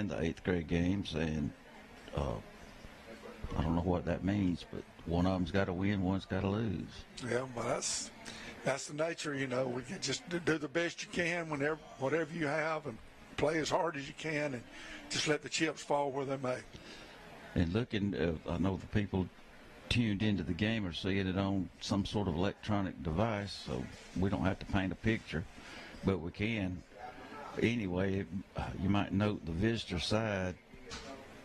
win the 8th grade games, and I don't know what that means, but one of them's got to win, one's got to lose. Yeah, well, that's the nature, you know. We can just do the best you can whenever, whatever you have, and play as hard as you can, and just let the chips fall where they may. And looking, I know the people tuned into the game are seeing it on some sort of electronic device, so we don't have to paint a picture, but we can. Anyway, you might note the visitor side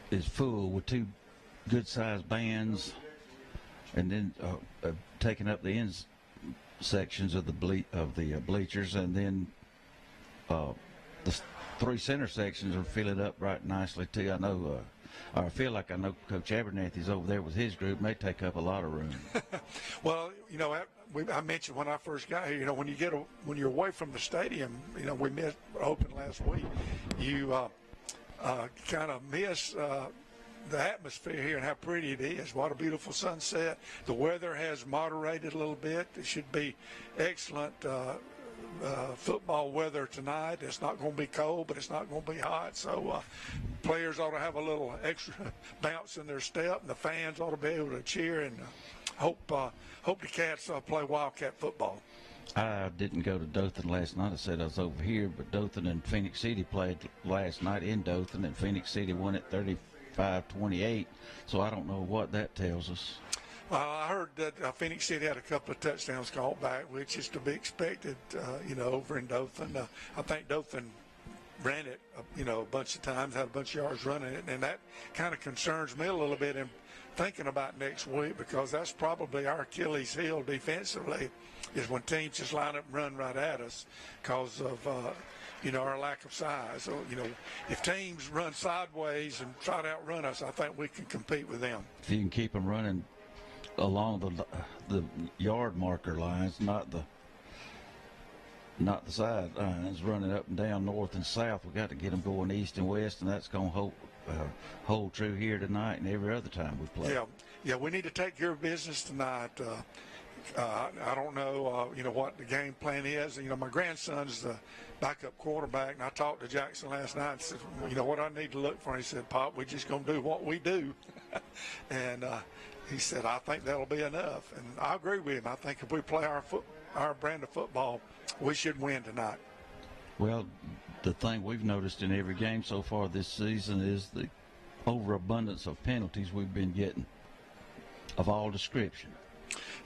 is full with 2 good-sized bands, and then taking up the end sections of the bleachers, and then the 3 center sections are filling up right nicely too. I know, or I feel like I know Coach Abernathy's over there with his group, and they take up a lot of room. Well, you know, I mentioned when I first got here, you know, when you're away from the stadium, you know, we opened last week, you kind of miss the atmosphere here and how pretty it is. What a beautiful sunset. The weather has moderated a little bit. It should be excellent football weather tonight. It's not going to be cold, but it's not going to be hot. So players ought to have a little extra bounce in their step, and the fans ought to be able to cheer, and hope the Cats play Wildcat football. I didn't go to Dothan last night. I said I was over here, but Dothan and Phoenix City played last night in Dothan, and Phoenix City won at 35-28, so I don't know what that tells us. I heard that Phoenix City had a couple of touchdowns called back, which is to be expected, you know, over in Dothan. I think Dothan ran it, you know, a bunch of times, had a bunch of yards running it, and that kind of concerns me a little bit in thinking about next week, because that's probably our Achilles heel defensively, is when teams just line up and run right at us because of you know, our lack of size. So, you know, if teams run sideways and try to outrun us, I think we can compete with them. If you can keep them running along the yard marker lines, not the side lines, running up and down north and south, we got to get them going east and west, and that's going to hold true here tonight and every other time we play. Yeah, we need to take care of business tonight. I don't know, you know, what the game plan is. You know, my grandson's the backup quarterback, and I talked to Jackson last night and said, you know, what I need to look for. And he said, Pop, we're just going to do what we do. And he said, I think that'll be enough. And I agree with him. I think if we play our brand of football, we should win tonight. Well, the thing we've noticed in every game so far this season is the overabundance of penalties we've been getting of all description.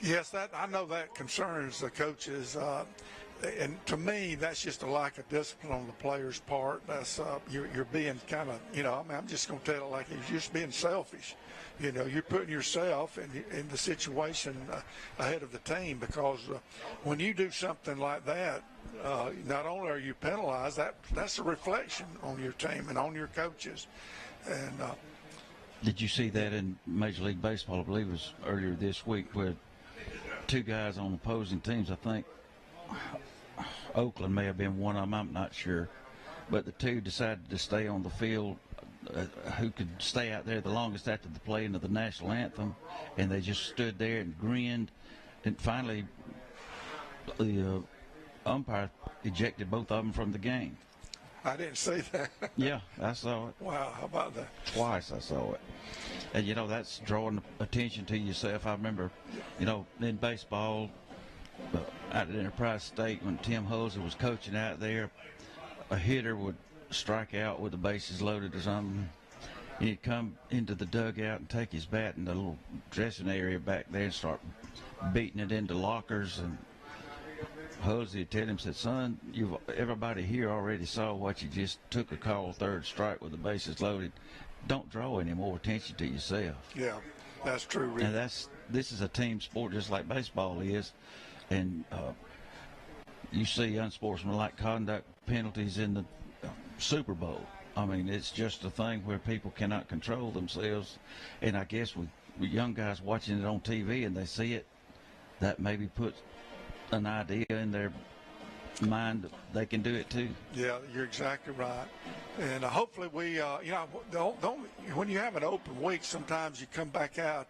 Yes, I know that concerns the coaches, and to me, that's just a lack of discipline on the players' part. That's you're being kind of, you know, I mean, I'm just going to tell it like it's just being selfish. You know, you're putting yourself in the situation ahead of the team, because when you do something like that, not only are you penalized, that's a reflection on your team and on your coaches. And did you see that in Major League Baseball? I believe it was earlier this week, where 2 guys on opposing teams, I think Oakland may have been one of them, I'm not sure, but the 2 decided to stay on the field, who could stay out there the longest after the playing of the national anthem, and they just stood there and grinned, and finally the umpire ejected both of them from the game. I didn't see that. Yeah, I saw it. Wow, how about that? Twice I saw it. And, you know, that's drawing attention to yourself. I remember, you know, in baseball, out at Enterprise State, when Tim Hulsey was coaching out there, a hitter would strike out with the bases loaded or something, and he'd come into the dugout and take his bat in the little dressing area back there and start beating it into lockers. And Hulsey would tell him, said, son, everybody here already saw what you just took, a call third strike with the bases loaded. Don't draw any more attention to yourself. Yeah, that's true, Rick. And this is a team sport just like baseball is. And you see unsportsmanlike conduct penalties in the Super Bowl. I mean, it's just a thing where people cannot control themselves. And I guess with young guys watching it on TV and they see it, that maybe puts an idea in their mind that they can do it too. Yeah, you're exactly right. And hopefully we, when you have an open week, sometimes you come back out,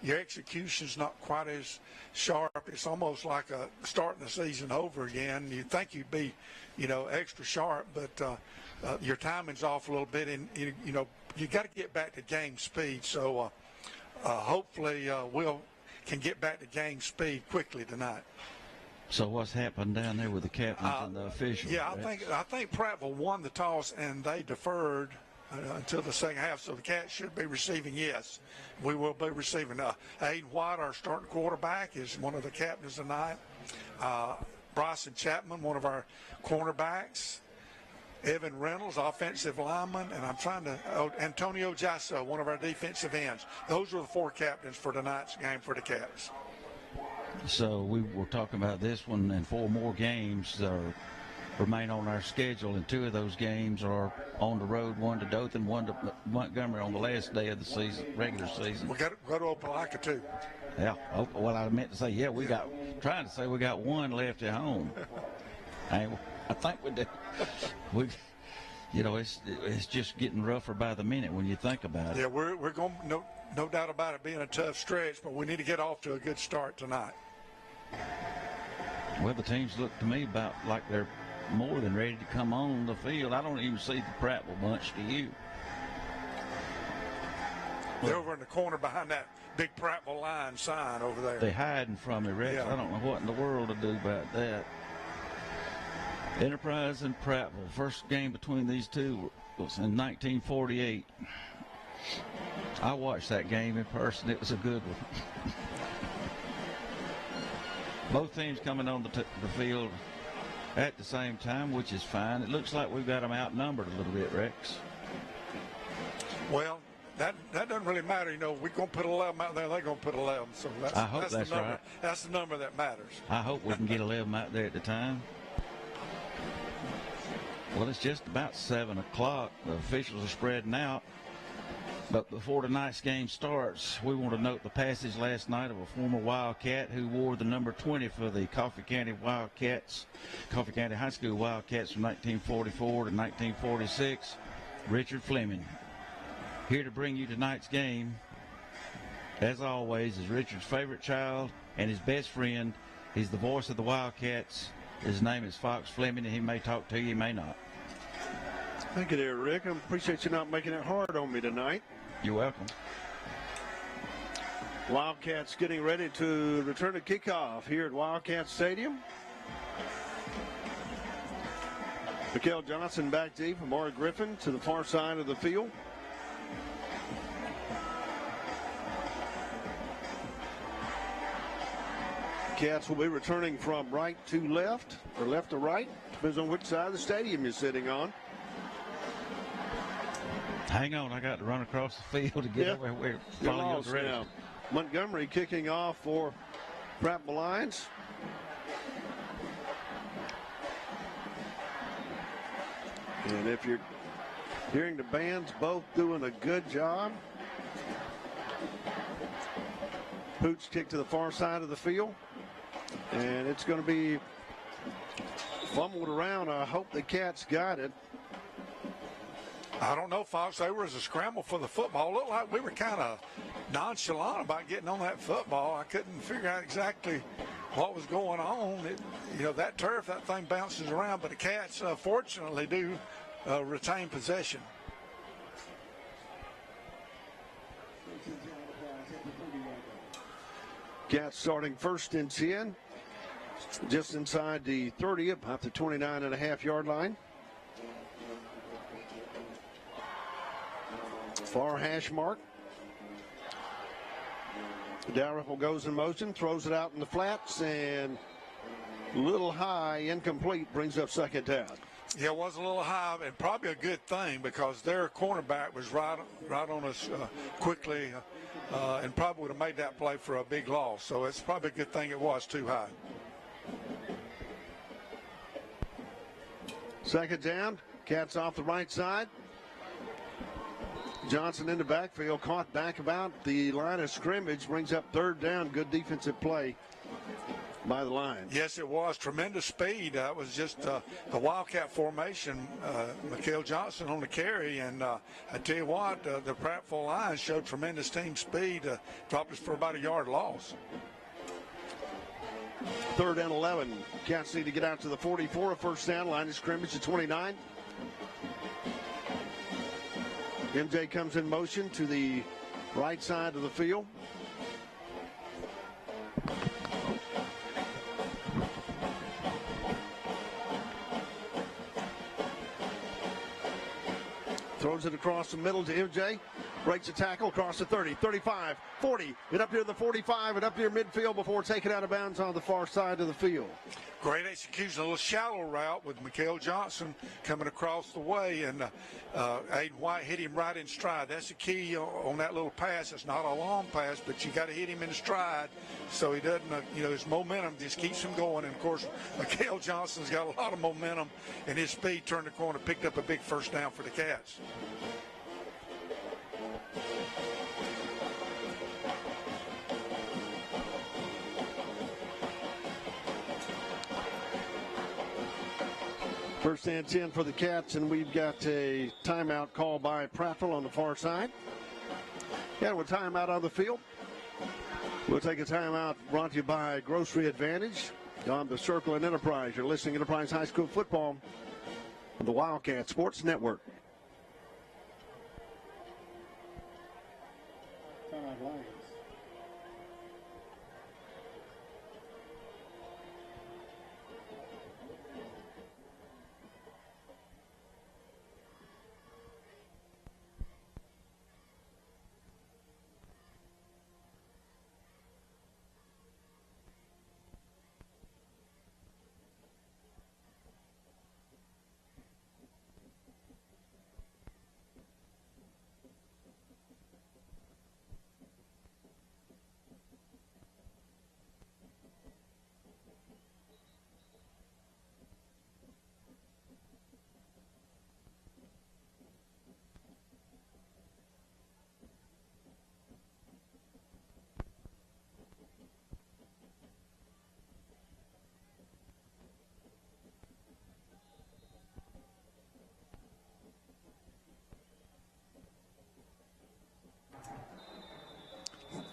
your execution's not quite as sharp. It's almost like starting the season over again. You'd think you'd be, extra sharp, but your timing's off a little bit, and you got to get back to game speed. So hopefully we'll can get back to game speed quickly tonight. So what's happened down there with the captains and the officials? Yeah, I think Prattville won the toss and they deferred until the second half. So the Cats should be receiving. Yes, we will be receiving. Aiden White, our starting quarterback, is one of the captains tonight. Bryson Chapman, one of our cornerbacks. Evan Reynolds, offensive lineman, and Antonio Jasso, one of our defensive ends. Those are the four captains for tonight's game for the Cats. So we were talking about this one, and 4 more games remain on our schedule, and 2 of those games are on the road, one to Dothan, one to Montgomery on the last day of the season, regular season. We got to go to Opelika too. Yeah, well, I meant to say, trying to say we got 1 left at home. I think we do. It's just getting rougher by the minute when you think about it. Yeah, we're going, no doubt about it being a tough stretch, but we need to get off to a good start tonight. Well, the teams look to me about like they're more than ready to come on the field. I don't even see the Prattville bunch, do you? They're over in the corner behind that big Prattville line sign over there. They're hiding from me, Rex. Yeah. I don't know what in the world to do about that. Enterprise and Prattville. First game between these two was in 1948. I watched that game in person. It was a good one. Both teams coming on the field at the same time, which is fine. It looks like we've got them outnumbered a little bit, Rex. Well, that doesn't really matter. We're going to put 11 out there. They're going to put 11. So I hope that's the number. right. That's the number that matters. I hope we can get 11 out there at the time. Well, it's just about 7 o'clock. The officials are spreading out. But before tonight's game starts, we want to note the passage last night of a former Wildcat who wore the number 20 for the Coffee County Wildcats, Coffee County High School Wildcats from 1944 to 1946, Richard Fleming. Here to bring you tonight's game, as always, is Richard's favorite child and his best friend. He's the voice of the Wildcats. His name is Fox Fleming, and he may talk to you, he may not. Thank you there, Rick. I appreciate you not making it hard on me tonight. You're welcome. Wildcats getting ready to return to kickoff here at Wildcat Stadium. Mikhail Johnson back deep. Amari Griffin to the far side of the field. Cats will be returning from right to left, or left to right. Depends on which side of the stadium you're sitting on. Hang on, I got to run across the field to get over where You're follow your lost direction. now. Montgomery kicking off for Prattville Lions. And if you're hearing the bands both doing a good job. Pooch kick to the far side of the field. And it's going to be fumbled around. I hope the Cats got it. I don't know, Fox. There was a scramble for the football. It looked like we were kind of nonchalant about getting on that football. I couldn't figure out exactly what was going on. That turf, that thing bounces around, but the Cats fortunately do retain possession. Cats starting 1st and 10, just inside the 30, about the 29.5-yard line. Far hash mark. Dalrymple goes in motion, throws it out in the flats, and a little high, incomplete, brings up 2nd down. Yeah, it was a little high, and probably a good thing because their cornerback was right on us quickly, and probably would have made that play for a big loss. So it's probably a good thing it was too high. 2nd down. Cats off the right side. Johnson in the backfield, caught back about the line of scrimmage, brings up 3rd down. Good defensive play by the line. Yes, it was. Tremendous speed. It was just the Wildcat formation. Mikael Johnson on the carry. And I tell you what, the Prattville line showed tremendous team speed. Dropped us for about a yard loss. 3rd and 11. Cats need to get out to the 44. A first down. Line of scrimmage at 29. MJ comes in motion to the right side of the field. Throws it across the middle to MJ. Breaks a tackle across the 30, 35, 40. And up near the 45 and up near midfield before taken out of bounds on the far side of the field. Great execution. A little shallow route with Mikael Johnson coming across the way. And Aiden White hit him right in stride. That's the key on that little pass. It's not a long pass, but you got to hit him in stride so he doesn't, his momentum just keeps him going. And, of course, Mikael Johnson's got a lot of momentum, and his speed turned the corner, picked up a big first down for the Cats. First and 10 for the Cats, and we've got a timeout called by Prattville on the far side. Yeah, with timeout on the field. We'll take a timeout brought to you by Grocery Advantage on the Circle and Enterprise. You're listening to Enterprise High School football on the Wildcat Sports Network.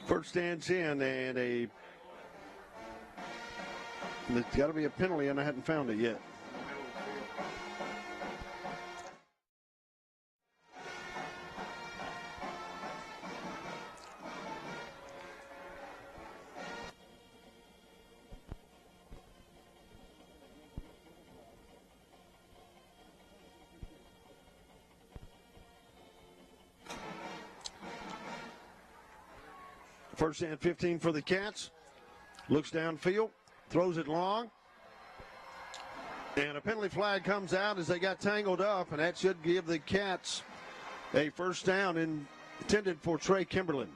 First and 10, and there's got to be a penalty, and I hadn't found it yet. First and 15 for the Cats. Looks downfield, throws it long. And a penalty flag comes out as they got tangled up, and that should give the Cats a first down intended for Trey Kimberlin.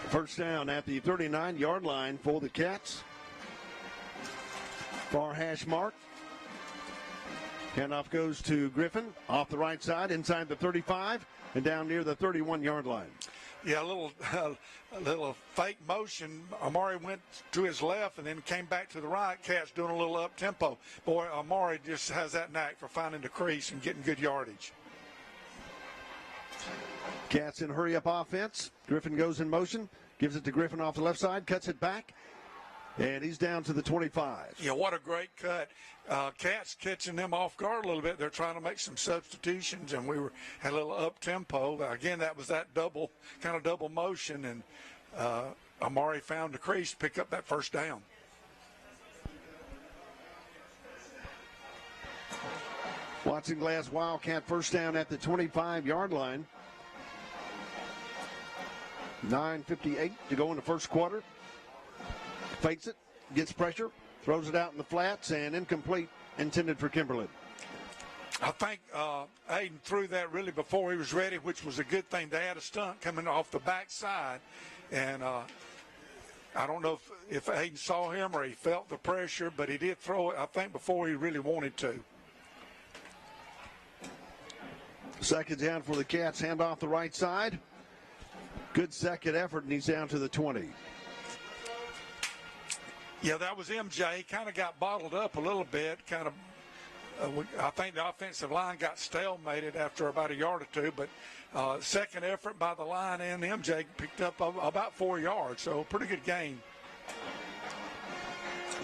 First down at the 39-yard line for the Cats. Far hash mark. Handoff goes to Griffin off the right side inside the 35 and down near the 31-yard line. Yeah, a little fake motion. Amari went to his left and then came back to the right. Cats doing a little up tempo. Boy, Amari just has that knack for finding the crease and getting good yardage. Cats in hurry-up offense. Griffin goes in motion, gives it to Griffin off the left side, cuts it back, and he's down to the 25. Yeah, what a great cut. Cats catching them off guard a little bit. They're trying to make some substitutions, and we had a little up-tempo. Again, that was that double motion, and Amari found the crease to pick up that first down. Watson Glass Wildcat first down at the 25-yard line. 9:58 to go in the first quarter. Fakes it, gets pressure, throws it out in the flats, and incomplete, intended for Kimberly. I think Aiden threw that really before he was ready, which was a good thing. They had a stunt coming off the backside, and I don't know if Aiden saw him or he felt the pressure, but he did throw it, I think, before he really wanted to. Second down for the Cats, hand off the right side. Good second effort, and he's down to the 20. Yeah, that was MJ. He kind of got bottled up a little bit. I think the offensive line got stalemated after about a yard or two, but second effort by the line, and MJ picked up about 4 yards, so pretty good gain.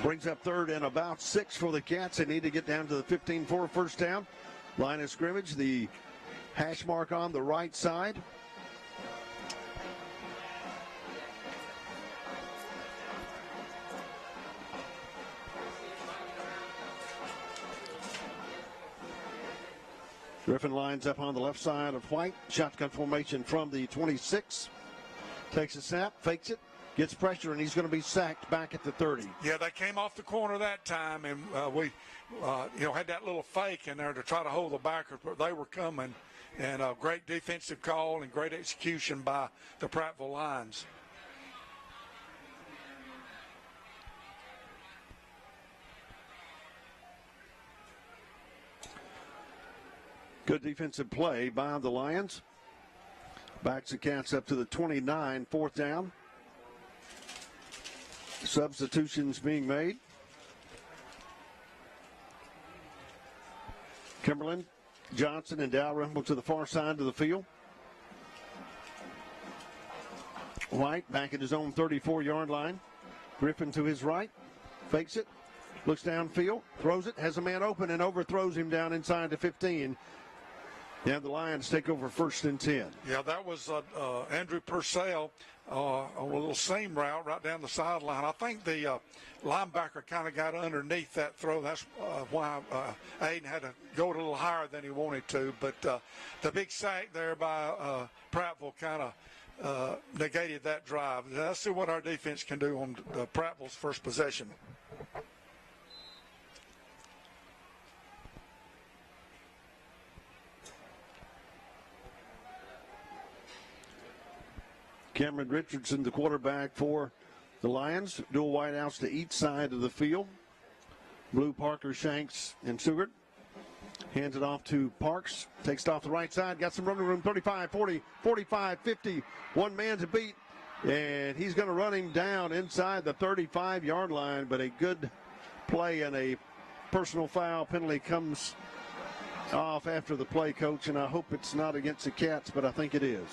Brings up third and about 6 for the Cats. They need to get down to the 15 for a first down. Line of scrimmage, the hash mark on the right side. Griffin lines up on the left side of White. Shotgun formation from the 26. Takes a snap, fakes it, gets pressure, and he's going to be sacked back at the 30. Yeah, they came off the corner that time, and we had that little fake in there to try to hold the backers, but they were coming. And a great defensive call and great execution by the Prattville Lions. Good defensive play by the Lions. Backs the Cats up to the 29, fourth down. Substitutions being made. Kimberlin, Johnson, and Dalrymple to the far side of the field. White back at his own 34-yard line. Griffin to his right. Fakes it. Looks downfield. Throws it. Has a man open and overthrows him down inside the 15. Yeah, the Lions take over first and 10. Yeah, that was Andrew Purcell on a little seam route right down the sideline. I think the linebacker kind of got underneath that throw. That's why Aiden had to go a little higher than he wanted to. But the big sack there by Prattville kind of negated that drive. Let's see what our defense can do on Prattville's first possession. Cameron Richardson, the quarterback for the Lions. Dual wideouts to each side of the field. Blue, Parker, Shanks, and Seward. Hands it off to Parks. Takes it off the right side. Got some running room. 35, 40, 45, 50. One man to beat. And he's going to run him down inside the 35-yard line. But a good play and a personal foul penalty comes off after the play, Coach. And I hope it's not against the Cats, but I think it is.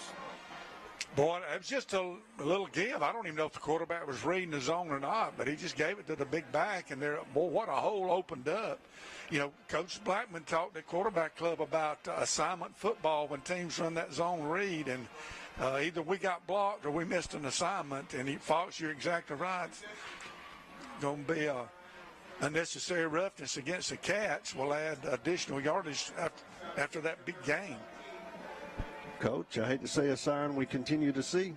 Boy, it was just a little give. I don't even know if the quarterback was reading the zone or not, but he just gave it to the big back, and there, boy, what a hole opened up. You know, Coach Blackman talked at quarterback club about assignment football when teams run that zone read, and either we got blocked or we missed an assignment. And Fox, you're exactly right. It's going to be a unnecessary roughness against the Cats. Will add additional yardage after that big game. Coach, I hate to say a sign we continue to see.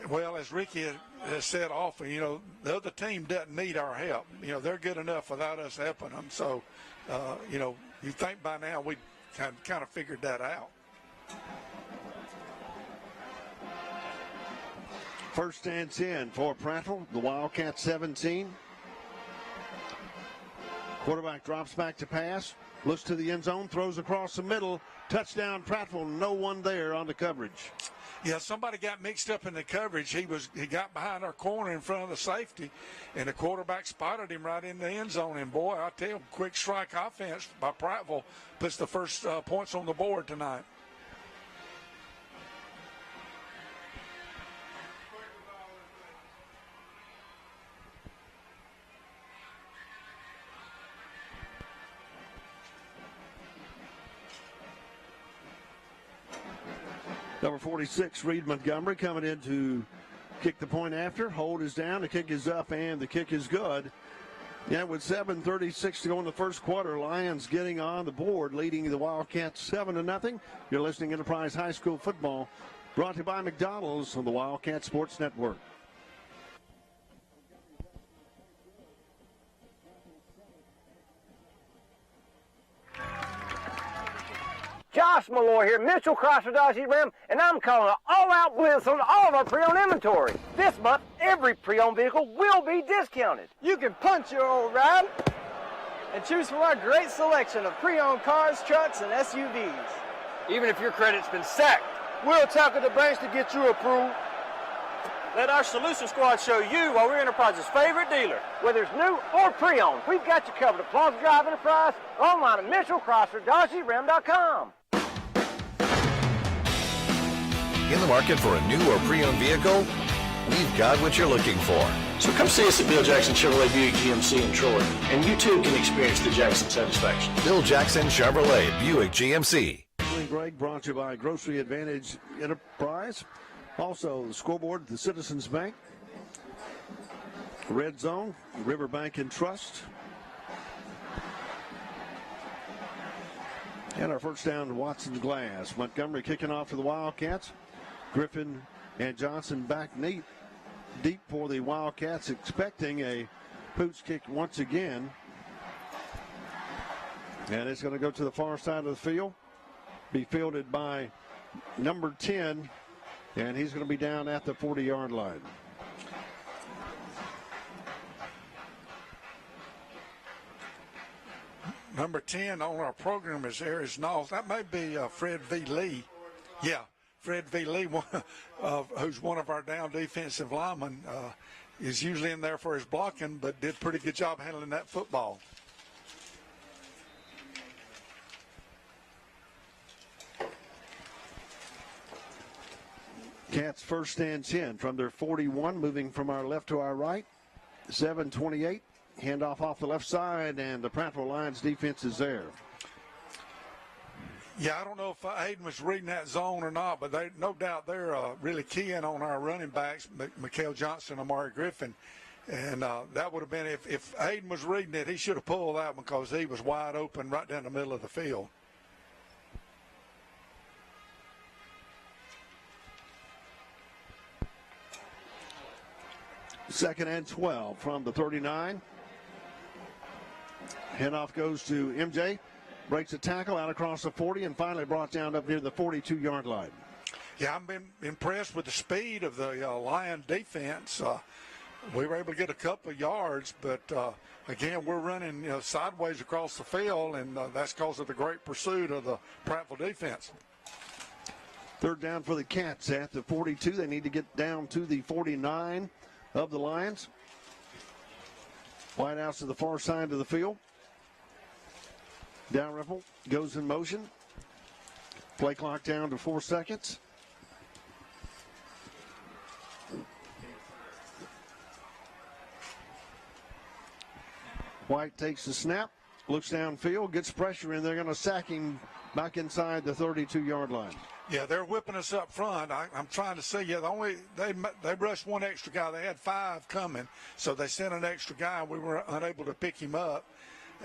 Well, as Ricky has said often, you know, the other team doesn't need our help. You know, they're good enough without us helping them. So, you know, you think by now we kind of figured that out. First and 10 for Prattville, the Wildcats 17. Quarterback drops back to pass. Looks to the end zone, throws across the middle. Touchdown, Prattville. No one there on the coverage. Yeah, somebody got mixed up in the coverage. He got behind our corner in front of the safety, and the quarterback spotted him right in the end zone. And, boy, I tell you, quick strike offense by Prattville puts the first points on the board tonight. Number 46, Reed Montgomery, coming in to kick the point after. Hold is down, the kick is up, and the kick is good. Yeah, with 7:36 to go in the first quarter, Lions getting on the board, leading the Wildcats 7-0. You're listening to Enterprise High School football, brought to you by McDonald's on the Wildcat Sports Network. Josh Malloy here, Mitchell Chrysler Dodge Jeep Ram, and I'm calling an all-out blitz on all of our pre-owned inventory. This month, every pre-owned vehicle will be discounted. You can punch your old ride and choose from our great selection of pre-owned cars, trucks, and SUVs. Even if your credit's been sacked, we'll tackle the banks to get you approved. Let our Solution Squad show you why we're Enterprise's favorite dealer. Whether it's new or pre-owned, we've got you covered at Plaza Drive Enterprise or online at MitchellChryslerDodgeJeepRam.com. In the market for a new or pre-owned vehicle? We've got what you're looking for. So come see us at Bill Jackson Chevrolet Buick GMC in Troy, and you too can experience the Jackson satisfaction. Bill Jackson Chevrolet Buick GMC. Greg brought to you by Grocery Advantage Enterprise. Also, the scoreboard at the Citizens Bank. Red Zone, Riverbank and Trust. And our first down to Watson's Glass. Montgomery kicking off for the Wildcats. Griffin and Johnson back deep for the Wildcats, expecting a pooch kick once again. And it's going to go to the far side of the field. Be fielded by number 10, and he's going to be down at the 40-yard line. Number 10 on our program is Aries Knowles. That may be Fred V. Lee. Yeah, Fred V. Lee, who's one of our down defensive linemen, is usually in there for his blocking, but did a pretty good job handling that football. Cats first and 10 from their 41, moving from our left to our right. 7:28. Handoff off the left side, and the Prattville Lions defense is there. Yeah, I don't know if Aiden was reading that zone or not, but they, no doubt they're really keying on our running backs, Mikael Johnson, Amari Griffin. And that would have been, if Aiden was reading it, he should have pulled that one because he was wide open right down the middle of the field. Second and 12 from the 39. Handoff goes to MJ. Breaks a tackle out across the 40 and finally brought down up near the 42-yard line. Yeah, I've been impressed with the speed of the Lion defense. We were able to get a couple of yards, but again, we're running sideways across the field, and that's because of the great pursuit of the Prattville defense. Third down for the Cats at the 42. They need to get down to the 49 of the Lions. Wideouts to the far side of the field. Dalrymple goes in motion. Play clock down to 4 seconds. White takes the snap, looks downfield, gets pressure, and they're going to sack him back inside the 32-yard line. Yeah, they're whipping us up front. I'm trying to see. Yeah, they rushed one extra guy. They had 5 coming, so they sent an extra guy. We were unable to pick him up.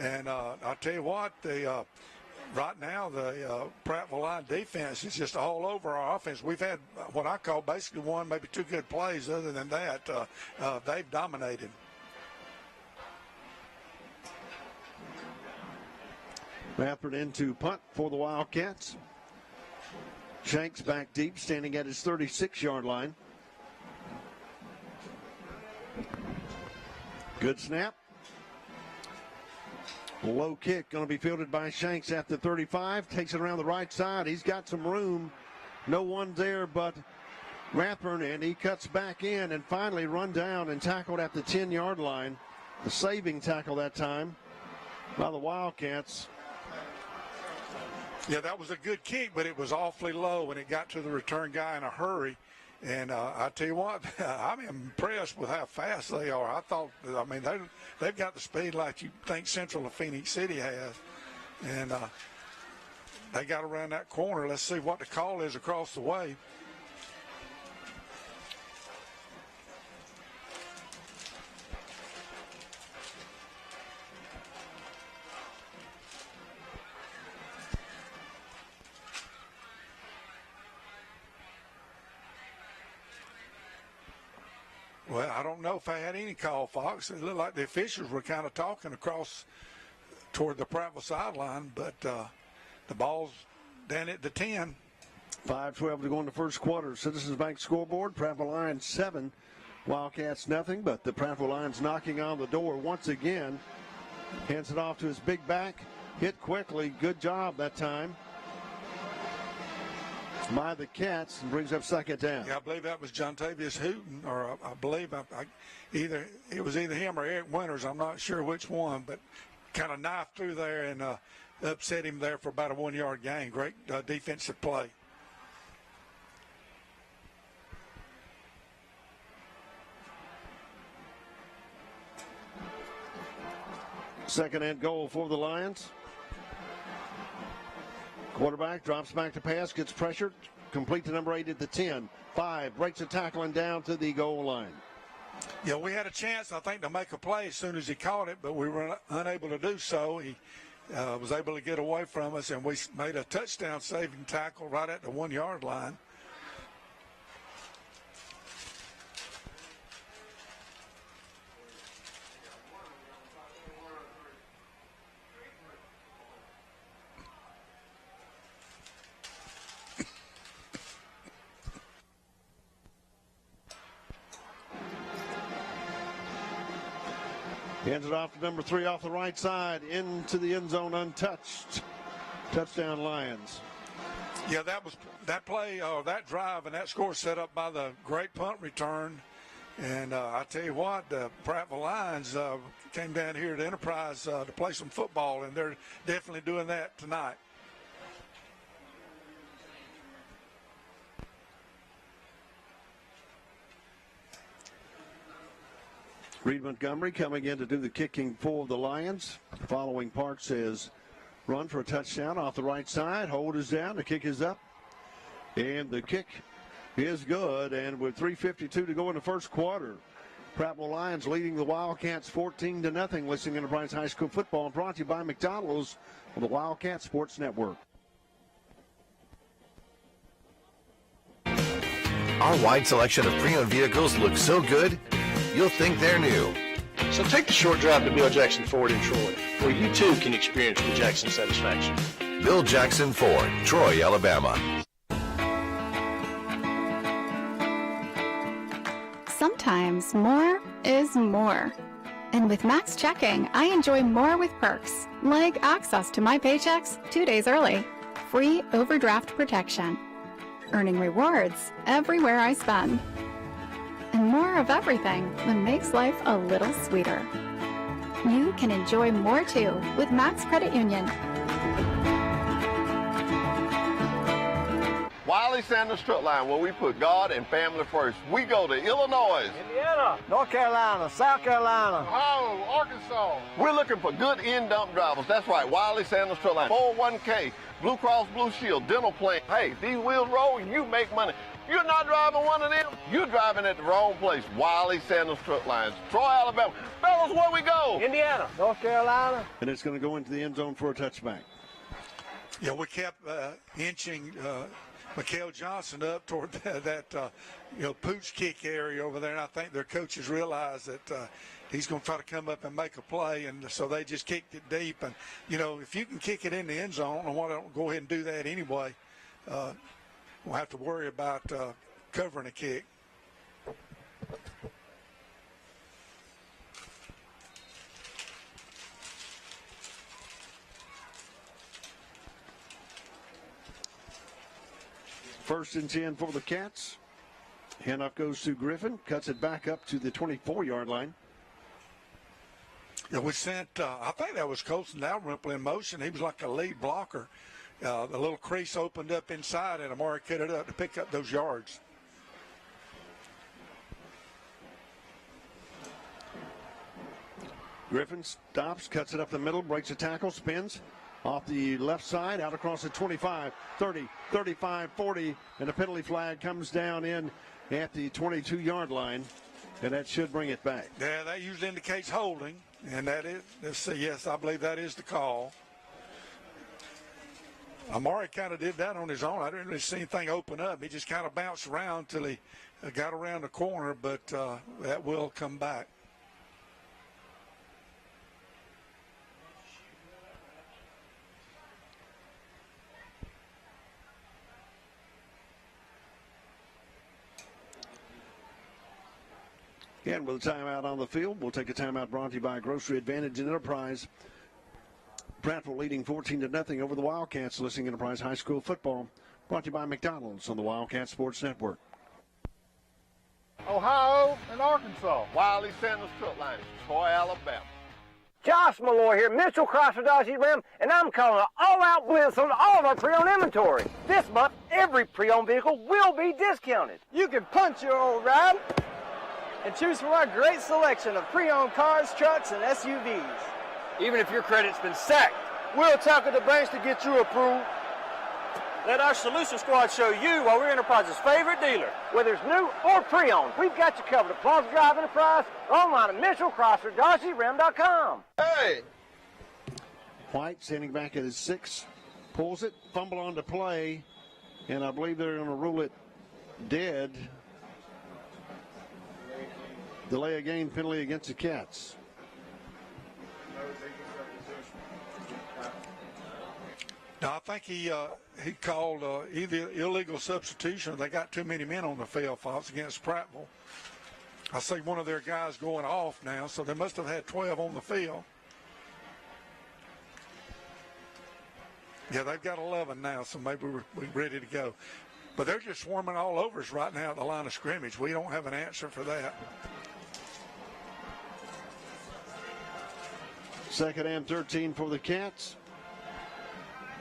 And I'll tell you what, right now the Prattville line defense is just all over our offense. We've had what I call basically one, maybe 2 good plays. Other than that, they've dominated. Rathford into punt for the Wildcats. Shanks back deep, standing at his 36-yard line. Good snap. Low kick going to be fielded by Shanks at the 35. Takes it around the right side. He's got some room. No one there but Rathburn, and he cuts back in and finally run down and tackled at the 10-yard line. The saving tackle that time by the Wildcats. Yeah, that was a good kick, but it was awfully low when it got to the return guy in a hurry. And I tell you what, I'm impressed with how fast they are. They've got the speed like you think Central of Phoenix City has. And they got around that corner. Let's see what the call is across the way. Well, I don't know if I had any call, Fox. It looked like the officials were kind of talking across toward the Prattville sideline, but the ball's down at the 10. 5:12 to go in the first quarter. Citizens Bank scoreboard, Prattville Lions 7, Wildcats nothing, but the Prattville Lions knocking on the door once again. Hands it off to his big back. Hit quickly. Good job that time by the Cats, and brings up second down. Yeah, I believe that was John Tavius Hooten, or I believe either it was either him or Eric Winters. I'm not sure which one, but kind of knifed through there and upset him there for about a 1-yard gain. Great defensive play. Second and goal for the Lions. Quarterback drops back to pass, gets pressured, complete to number 8 at the 10. 5, breaks a tackle and down to the goal line. Yeah, we had a chance, I think, to make a play as soon as he caught it, but we were unable to do so. He was able to get away from us, and we made a touchdown-saving tackle right at the 1-yard line. Hands it off to number 3 off the right side, into the end zone untouched. Touchdown Lions. Yeah, that play, that drive and that score set up by the great punt return. And I tell you what, the Prattville Lions came down here to Enterprise to play some football, and they're definitely doing that tonight. Reed Montgomery coming in to do the kicking for the Lions. Following Parks is run for a touchdown off the right side. Hold is down. The kick is up. And the kick is good. And with 3:52 to go in the first quarter, Prattville Lions leading the Wildcats 14-0. Listening Enterprise High School football, brought to you by McDonald's on the Wildcat Sports Network. Our wide selection of pre-owned vehicles looks so good, you'll think they're new. So take the short drive to Bill Jackson Ford in Troy, where you too can experience the Jackson satisfaction. Bill Jackson Ford, Troy, Alabama. Sometimes more is more. And with Max Checking, I enjoy more with perks, like access to my paychecks 2 days early, free overdraft protection, earning rewards everywhere I spend, and more of everything that makes life a little sweeter. You can enjoy more too with Max Credit Union. Wiley Sanders Strut Line, where we put God and family first. We go to Illinois, Indiana, North Carolina, South Carolina, Ohio, Arkansas. We're looking for good in-dump drivers. That's right, Wiley Sanders Strut Line. 401k, Blue Cross Blue Shield, dental plan. Hey, these wheels roll, you make money. You're not driving one of them. You're driving at the wrong place. Wiley Sanders Strut Lines, Troy, Alabama. Fellas, where we go? Indiana, North Carolina. And it's going to go into the end zone for a touchback. Yeah, we kept inching Mikael Johnson up toward that pooch kick area over there, and I think their coaches realized that he's going to try to come up and make a play, and so they just kicked it deep. And if you can kick it in the end zone, I want to go ahead and do that anyway. We'll have to worry about covering a kick. First and 10 for the Cats. Handoff goes to Griffin, cuts it back up to the 24-yard line. Yeah, we sent, I think that was Colson Dalrymple in motion. He was like a lead blocker. The little crease opened up inside, and Amari cut it up to pick up those yards. Griffin stops, cuts it up the middle, breaks a tackle, spins off the left side, out across the 25, 30, 35, 40, and a penalty flag comes down in at the 22-yard line, and that should bring it back. Yeah, that usually indicates holding, and that is, let's see, yes, I believe that is the call. Amari kind of did that on his own. I didn't really see anything open up. He just kind of bounced around until he got around the corner, but that will come back. And with a timeout on the field, we'll take a timeout brought to you by Grocery Advantage and Enterprise. Prattville leading 14-0 over the Wildcats. Listening Enterprise High School football. Brought to you by McDonald's on the Wildcat Sports Network. Ohio and Arkansas. Wiley Sanders Truck Line, Troy, Alabama. Josh Malloy here, Mitchell Chrysler Dodge Ram, and I'm calling an all-out blitz on all of our pre-owned inventory. This month, every pre-owned vehicle will be discounted. You can punch your old ride and choose from our great selection of pre-owned cars, trucks, and SUVs. Even if your credit's been sacked, We'll tackle the banks to get you approved. let our Solution Squad show you why we're Enterprise's favorite dealer. Whether it's new or pre-owned, we've got you covered at Plaza Drive Enterprise or online at MitchellChryslerDodgeRam.com. Hey! White standing back at his 6, pulls it, fumble on to play, and I believe they're going to rule it dead. Delay a game penalty against the Cats. No, I think he called either illegal substitution or they got too many men on the field, Fox, against Prattville. I see one of their guys going off now, so they must have had 12 on the field. Yeah, they've got 11 now, so maybe we're ready to go. But they're just swarming all over us right now at the line of scrimmage. We don't have an answer for that. Second and 13 for the Cats.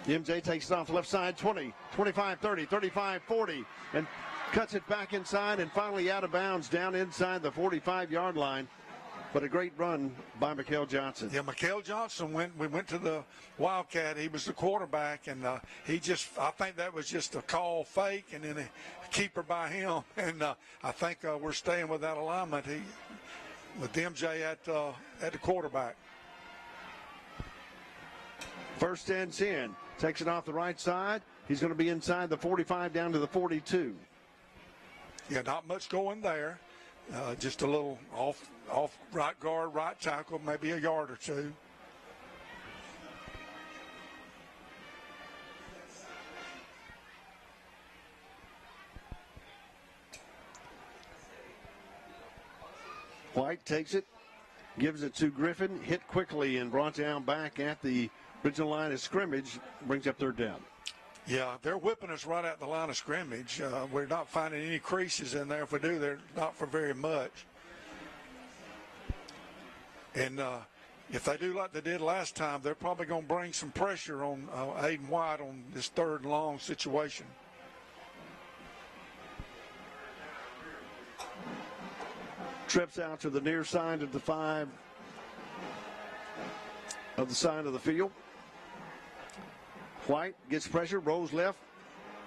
MJ takes it off the left side, 20, 25, 30, 35, 40, and cuts it back inside and finally out of bounds down inside the 45-yard line. But a great run by Mikael Johnson. Yeah, Mikael Johnson we went to the Wildcat. He was the quarterback, and I think that was just a call fake and then a keeper by him. And I think we're staying with that alignment with MJ at the quarterback. First and 10. Takes it off the right side. He's going to be inside the 45 down to the 42. Yeah, not much going there. Just a little off right guard, right tackle, maybe a yard or two. White takes it, gives it to Griffin, hit quickly and brought down back at the original line of scrimmage, brings up third down. Yeah, they're whipping us right at the line of scrimmage. We're not finding any creases in there. If we do, they're not for very much. And if they do like they did last time, they're probably going to bring some pressure on Aiden White on this third and long situation. Trips out to the near side of the 5 of the side of the field. White gets pressure, rolls left,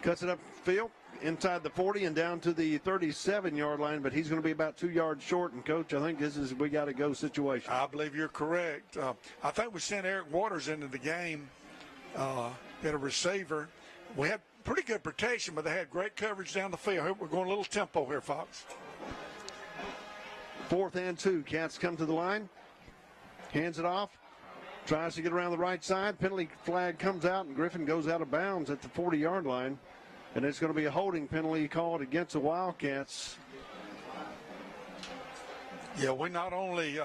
cuts it up field, inside the 40 and down to the 37-yard line, but he's going to be about 2 yards short. And, Coach, I think this is a we got to go situation. I believe you're correct. I think we sent Eric Waters into the game at a receiver. We had pretty good protection, but they had great coverage down the field. We're going a little tempo here, Fox. 4th and 2. Cats come to the line, hands it off. Tries to get around the right side. Penalty flag comes out, and Griffin goes out of bounds at the 40-yard line. And it's going to be a holding penalty called against the Wildcats. Yeah, we not only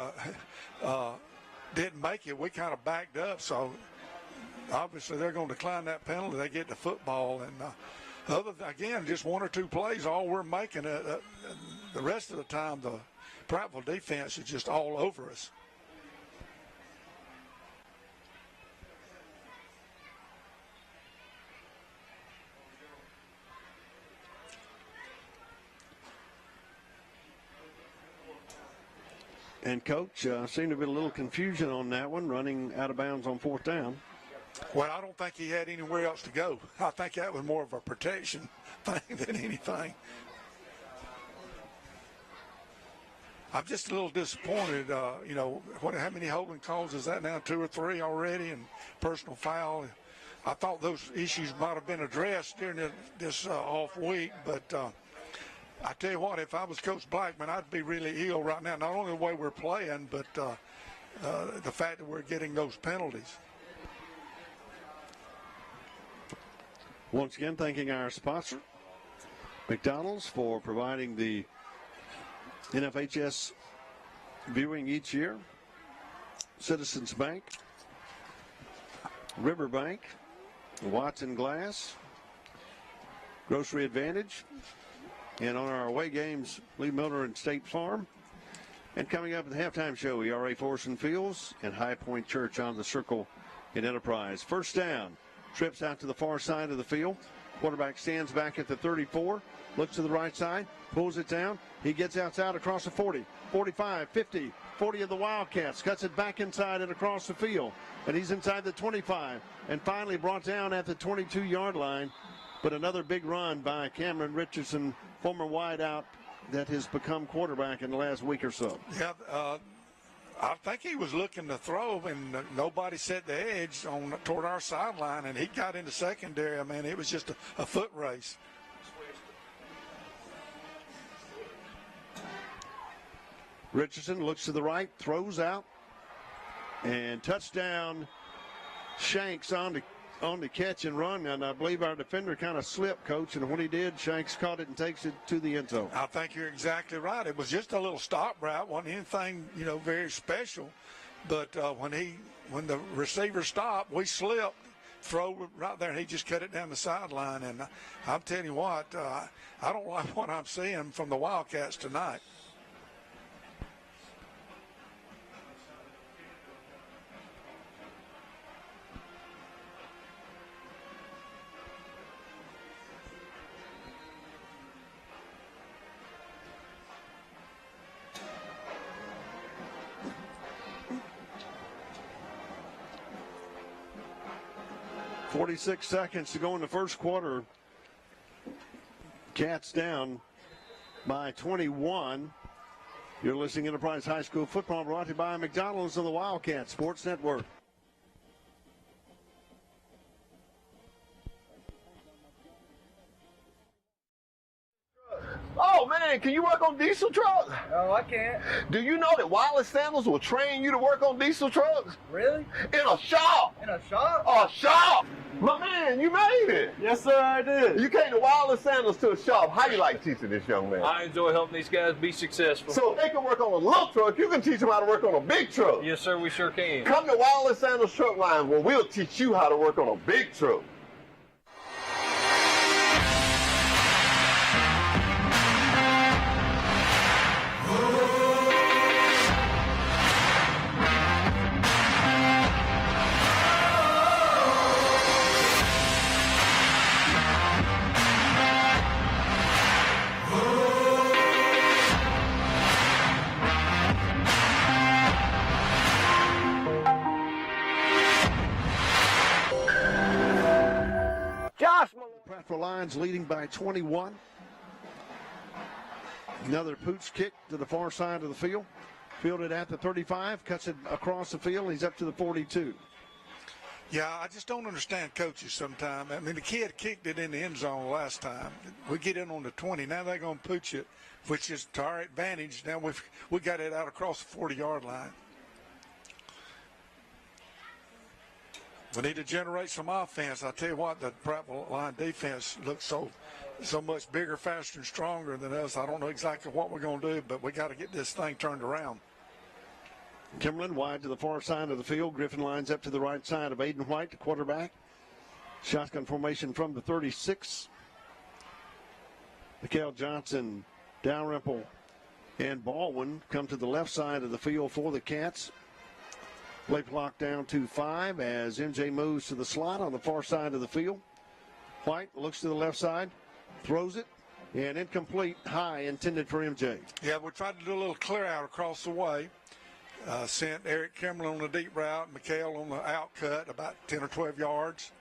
didn't make it, we kind of backed up. So, obviously, they're going to decline that penalty. They get the football. And, again, just 1 or 2 plays, all we're making. The rest of the time, the Prattville defense is just all over us. And, Coach, seemed to be a little confusion on that one, running out of bounds on 4th down. Well, I don't think he had anywhere else to go. I think that was more of a protection thing than anything. I'm just a little disappointed. How many holding calls is that now? 2 or 3 already, and personal foul. I thought those issues might have been addressed during this off week, but I tell you what, if I was Coach Blackman, I'd be really ill right now. Not only the way we're playing, but the fact that we're getting those penalties. Once again, thanking our sponsor, McDonald's, for providing the NFHS viewing each year. Citizens Bank, Riverbank, Watson Glass, Grocery Advantage, and on our away games, Lee Miller and State Farm. And coming up at the halftime show, ERA Forest and Fields and High Point Church on the Circle in Enterprise. First down, trips out to the far side of the field. Quarterback stands back at the 34, looks to the right side, pulls it down. He gets outside across the 40, 45, 50, 40 of the Wildcats, cuts it back inside and across the field. And he's inside the 25 and finally brought down at the 22-yard line. But another big run by Cameron Richardson, former wideout that has become quarterback in the last week or so. Yeah, I think he was looking to throw, and nobody set the edge toward our sideline, and he got into secondary. I mean, it was just a foot race. Richardson looks to the right, throws out, and touchdown. Shanks on the catch and run, and I believe our defender kind of slipped, Coach, and when he did, Shanks caught it and takes it to the end zone. I think you're exactly right. It was just a little stop route, wasn't anything, very special, but when the receiver stopped, we slipped, throw right there, and he just cut it down the sideline, and I'm telling you what, I don't like what I'm seeing from the Wildcats tonight. .46 seconds to go in the first quarter. Cats down by 21. You're listening to Enterprise High School football, brought to you by McDonald's and the Wildcat Sports Network. Oh, man, can you work on diesel trucks? No, I can't. Do you know that Wireless Sandals will train you to work on diesel trucks? Really? In a shop. In a shop? A shop. My man, you made it. Yes, sir, I did. You came to Wireless Sandals to a shop. How you like teaching this young man? I enjoy helping these guys be successful. So if they can work on a little truck, you can teach them how to work on a big truck. Yes, sir, we sure can. Come to Wireless Sandals Truck Line where we'll teach you how to work on a big truck. Prattville Lions leading by 21. Another pooch kick to the far side of the field. Fielded at the 35, cuts it across the field. He's up to the 42. Yeah, I just don't understand coaches sometimes. I mean, the kid kicked it in the end zone last time. We get in on the 20. Now they're going to pooch it, which is to our advantage. Now we got it out across the 40-yard line. We need to generate some offense. I tell you what, the Prattville line defense looks so much bigger, faster, and stronger than us. I don't know exactly what we're going to do, but we got to get this thing turned around. Kimberlin wide to the far side of the field. Griffin lines up to the right side of Aiden White, the quarterback. Shotgun formation from the 36. Mikhail Johnson, Dalrymple, and Baldwin come to the left side of the field for the Cats. Play clock down to 5 as MJ moves to the slot on the far side of the field. White looks to the left side, throws it, and incomplete, high, intended for MJ. Yeah, we tried to do a little clear out across the way. Sent Eric Kimberlin on the deep route, Mikhail on the out cut about 10 or 12 yards.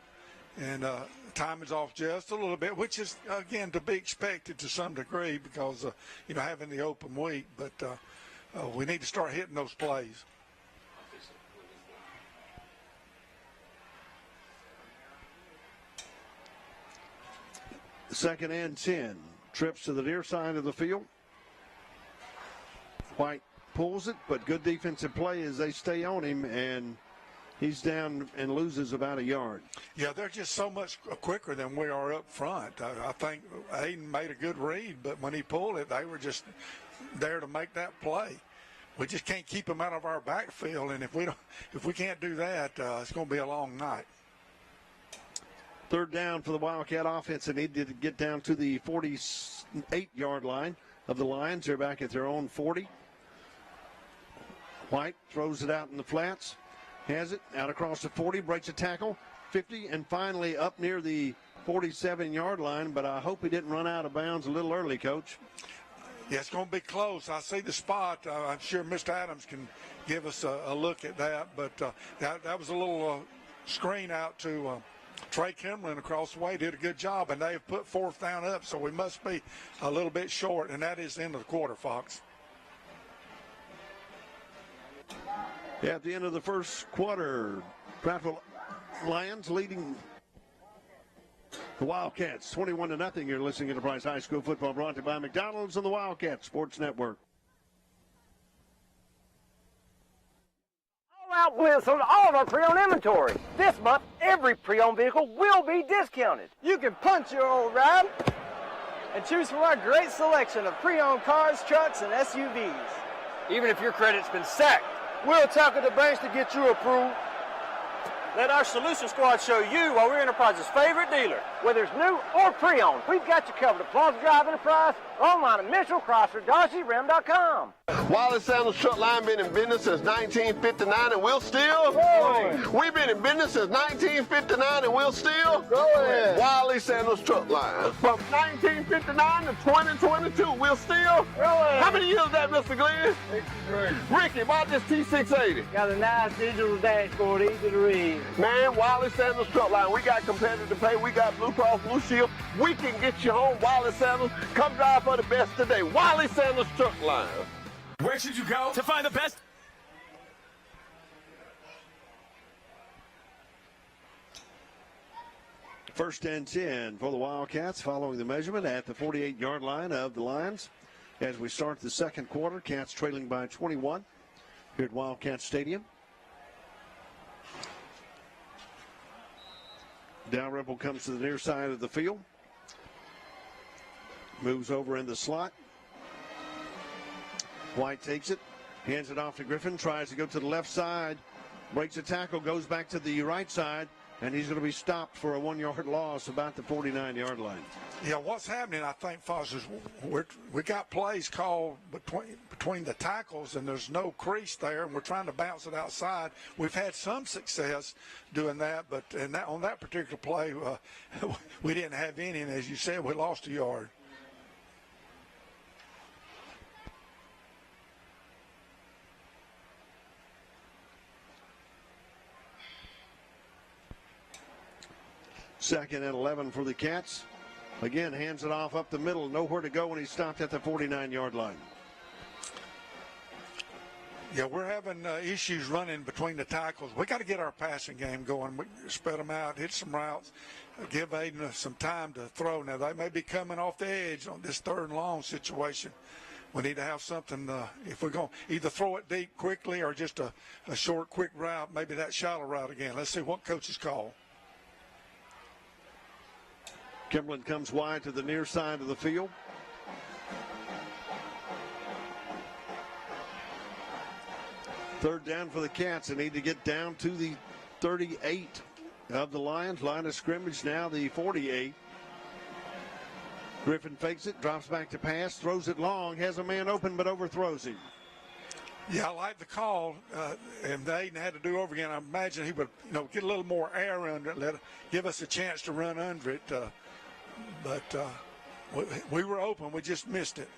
And time is off just a little bit, which is, again, to be expected to some degree because, having the open week. But we need to start hitting those plays. 2nd and 10. Trips to the near side of the field. White pulls it, but good defensive play as they stay on him, and he's down and loses about a yard. Yeah, they're just so much quicker than we are up front. I think Aiden made a good read, but when he pulled it, they were just there to make that play. We just can't keep them out of our backfield, and if we can't do that, it's going to be a long night. 3rd down for the Wildcat offense. They need to get down to the 48-yard line of the Lions. They're back at their own 40. White throws it out in the flats. Has it out across the 40, breaks a tackle, 50, and finally up near the 47-yard line. But I hope he didn't run out of bounds a little early, Coach. Yeah, it's going to be close. I see the spot. I'm sure Mr. Adams can give us a look at that. But that was a little screen out to Trey Kimberlin across the way. Did a good job, and they've put 4th down up, so we must be a little bit short, and that is the end of the quarter, Fox. At the end of the first quarter, Prattville Lions leading the Wildcats 21-0. You're listening to Enterprise High School football, brought to you by McDonald's and the Wildcat Sports Network. All-out blitz on all of our pre-owned inventory. This month, every pre-owned vehicle will be discounted. You can punch your old ride and choose from our great selection of pre-owned cars, trucks, and SUVs. Even if your credit's been sacked, We'll tackle the banks to get you approved. let our Solution Squad show you why we're Enterprise's favorite dealer. Whether it's new or pre-owned, we've got you covered at Plaza Drive Enterprise or online at MitchellChrysler-Ram.com. Wiley Sandals Truck Line been in business since 1959 and we'll still. We've been in business since 1959 and we'll still. Wiley Sandals Truck Line. From 1959 to 2022, we'll still. How many years is that, Mr. Glenn? 63. Ricky, why this T680? Got a nice digital dashboard, easy to read. Man, Wiley Sandals Truck Line. We got competitive pay. We got Blue Cross Blue Shield. We can get you home. Wiley Sandals. Come drive for the best today. Wiley Sandals Truck Line. Where should you go to find the best? First and 10 for the Wildcats following the measurement at the 48-yard line of the Lions. As we start the second quarter, Cats trailing by 21 here at Wildcat Stadium. Dalrymple comes to the near side of the field. Moves over in the slot. White takes it, hands it off to Griffin, tries to go to the left side, breaks a tackle, goes back to the right side, and he's going to be stopped for a 1-yard loss about the 49-yard line. Yeah, what's happening, I think, Fox, is we got plays called between the tackles, and there's no crease there, and we're trying to bounce it outside. We've had some success doing that, but on that particular play, we didn't have any, and as you said, we lost a yard. Second and 11 for the Cats. Again, hands it off up the middle. Nowhere to go when he stopped at the 49-yard line. Yeah, we're having issues running between the tackles. We got to get our passing game going. We spread them out, hit some routes, give Aiden some time to throw. Now, they may be coming off the edge on this 3rd and long situation. We need to have something, if we're going to either throw it deep quickly or just a short, quick route, maybe that shallow route again. Let's see what coaches call. Kimberlin comes wide to the near side of the field. Third down for the Cats. They need to get down to the 38 of the Lions. Line of scrimmage now the 48. Griffin fakes it, drops back to pass, throws it long, has a man open but overthrows him. Yeah, I like the call, and Aiden had to do over again. I imagine he would, get a little more air under it, give us a chance to run under it. But we were open, we just missed it.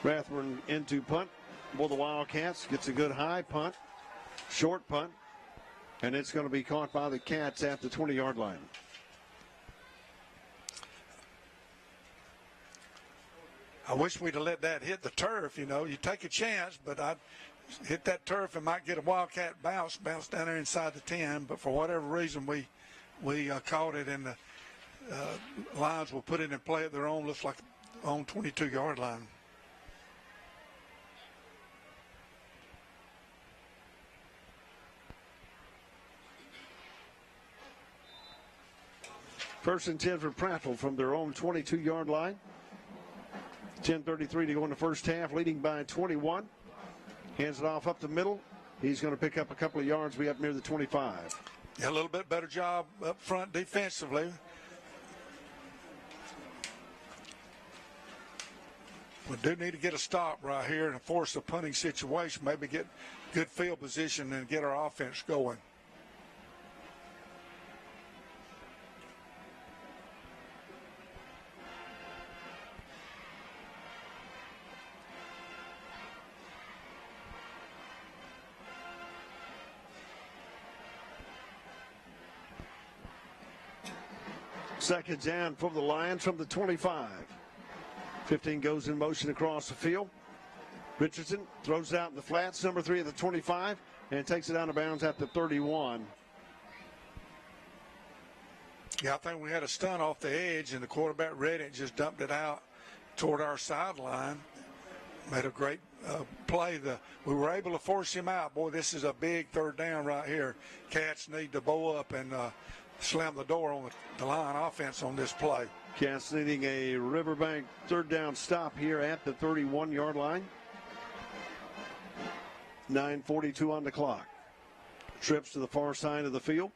Rathburn into punt for the Wildcats. Gets a good high punt, short punt. And it's going to be caught by the Cats at the 20-yard line. I wish we'd have let that hit the turf. You take a chance, but I'd hit that turf and might get a Wildcat bounce down there inside the 10. But for whatever reason, we caught it, and the Lions will put it in play at their own, looks like on 22-yard line. First and 10 for Prattville from their own 22-yard line. 10:33 to go in the first half, leading by 21. Hands it off up the middle. He's going to pick up a couple of yards, be up near the 25. Yeah, a little bit better job up front defensively. We do need to get a stop right here and force a punting situation, maybe get good field position and get our offense going. Second down for the Lions from the 25. 15 goes in motion across the field. Richardson throws it out in the flats, number 3 at the 25, and takes it out of bounds at the 31. Yeah, I think we had a stunt off the edge, and the quarterback read it and just dumped it out toward our sideline. Made a great play. We were able to force him out. Boy, this is a big third down right here. Cats need to bow up and slam the door on the line offense on this play. Cats needing a Riverbank third down stop here at the 31-yard line. 9:42 on the clock. Trips to the far side of the field.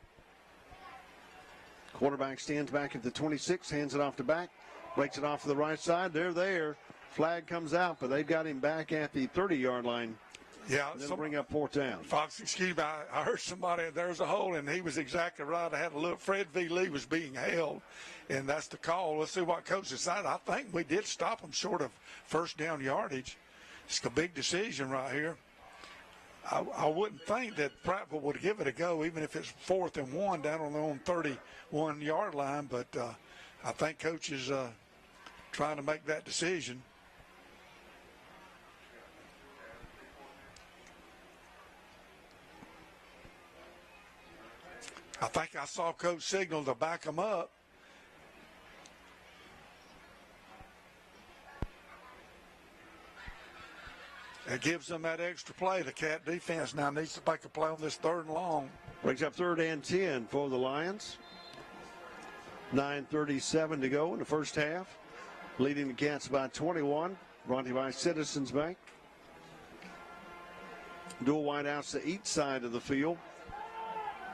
Quarterback stands back at the 26, hands it off to back, breaks it off to the right side. They're there. Flag comes out, but they've got him back at the 30-yard line. Yeah, they'll bring up fourth down. Fox, excuse me, I heard somebody, there's a hole, and he was exactly right. I had a look. Fred V. Lee was being held, and that's the call. Let's see what coach decided. I think we did stop him short of first down yardage. It's a big decision right here. I wouldn't think that Prattville would give it a go, even if it's 4th and 1 down on their own 31-yard line, but I think coach is trying to make that decision. I think I saw coach signal to back him up. It gives them that extra play. The Cat defense now needs to make a play on this 3rd and long. Brings up 3rd and 10 for the Lions. 9:37 to go in the first half. Leading the Cats by 21. Brought to you by Citizens Bank. Dual wideouts to each side of the field.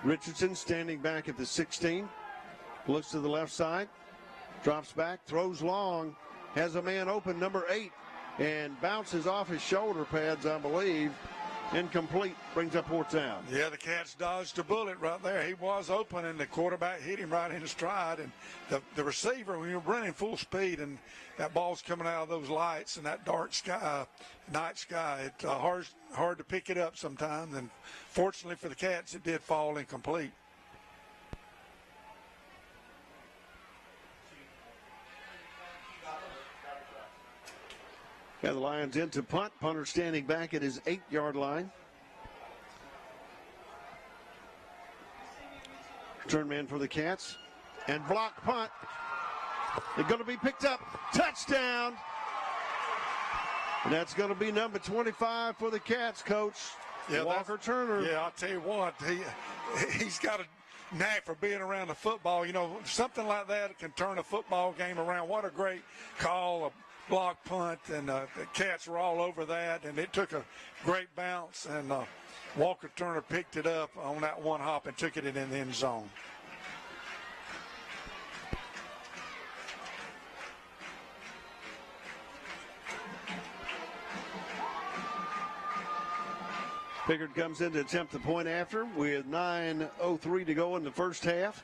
Richardson standing back at the 16. Looks to the left side. Drops back, throws long. Has a man open, number 8. And bounces off his shoulder pads, I believe. Incomplete. Brings up fourth down. Yeah, the Cats dodged a bullet right there. He was open, and the quarterback hit him right in his stride. And the receiver, when you're running full speed and that ball's coming out of those lights and that dark sky, night sky, it's hard to pick it up sometimes. And fortunately for the Cats, it did fall incomplete. Yeah, the Lions into punt. Punter standing back at his 8-yard line. Return man for the Cats. And block punt. They're going to be picked up. Touchdown. And that's going to be number 25 for the Cats, Coach. Yeah, Walker Turner. Yeah, I'll tell you what. He's got a knack for being around the football. You know, something like that can turn a football game around. What a great call. Block punt, and the Cats were all over that, and it took a great bounce, and Walker Turner picked it up on that one hop and took it in the end zone. Pickard comes in to attempt the point after with 9:03 to go in the first half.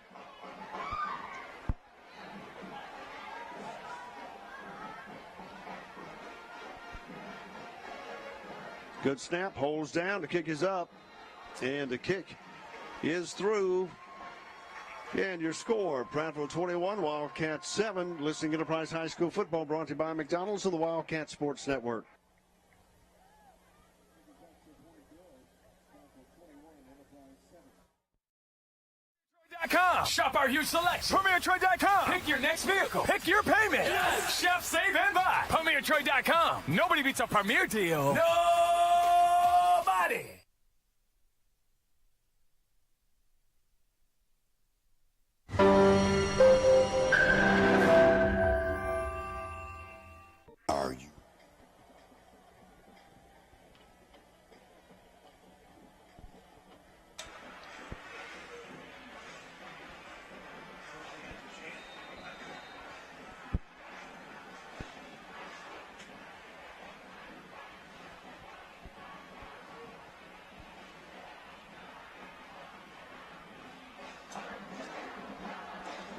Good snap, holds down, the kick is up, and the kick is through. And your score, Prattville 21, Wildcats 7. Listening Enterprise High School football brought to you by McDonald's and the Wildcat Sports Network. Shop our huge selection. PremierTrade.com. Pick your next vehicle. Pick your payment. Yes. Shop, save, and buy. PremierTrade.com. Nobody beats a Premier deal. Nobody. Are you?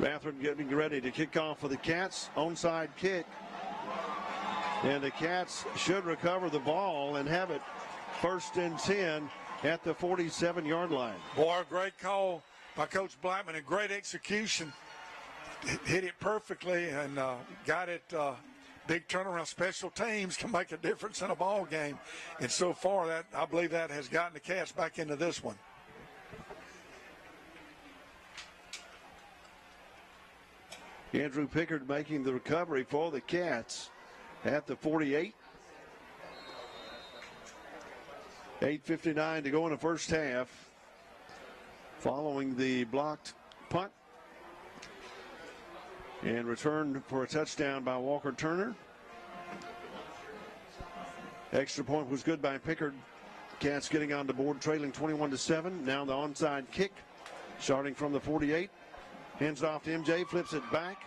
Bathurst getting ready to kick off for the Cats. Onside kick. And the Cats should recover the ball and have it 1st and 10 at the 47-yard line. Boy, great call by Coach Blackman and great execution. Hit it perfectly and got it. Big turnaround. Special teams can make a difference in a ball game. And so far, that I believe that has gotten the Cats back into this one. Andrew Pickard making the recovery for the Cats at the 48. 8:59 to go in the first half. Following the blocked punt. And returned for a touchdown by Walker Turner. Extra point was good by Pickard. Cats getting on the board, trailing 21-7. Now the onside kick, starting from the 48. Hands it off to MJ, flips it back,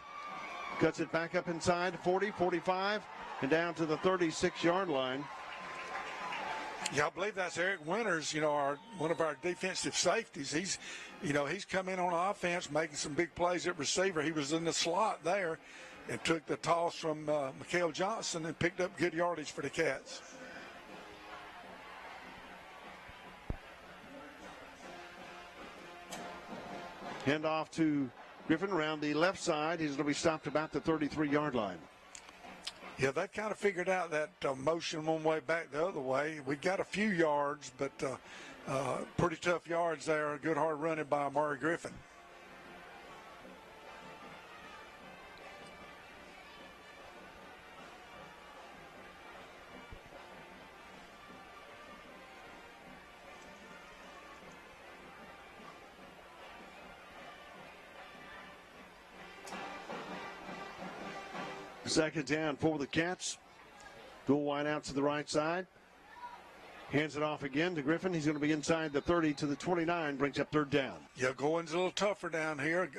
cuts it back up inside, 40, 45, and down to the 36-yard line. Yeah, I believe that's Eric Winters, one of our defensive safeties. He's come in on offense, making some big plays at receiver. He was in the slot there and took the toss from Mikael Johnson and picked up good yardage for the Cats. Hand off to Griffin around the left side. He's going to be stopped about the 33-yard line. Yeah, they kind of figured out that motion one way back the other way. We got a few yards, but pretty tough yards there. Good hard running by Amari Griffin. Second down for the Cats. Dual wide out to the right side. Hands it off again to Griffin. He's going to be inside the 30 to the 29. Brings up third down. Yeah, going's a little tougher down here.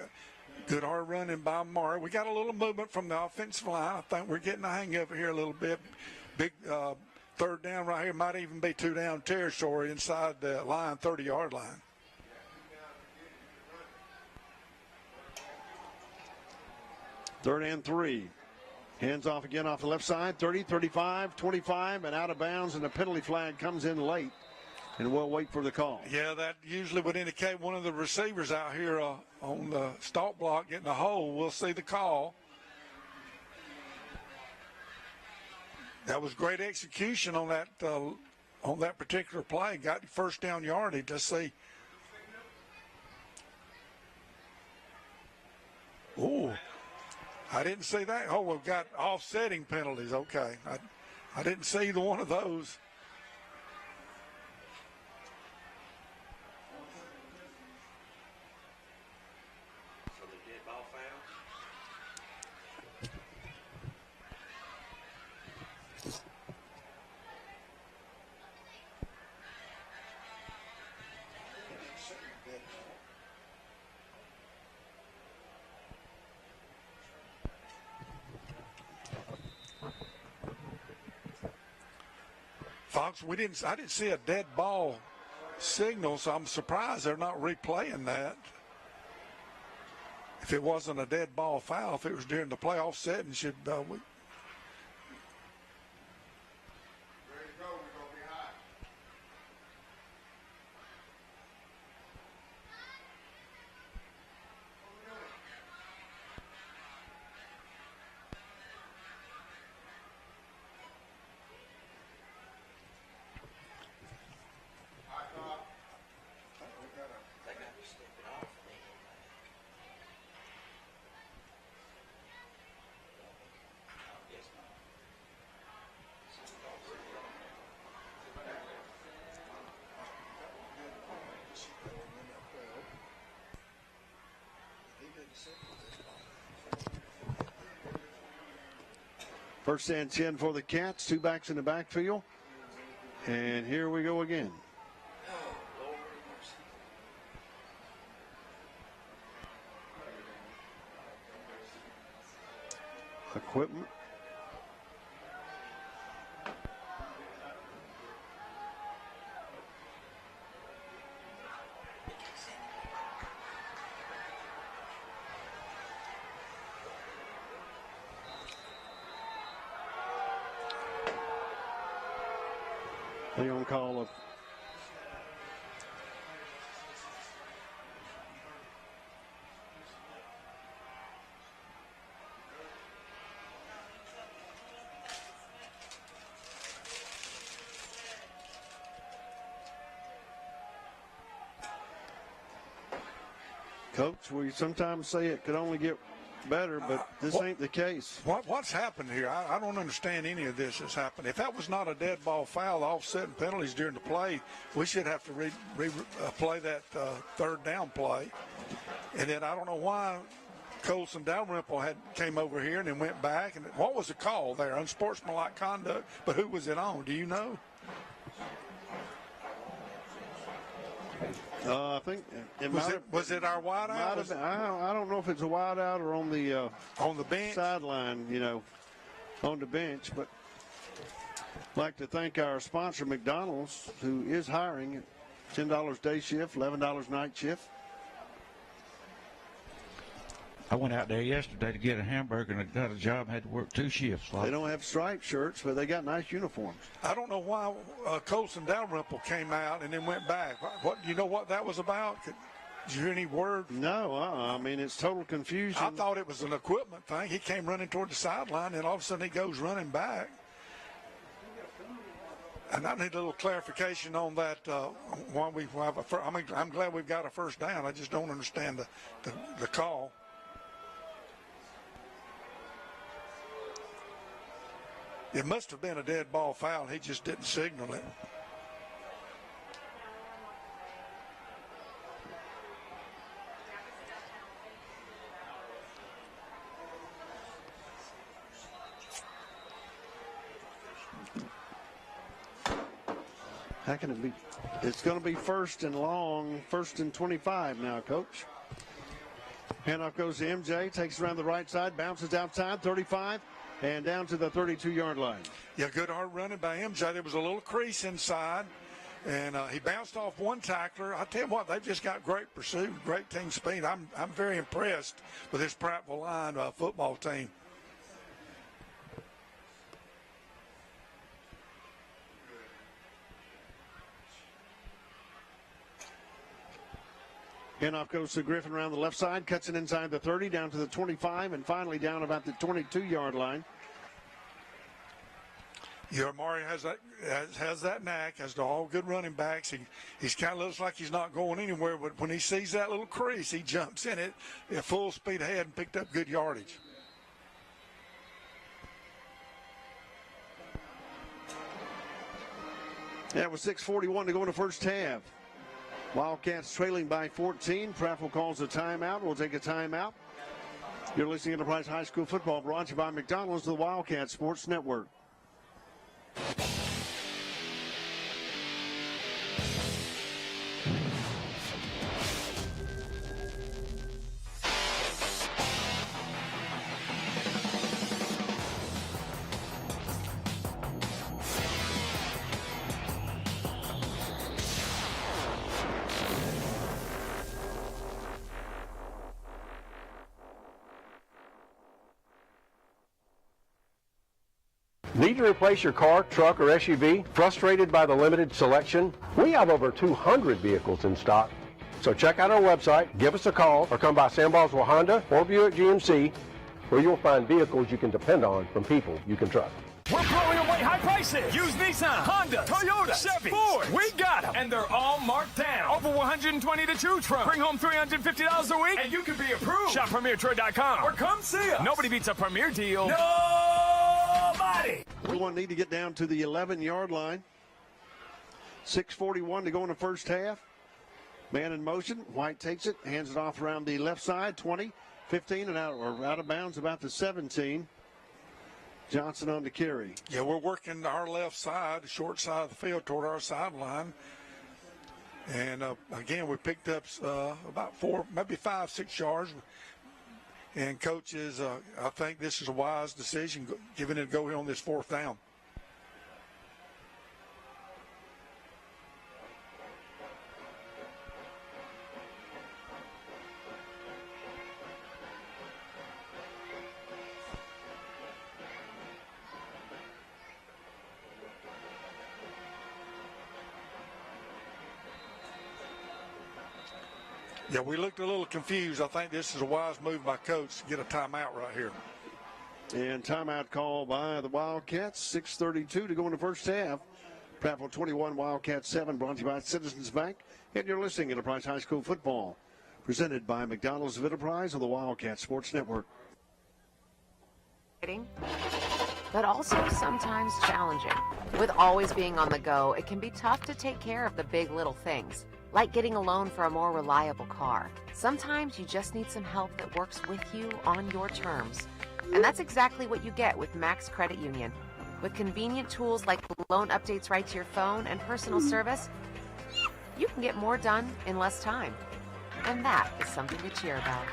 Good hard running by Amari. We got a little movement from the offensive line. I think we're getting the hang of it here a little bit. Big third down right here. Might even be 2 down territory inside the line, 30-yard line. Third and 3. Hands off again off the left side, 30, 35, 25, and out of bounds, and the penalty flag comes in late, and we'll wait for the call. Yeah, that usually would indicate one of the receivers out here on the stalk block getting a hold. We'll see the call. That was great execution on that particular play. Got the first down yardage. Let's see. Ooh. I didn't see that. Oh, we've got offsetting penalties. Okay. I didn't see either one of those. Fox, I didn't see a dead ball signal, so I'm surprised they're not replaying that. If it wasn't a dead ball foul, if it was during the playoff setting, should First and 10 for the Cats. 2 backs in the backfield. And here we go again. Equipment. They on call of Coach, we sometimes say it could only get better, but this ain't the case. What's happened here? I don't understand any of this that's happened. If that was not a dead ball foul, offsetting penalties during the play, we should have to play that third down play. And then I don't know why Colson Dalrymple came over here and then went back. And what was the call there? Unsportsmanlike conduct. But who was it on? Do you know? I think was it our wide out? I don't know if it's a wide out or on the bench sideline, on the bench. But I'd like to thank our sponsor, McDonald's, who is hiring $10 day shift, $11 night shift. I went out there yesterday to get a hamburger and I got a job, had to work 2 shifts. They don't have striped shirts, but they got nice uniforms. I don't know why Colson Dalrymple came out and then went back. You know what that was about? Did you hear any word? No, I mean, it's total confusion. I thought it was an equipment thing. He came running toward the sideline, and all of a sudden he goes running back. And I need a little clarification on that. Why we have I'm glad we've got a first down. I just don't understand the call. It must have been a dead ball foul. He just didn't signal it. How can it be? It's going to be first and long, first and 25 now, Coach. Handoff goes to MJ, takes around the right side, bounces outside, 35. And down to the 32-yard line. Yeah, good hard running by MJ. There was a little crease inside, and he bounced off one tackler. I tell you what, they've just got great pursuit, great team speed. I'm very impressed with this Prattville line football team. Handoff goes to Griffin around the left side, cuts it inside the 30, down to the 25, and finally down about the 22-yard line. Yeah, Amari has that knack, as to all good running backs. He's kind of looks like he's not going anywhere, but when he sees that little crease, he jumps in it at full speed ahead and picked up good yardage. That was 6:41 to go in the first half. Wildcats trailing by 14. Prattville calls a timeout. We'll take a timeout. You're listening to Enterprise High School football, brought to you by McDonald's, the Wildcat Sports Network. Need to replace your car, truck, or SUV? Frustrated by the limited selection? We have over 200 vehicles in stock. So check out our website, give us a call, or come by Sam Boswell Honda or Buick GMC, where you'll find vehicles you can depend on from people you can trust. We're blowing away high prices. Use Nissan, Honda, Toyota, Chevy, Ford. We got them. And they're all marked down. Over 120 to choose from. Bring home $350 a week, and you can be approved. Shop PremierTroy.com or come see us. Nobody beats a Premier deal. Nobody. We will need to get down to the 11-yard line. 6:41 to go in the first half. Man in motion. White takes it, hands it off around the left side. 20, 15 and out of bounds about the 17. Johnson on the carry. Yeah, we're working our left side, the short side of the field toward our sideline. And again, we picked up about 4, maybe 5, 6 yards. And coaches, I think this is a wise decision, giving it a go here on this 4th down. Yeah, we looked a little confused. I think this is a wise move by coach to get a timeout right here. And timeout call by the Wildcats. 6:32 to go in the first half. Prattville 21, Wildcats 7, brought to you by Citizens Bank. And you're listening to Enterprise High School Football, presented by McDonald's of Enterprise on the Wildcat Sports Network. But also sometimes challenging. With always being on the go, it can be tough to take care of the big little things, like getting a loan for a more reliable car. Sometimes you just need some help that works with you on your terms. And that's exactly what you get with Max Credit Union. With convenient tools like loan updates right to your phone and personal service, you can get more done in less time. And that is something to cheer about.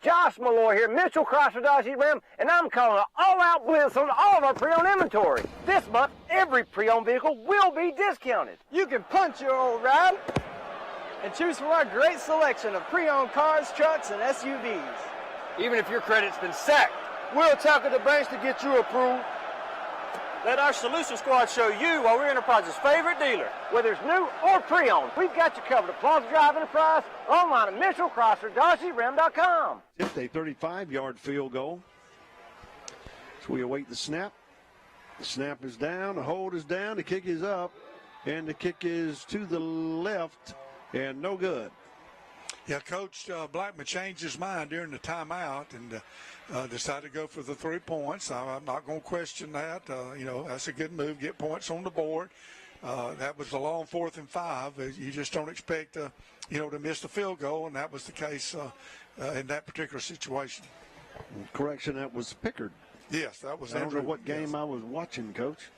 Josh Malloy here, Mitchell Chrysler Dodge Ram, and I'm calling an all-out blitz on all of our pre-owned inventory. This month, every pre-owned vehicle will be discounted. You can punch your old ride and choose from our great selection of pre-owned cars, trucks, and SUVs. Even if your credit's been sacked, we'll tackle the banks to get you approved. Let our Solution Squad show you why we're Enterprise's favorite dealer. Whether it's new or pre-owned, we've got you covered at Plaza Drive Enterprise, online at MitchellChryslerDodgeRam.com. It's a 35-yard field goal. So we await the snap. The snap is down, the hold is down, the kick is up, and the kick is to the left, and no good. Yeah, Coach Blackman changed his mind during the timeout and decided to go for the 3 points. I'm not going to question that. That's a good move. Get points on the board. That was a long 4th and 5. You just don't expect, to miss the field goal, and that was the case in that particular situation. Correction, that was Pickard. Yes, that was. I don't know what game I was watching, Coach.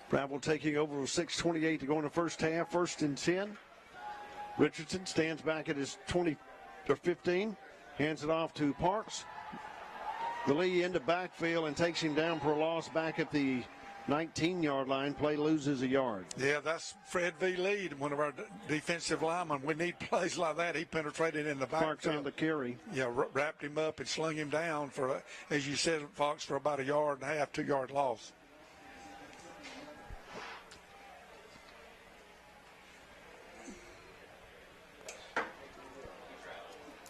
Prattville taking over with 6:28 to go in the first half. 1st and 10. Richardson stands back at his 20 or 15, hands it off to Parks. The Lee into backfield and takes him down for a loss back at the 19-yard line. Play loses a yard. Yeah, that's Fred V. Lee, one of our defensive linemen. We need plays like that. He penetrated in the backfield. Parks on the carry. Yeah, wrapped him up and slung him down for, as you said, Fox, for about a yard and a half, 2-yard loss.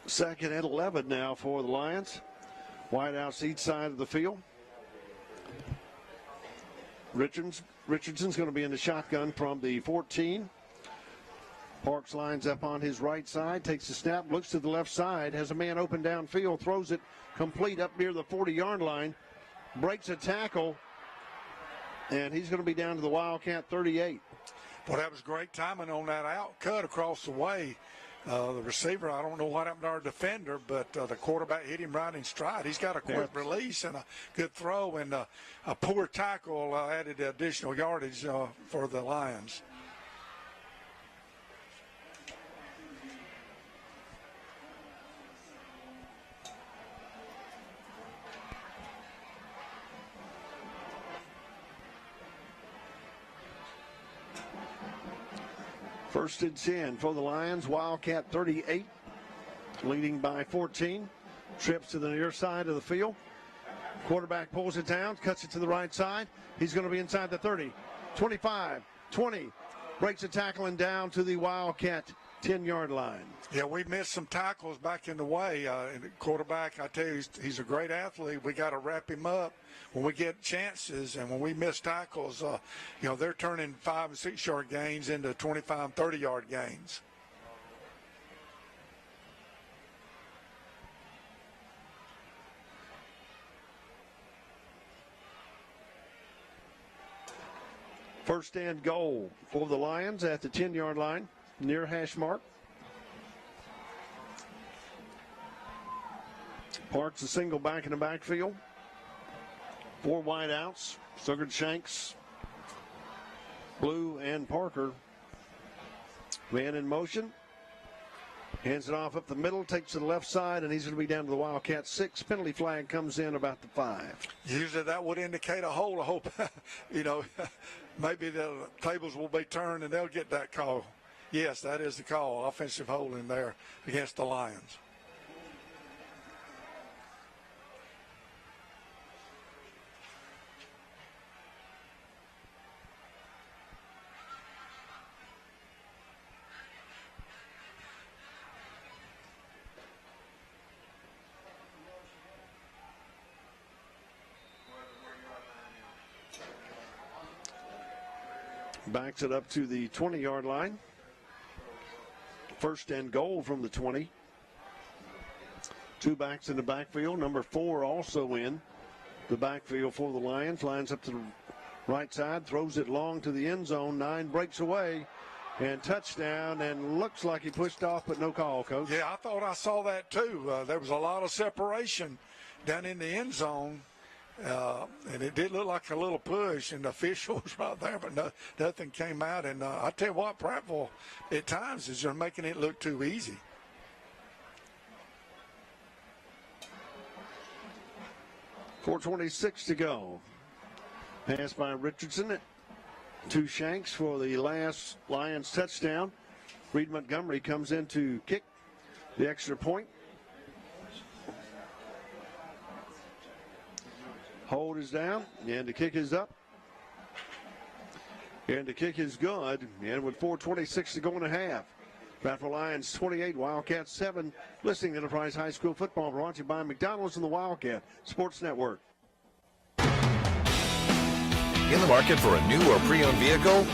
Second and 11 now for the Lions. Wideouts each side of the field. Richardson's going to be in the shotgun from the 14. Parks lines up on his right side, takes the snap, looks to the left side, has a man open downfield, throws it complete up near the 40-yard line, breaks a tackle, and he's going to be down to the Wildcat 38. Well, that was great timing on that out cut across the way. The receiver, I don't know what happened to our defender, but the quarterback hit him right in stride. He's got a quick release and a good throw, and a poor tackle added additional yardage for the Lions. First and 10 for the Lions. Wildcat 38, leading by 14. Trips to the near side of the field. Quarterback pulls it down, cuts it to the right side. He's going to be inside the 30, 25, 20. Breaks a tackle and down to the Wildcat 10-yard line. Yeah, we missed some tackles back in the way. And the quarterback, I tell you, he's a great athlete. We got to wrap him up when we get chances. And when we miss tackles, they're turning 5- and 6-yard gains into 25- and 30-yard gains. First and goal for the Lions at the 10-yard line, near hash mark. Parks a single back in the backfield. 4 wideouts, Suggard, Shanks, Blue, and Parker. Man in motion. Hands it off up the middle, takes to the left side, and he's going to be down to the Wildcats 6. Penalty flag comes in about the 5. Usually that would indicate a hold. I hope, maybe the tables will be turned and they'll get that call. Yes, that is the call. Offensive holding there against the Lions. Backs it up to the 20-yard line. First and goal from the 20. 2 backs in the backfield. Number 4 also in the backfield for the Lions. Lines up to the right side, throws it long to the end zone. 9 breaks away and touchdown, and looks like he pushed off, but no call, Coach. Yeah, I thought I saw that too. There was a lot of separation down in the end zone. And it did look like a little push, and the official was right there, but nothing came out. And I tell you what, Prattville at times is they're making it look too easy. .426 to go. Pass by Richardson to Shanks for the last Lions touchdown. Reed Montgomery comes in to kick the extra point. Hold is down, and the kick is up. And the kick is good, and with 4:26 to go in the half. Prattville Lions 28, Wildcats 7. Listening to Enterprise High School football brought to you by McDonald's and the Wildcat Sports Network. In the market for a new or pre-owned vehicle?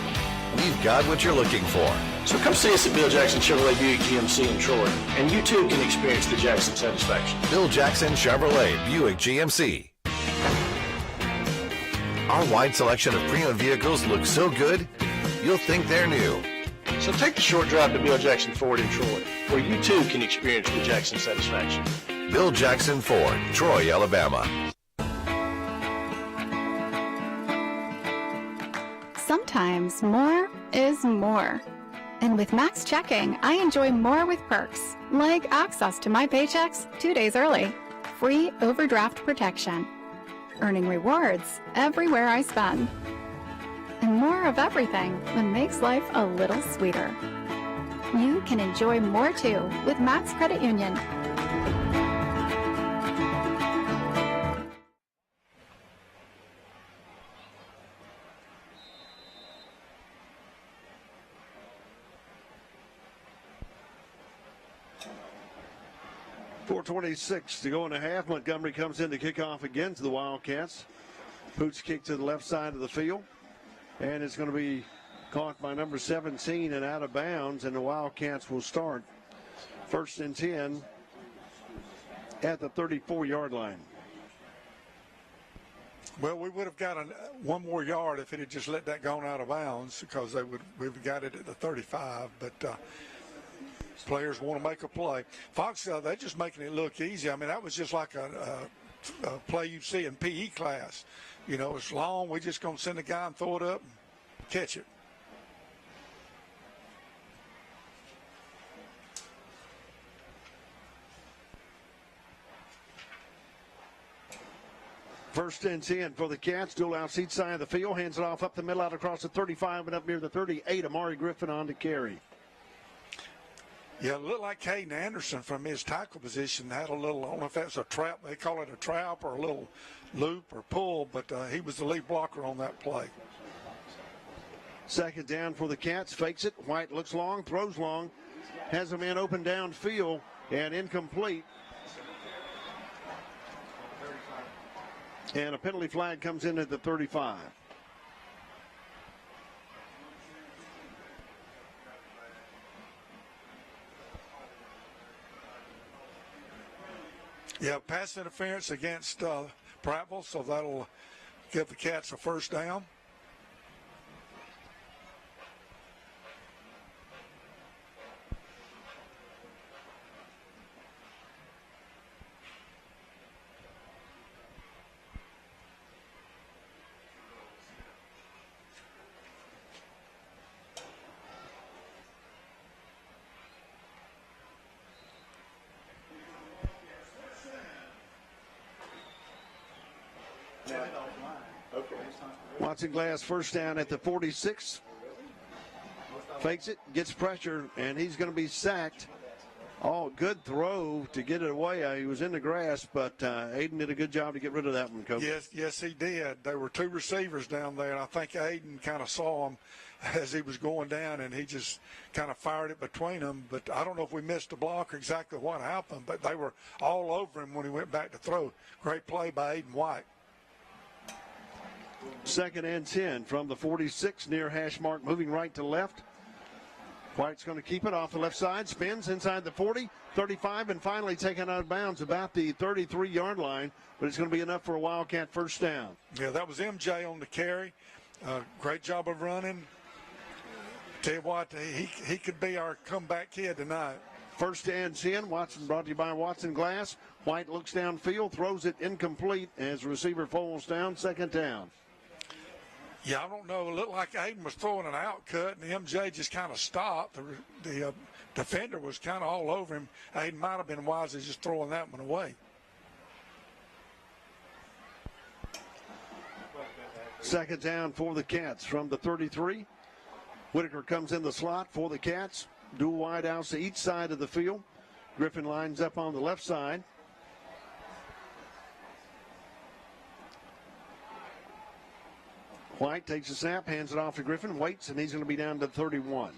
We've got what you're looking for. So come see us at Bill Jackson Chevrolet Buick GMC in Troy, and you too can experience the Jackson satisfaction. Bill Jackson Chevrolet Buick GMC. Our wide selection of pre-owned vehicles looks so good, you'll think they're new. So take the short drive to Bill Jackson Ford in Troy, where you too can experience the Jackson satisfaction. Bill Jackson Ford, Troy, Alabama. Sometimes more is more. And with Max Checking, I enjoy more with perks, like access to my paychecks 2 days early, free overdraft protection, earning rewards everywhere I spend, and more of everything that makes life a little sweeter. You can enjoy more too with Max Credit Union. .426 to go in the half. Montgomery comes in to kick off again to the Wildcats. Pooch kick to the left side of the field. And it's going to be caught by number 17 and out of bounds, and the Wildcats will start 1st and 10 at the 34-yard line. Well, we would have got one more yard if it had just let that gone out of bounds, because we've got it at the 35, but players want to make a play. Fox, they're just making it look easy. I mean, that was just like a play you see in PE class. It's long. We're just going to send the guy and throw it up and catch it. First and 10 for the Cats. Dual out seat side of the field. Hands it off up the middle, out across the 35 and up near the 38. Amari Griffin on to carry. Yeah, it looked like Caden Anderson from his tackle position had a little, I don't know if that's a trap, they call it a trap or a little loop or pull, but he was the lead blocker on that play. Second down for the Cats, fakes it. White looks long, throws long, has a man open downfield and incomplete. And a penalty flag comes in at the 35. Yeah, pass interference against Prattville, so that'll give the Cats a first down. Watson Glass first down at the 46. Fakes it, gets pressure, and he's going to be sacked. Oh, good throw to get it away. He was in the grass, but Aiden did a good job to get rid of that one, Coach. Yes, he did. There were two receivers down there, and I think Aiden kind of saw him as he was going down, and he just kind of fired it between them. But I don't know if we missed a block or exactly what happened, but they were all over him when he went back to throw. Great play by Aiden White. 2nd and 10 from the 46, near hash mark, moving right to left. White's going to keep it off the left side, spins inside the 40, 35, and finally taken out of bounds about the 33-yard line, but it's going to be enough for a Wildcat first down. Yeah, that was MJ on the carry. Great job of running. Tell you what, he could be our comeback kid tonight. 1st and 10, Watson brought to you by Watson Glass. White looks downfield, throws it incomplete as receiver falls down, 2nd down. Yeah, I don't know. It looked like Aiden was throwing an outcut, and the MJ just kind of stopped. The defender was kind of all over him. Aiden might have been wise as just throwing that one away. 2nd down for the Cats from the 33. Whitaker comes in the slot for the Cats. Dual wide outs to each side of the field. Griffin lines up on the left side. White takes a snap, hands it off to Griffin, waits, and he's going to be down to 31.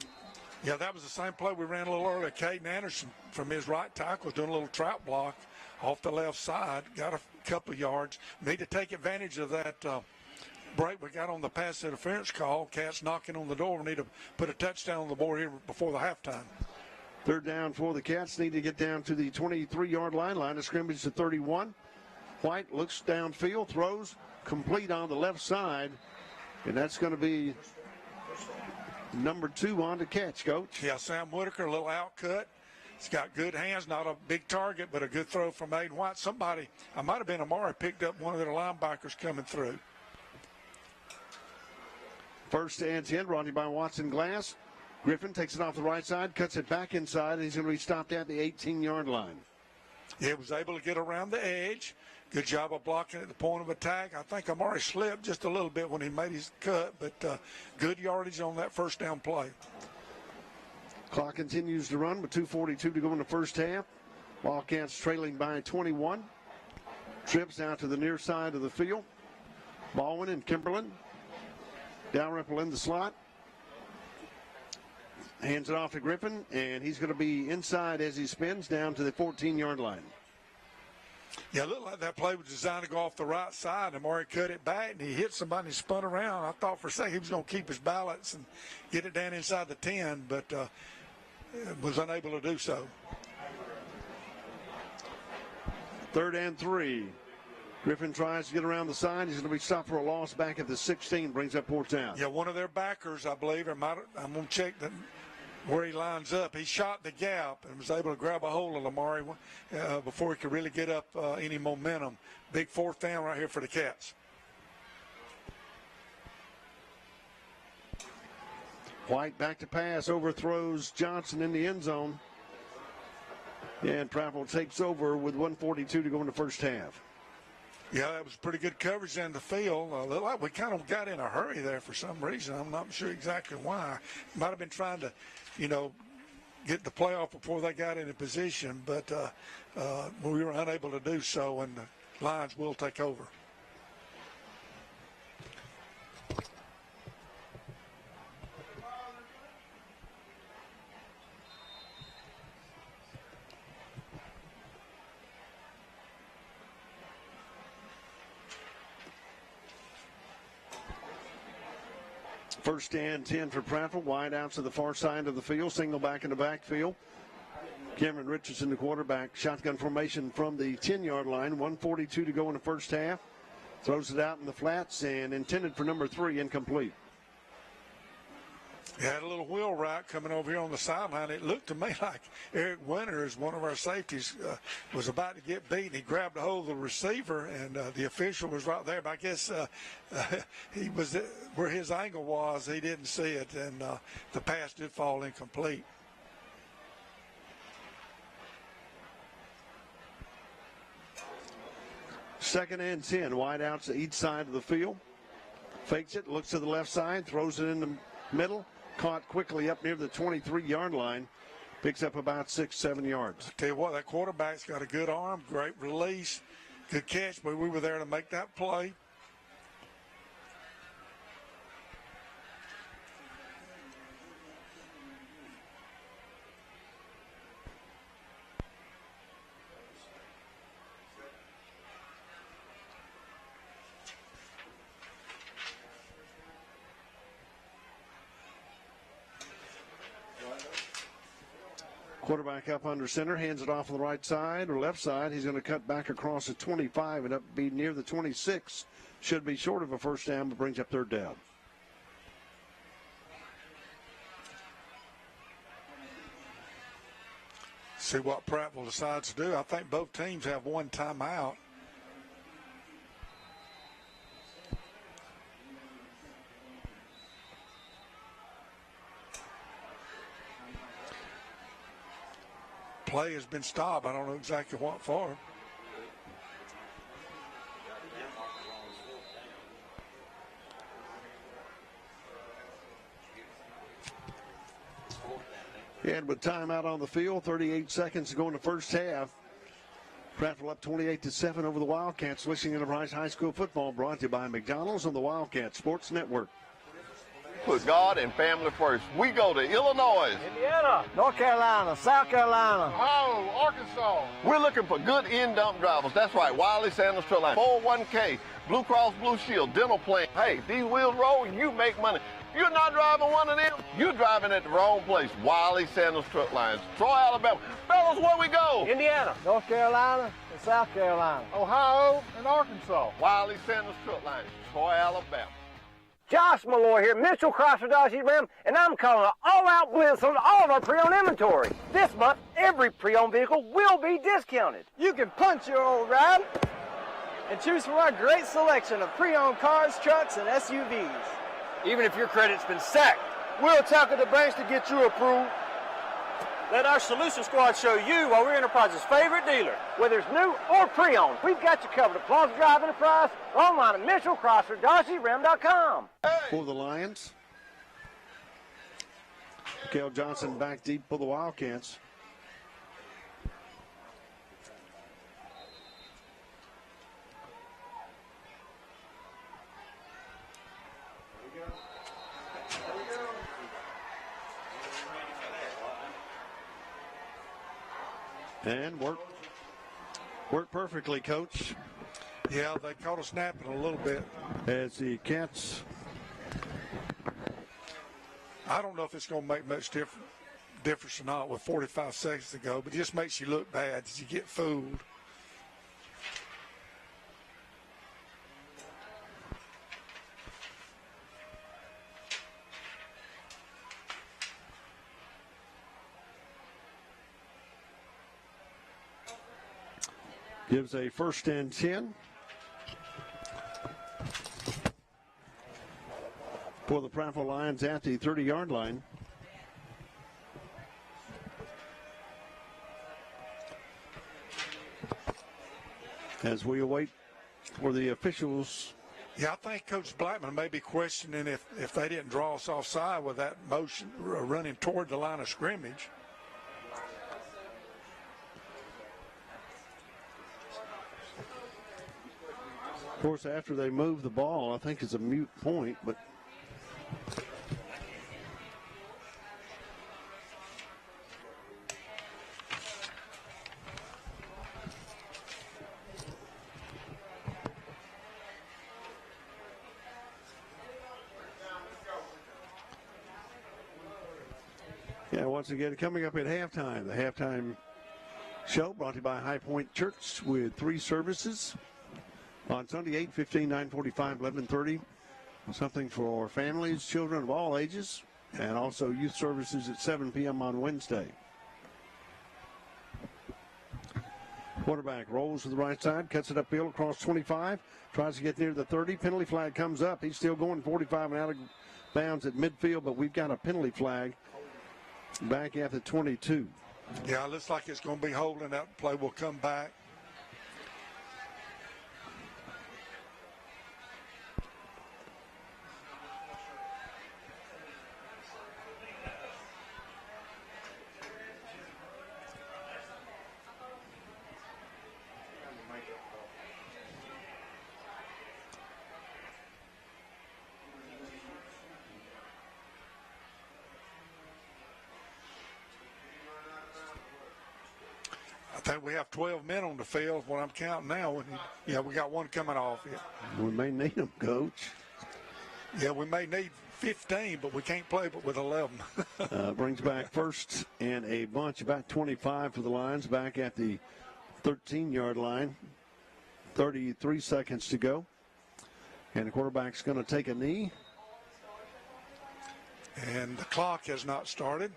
Yeah, that was the same play we ran a little earlier. Caden Anderson from his right tackle doing a little trap block off the left side. Got a couple of yards. Need to take advantage of that break we got on the pass interference call. Cats knocking on the door. We need to put a touchdown on the board here before the halftime. 3rd down for the Cats. Need to get down to the 23-yard line of scrimmage to 31. White looks downfield, throws complete on the left side. And that's going to be number 2 on the catch, Coach. Yeah, Sam Whitaker, a little outcut. He's got good hands, not a big target, but a good throw from Aiden White. Somebody, I might have been Amari, picked up one of their linebackers coming through. 1st and 10, brought to you by Watson Glass. Griffin takes it off the right side, cuts it back inside, and he's going to be stopped at the 18-yard line. He was able to get around the edge. Good job of blocking at the point of attack. I think Amari slipped just a little bit when he made his cut, but good yardage on that first down play. Clock continues to run with 2:42 to go in the first half. Wildcats trailing by 21. Trips out to the near side of the field. Baldwin and Kimberlin. Dalrymple in the slot. Hands it off to Griffin, and he's going to be inside as he spins down to the 14-yard line. Yeah, it looked like that play was designed to go off the right side. Amari cut it back, and he hit somebody and spun around. I thought for a second he was going to keep his balance and get it down inside the 10, but was unable to do so. 3rd and 3. Griffin tries to get around the side. He's going to be stopped for a loss back at the 16, brings up 4th down. Yeah, one of their backers, I believe, I'm going to check where he lines up. He shot the gap and was able to grab a hold of Amari before he could really get up any momentum. Big 4th down right here for the Cats. White back to pass, overthrows Johnson in the end zone. And Prattville takes over with 1:42 to go in the first half. Yeah, that was pretty good coverage in the field. Looked like we kind of got in a hurry there for some reason. I'm not sure exactly why. Might have been trying to, get the playoff before they got into position, but we were unable to do so, and the Lions will take over. First and 10 for Prattville. Wide out to the far side of the field. Single back in the backfield. Cameron Richardson, the quarterback. Shotgun formation from the 10-yard line. 1:42 to go in the first half. Throws it out in the flats and intended for number 3, incomplete. He had a little wheel route coming over here on the sideline. It looked to me like Eric Winters, one of our safeties, was about to get beat. He grabbed a hold of the receiver, and the official was right there. But I guess he was where his angle was. He didn't see it, and the pass did fall incomplete. 2nd and 10. Wide outs to each side of the field. Fakes it, looks to the left side, throws it in the middle. Caught quickly up near the 23-yard line. Picks up about 6-7 yards. I tell you what, that quarterback's got a good arm, great release, good catch, but we were there to make that play. Quarterback up under center, hands it off on the right side or left side. He's going to cut back across the 25 and up be near the 26. Should be short of a first down, but brings up 3rd down. See what Prattville decides to do. I think both teams have one timeout. Play has been stopped. I don't know exactly what for. And with timeout on the field, 38 seconds to go in the first half. Prattville up 28-7 over the Wildcats. Wishing Enterprise High School football brought to you by McDonald's on the Wildcat Sports Network. Put God and family first. We go to Illinois, Indiana, North Carolina, South Carolina, Ohio, Arkansas. We're looking for good in-dump drivers. That's right, Wiley Sandals Truck Line, 401k, Blue Cross Blue Shield, dental plan. Hey, these wheels roll, you make money. You're not driving one of them, you're driving at the wrong place. Wiley Sandals Truck Lines, Troy, Alabama. Fellas, where we go? Indiana, North Carolina, and South Carolina, Ohio and Arkansas. Wiley Sandals Truck Lines, Troy, Alabama. Josh Malloy here, Mitchell Chrysler Dodge Ram, and I'm calling an all-out blitz on all of our pre-owned inventory. This month, every pre-owned vehicle will be discounted. You can punch your old ride and choose from our great selection of pre-owned cars, trucks, and SUVs. Even if your credit's been sacked, we'll tackle the banks to get you approved. Let our Solution Squad show you why we're Enterprise's favorite dealer. Whether it's new or pre-owned, we've got you covered at Plaza Drive Enterprise, online at MitchellChryslerDodgeRam.com. For the Lions, Kel Johnson back deep for the Wildcats. And work perfectly, Coach. Yeah, they caught us napping a little bit. As the Cats. I don't know if it's going to make much difference or not with 45 seconds to go, but it just makes you look bad as you get fooled. Gives a 1st and 10 for the Prattville Lions at the 30-yard line. As we await for the officials. Yeah, I think Coach Blackman may be questioning if they didn't draw us offside with that motion running toward the line of scrimmage. Of course, after they move the ball, I think it's a moot point, but yeah, once again, coming up at halftime, the halftime show brought to you by High Point Church with 3 services. On Sunday, 8:15, 9:45, 11:30. Something for families, children of all ages, and also youth services at 7 p.m. on Wednesday. Quarterback rolls to the right side, cuts it upfield across 25, tries to get near the 30. Penalty flag comes up. He's still going 45 and out of bounds at midfield, but we've got a penalty flag back at the 22. Yeah, it looks like it's going to be holding. That play will come back. think we have 12 men on the field, what I'm counting now. And, yeah, we got one coming off here. We may need them, Coach. Yeah, we may need 15, but we can't play but with 11. Brings back first and a bunch, about 25 for the Lions, back at the 13-yard line. 33 seconds to go. And the quarterback's going to take a knee. And the clock has not started.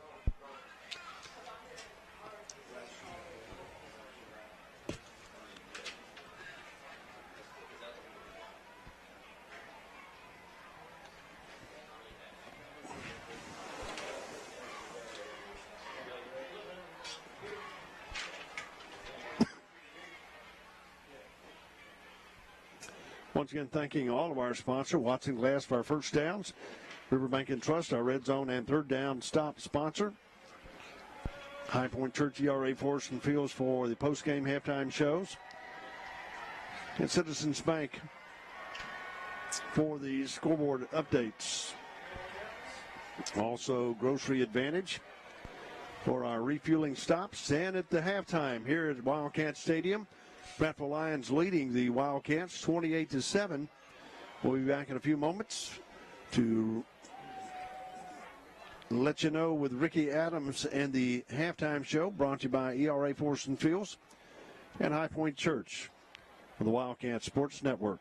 Once again, thanking all of our sponsors, Watson Glass for our first downs, Riverbank and Trust, our red zone and third down stop sponsor, High Point Church, ERA Forest and Fields for the post-game halftime shows, and Citizens Bank for the scoreboard updates. Also, Grocery Advantage for our refueling stops. And at the halftime here at Wildcat Stadium, Prattville Lions leading the Wildcats 28-7. We'll be back in a few moments to let you know with Ricky Adams and the halftime show, brought to you by ERA Forest and Fields and High Point Church for the Wildcat Sports Network.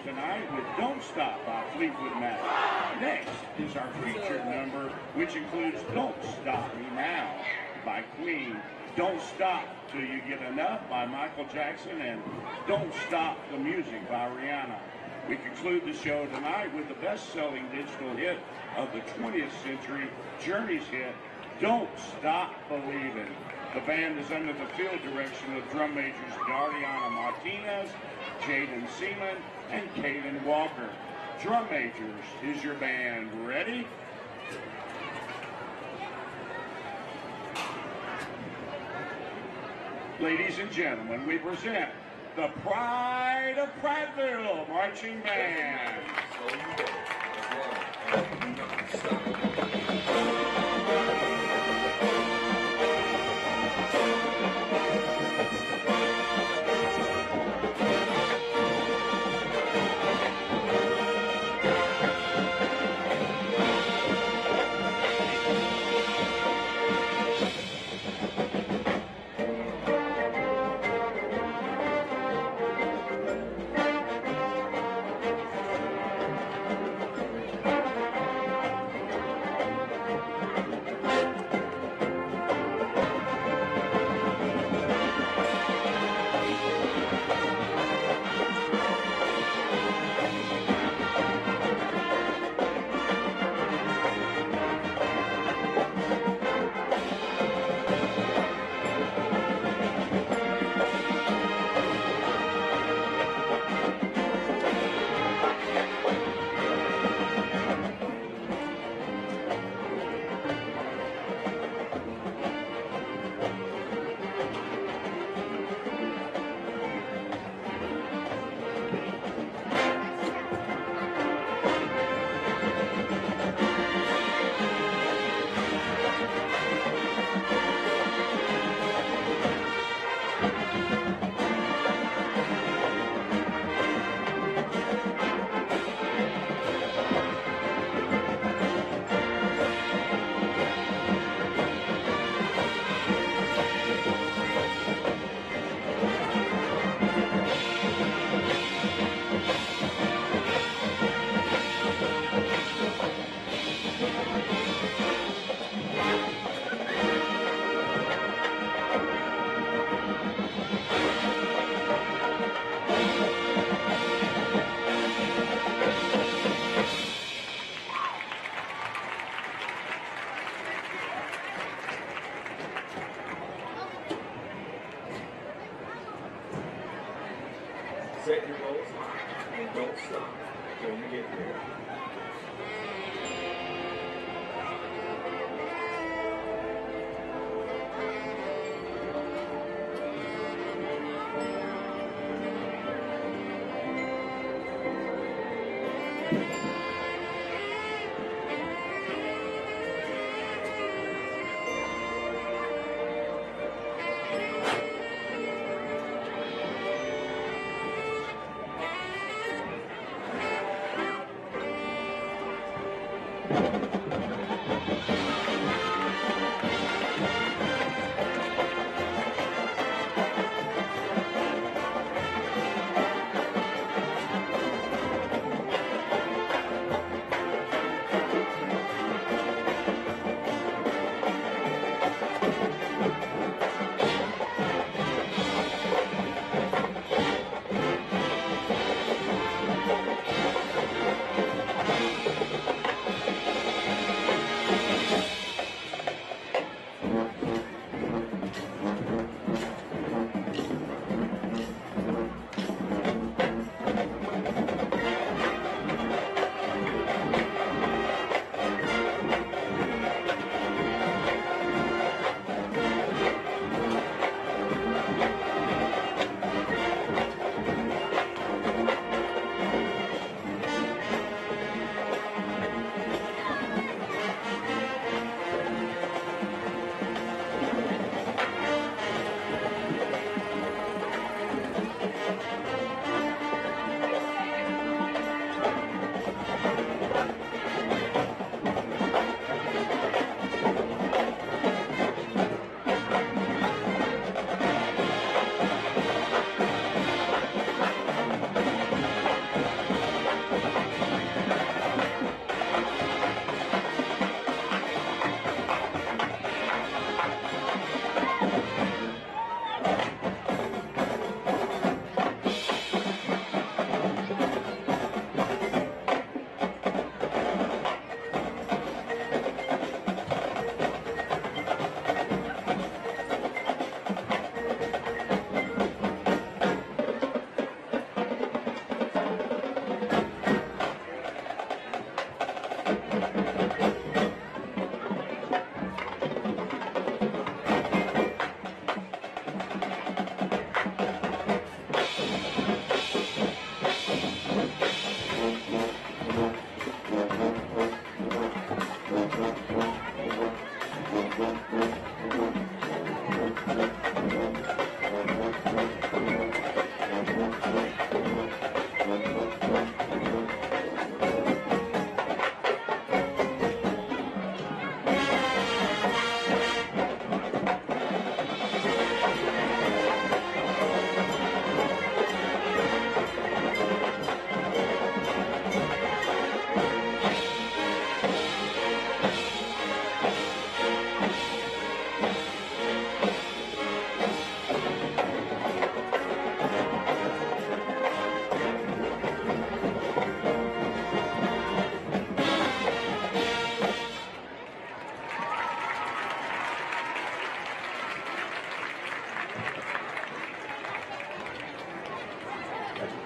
Tonight with Don't Stop by Fleetwood Mac. Next is our featured number, which includes Don't Stop Me Now by Queen, Don't Stop Till You Get Enough by Michael Jackson, and Don't Stop the Music by Rihanna. We conclude the show tonight with the best-selling digital hit of the 20th century, Journey's hit, Don't Stop Believing. The band is under the field direction of drum majors Dariana Martinez, Jaden Seaman, and Caden Walker. Drum majors, is your band ready? Ladies and gentlemen, we present the Pride of Prattville Marching Band. Set your goals and don't stop until you get there.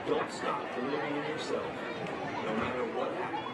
Don't stop believing in yourself, no matter what happens.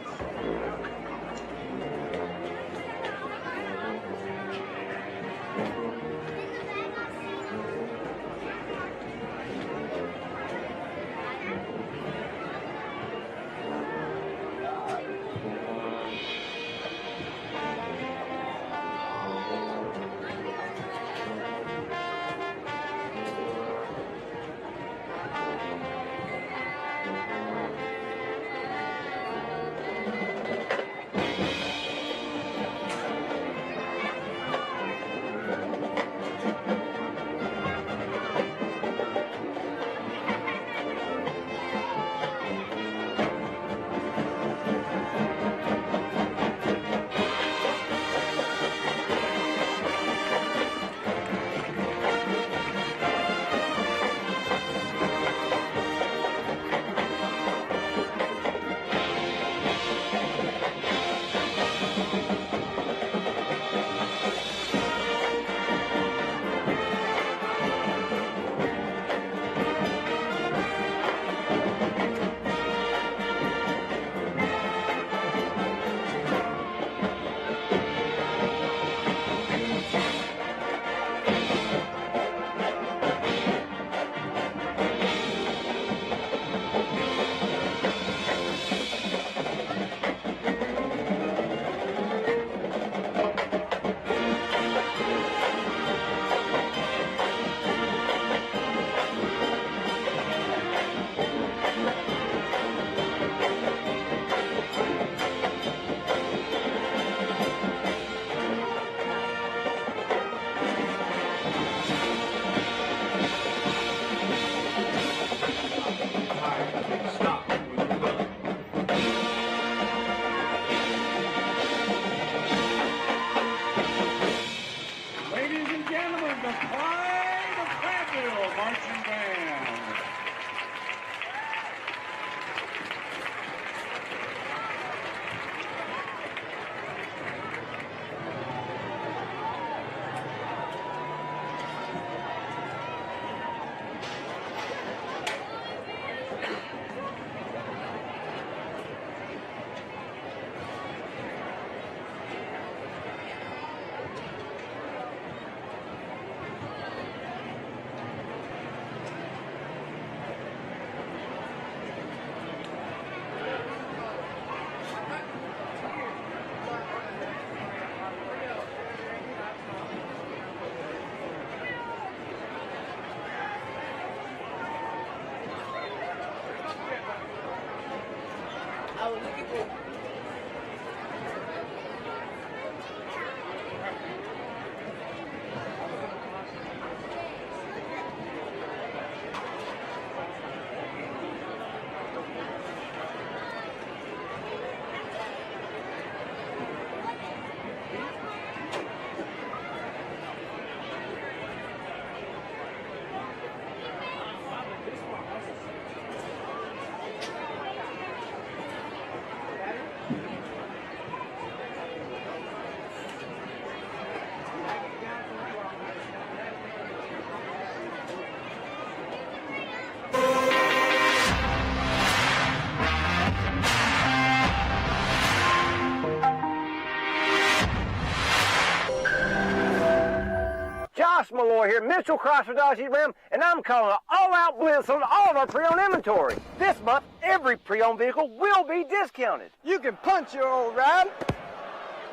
Josh Malloy here, Mitchell Chrysler Dodge Jeep Ram, and I'm calling an all-out blitz on all of our pre-owned inventory. This month, every pre-owned vehicle will be discounted. You can punch your old ride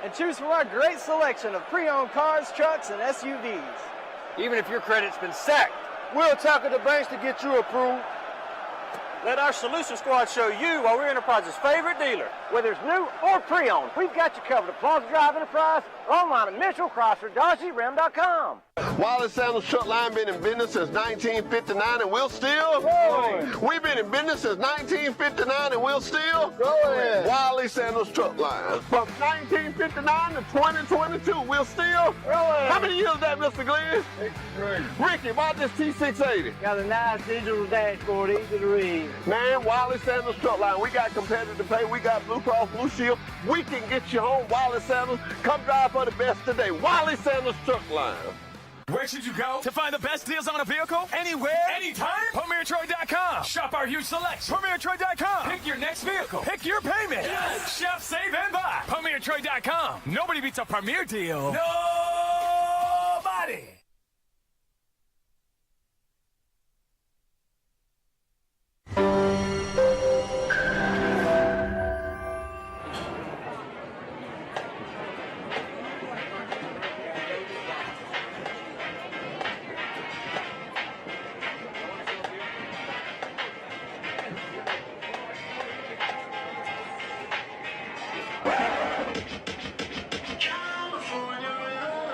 and choose from our great selection of pre-owned cars, trucks, and SUVs. Even if your credit's been sacked, we'll tackle the banks to get you approved. Let our Solution Squad show you why we're Enterprise's favorite dealer. Whether it's new or pre-owned, we've got you covered at Plaza Drive Enterprise or online at MitchellChryslerDodgeJeepRam.com. Wallace Sandals Truck Line been in business since 1959 and we'll still Rolling. We've been in business since 1959 and we'll still Rolling. Wallace Sandals Truck Line. From 1959 to 2022, we'll still Rolling. How many years is that, Mr. Glenn? 63. Ricky, why this T680? Got a nice digital dashboard, easy to read. Man, Wallace Sandals Truck Line. We got competitive pay. We got Blue Cross Blue Shield. We can get you home. Wallace Sandals. Come drive for the best today. Wallace Sandals Truck Line. Where should you go to find the best deals on a vehicle? Anywhere, anytime? PremierTroy.com. Shop our huge selection. PremierTroy.com. Pick your next vehicle. Pick your payment. Yes. Shop, save, and buy. PremierTroy.com. Nobody beats a Premier deal. Nobody. California.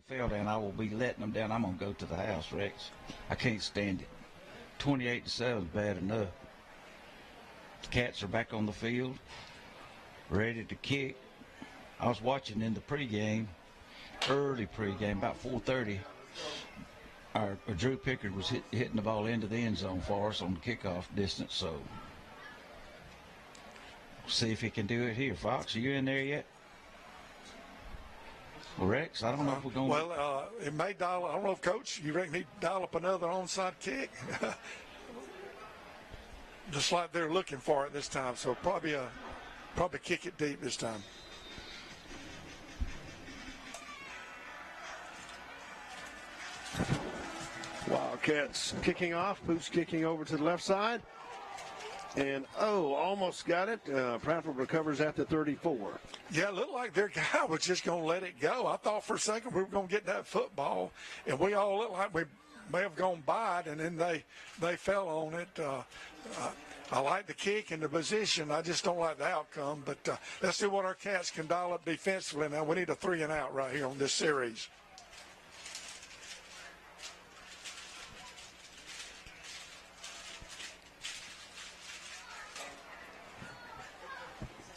fell down, I will be letting them down. I'm going to go to the house, Rex. I can't stand it. 28-7 is bad enough. The Cats are back on the field, ready to kick. I was watching in the pregame, early pregame, about 4:30. Our Drew Pickard was hitting the ball into the end zone for us on the kickoff distance, so see if he can do it here. Fox, are you in there yet? Well, Rex, I don't know if we're going to... Well, it may dial... I don't know if, Coach, you reckon he'd dial up another onside kick? Just like they're looking for it this time, so probably kick it deep this time. Wildcats kicking off. Boots kicking over to the left side. And, almost got it. Prattville recovers at the 34. Yeah, it looked like their guy was just going to let it go. I thought for a second we were going to get that football, and we all looked like we may have gone by it, and then they fell on it. I like the kick and the position. I just don't like the outcome. But let's see what our Cats can dial up defensively now. We need a 3-and-out right here on this series.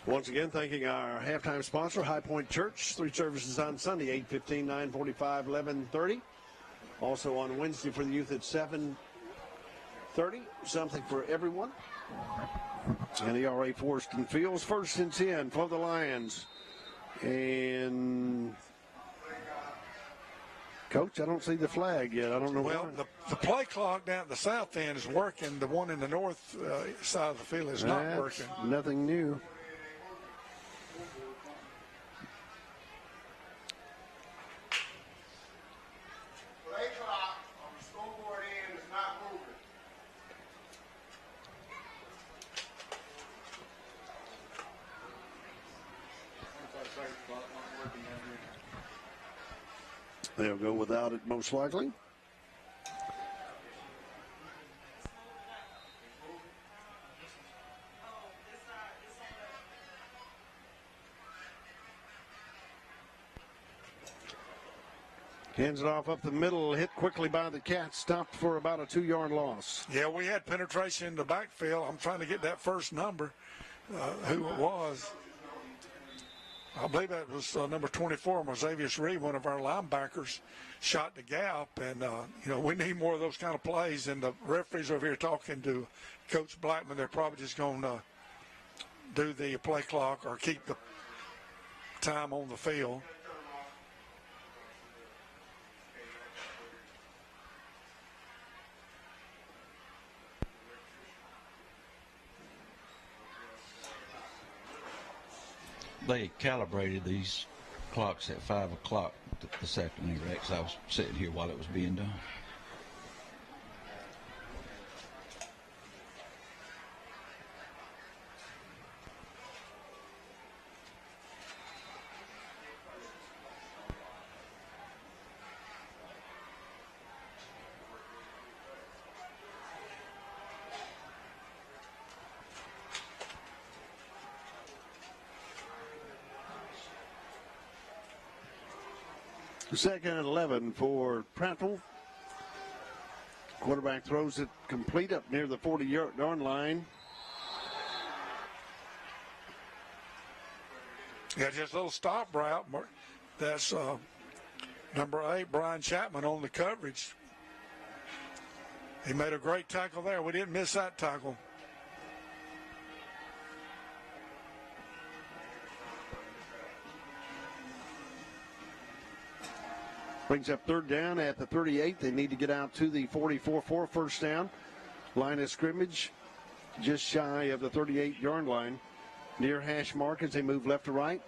Once again, thanking our halftime sponsor, High Point Church. 3 services on Sunday, 8:15, 9:45, 11:30. Also on Wednesday for the youth at 7:30. Something for everyone. And ERA Forston Fields, 1st and 10 for the Lions. And Coach, I don't see the flag yet. I don't know why. The play clock down at the south end is working. The one in the north side of the field is not working. Nothing new. They'll go without it most likely. Hands it off up the middle, hit quickly by the Cats, stopped for about a 2-yard loss. Yeah, we had penetration in the backfield. I'm trying to get that first number, who it was. I believe that was number 24, Marzavius Reed, one of our linebackers, shot the gap. And, we need more of those kind of plays. And the referees over here talking to Coach Blackman, they're probably just going to do the play clock or keep the time on the field. They calibrated these clocks at 5 o'clock this afternoon, Rex. I was sitting here while it was being done. Second and 11 for Prattville. Quarterback throws it complete up near the 40-yard line. Yeah, just a little stop route. That's number 8, Brian Chapman, on the coverage. He made a great tackle there. We didn't miss that tackle. Brings up 3rd down at the 38. They need to get out to the 44 for first down. Line of scrimmage just shy of the 38-yard line. Near hash mark as they move left to right.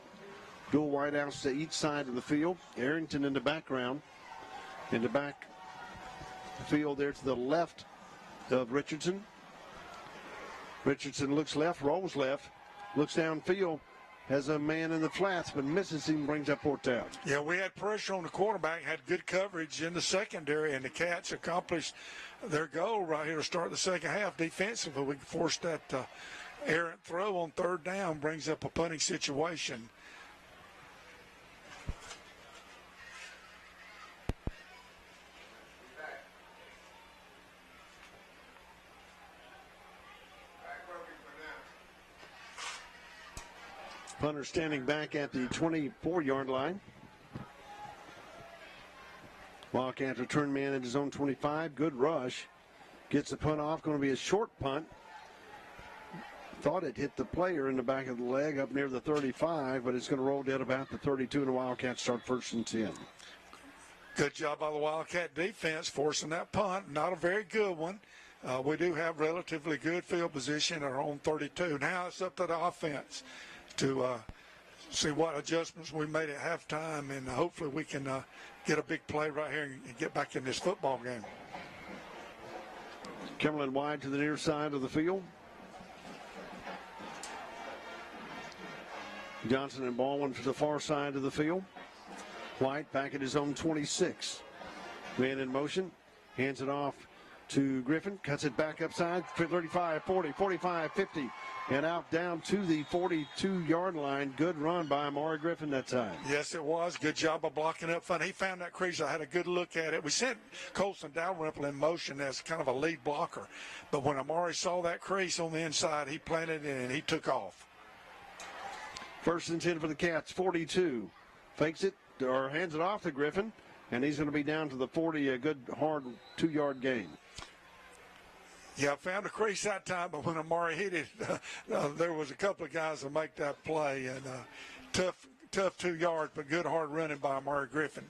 Dual wideouts to each side of the field. Arrington in the background. In the back field there to the left of Richardson. Richardson looks left, rolls left, looks downfield. Has a man in the flats, but misses him, brings up 4th down. Yeah, we had pressure on the quarterback, had good coverage in the secondary, and the Cats accomplished their goal right here to start the second half defensively. We forced that errant throw on 3rd down, brings up a punting situation. Punter standing back at the 24-yard line. Wildcats return man at his own 25. Good rush. Gets the punt off. Going to be a short punt. Thought it hit the player in the back of the leg up near the 35, but it's going to roll down about the 32, and the Wildcats start 1st and 10. Good job by the Wildcat defense forcing that punt. Not a very good one. We do have relatively good field position, our own 32. Now it's up to the offense to see what adjustments we made at halftime, and hopefully we can get a big play right here and get back in this football game. Kimberlin wide to the near side of the field. Johnson and Baldwin to the far side of the field. White back at his own 26. Man in motion. Hands it off to Griffin. Cuts it back upside. 35, 40, 45, 50. And out down to the 42-yard line. Good run by Amari Griffin that time. Yes, it was. Good job of blocking up front. He found that crease. I had a good look at it. We sent Colson Dalrymple in motion as kind of a lead blocker. But when Amari saw that crease on the inside, he planted it and he took off. 1st and 10 for the Cats. 42. Fakes it or hands it off to Griffin. And he's going to be down to the 40. A good, hard 2-yard gain. Yeah, I found a crease that time, but when Amari hit it, there was a couple of guys that make that play. And tough 2 yards, but good hard running by Amari Griffin.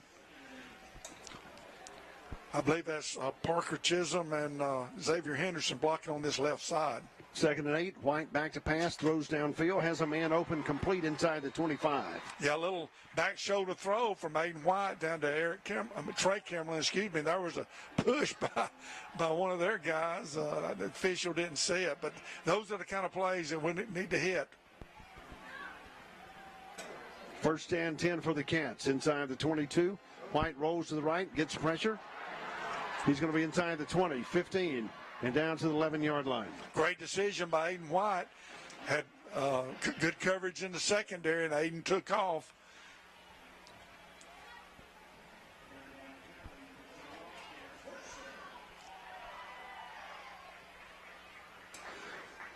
I believe that's Parker Chisholm and Xavier Henderson blocking on this left side. 2nd and 8. White back to pass, throws downfield, has a man open, complete inside the 25. Yeah, a little back shoulder throw from Aiden White down to Trey Cameron. There was a push by one of their guys. The official didn't see it, but those are the kind of plays that we need to hit. 1st and 10 for the Cats inside the 22. White rolls to the right, gets pressure. He's going to be inside the 20, 15. And down to the 11-yard line. Great decision by Aiden White. Had good coverage in the secondary, and Aiden took off.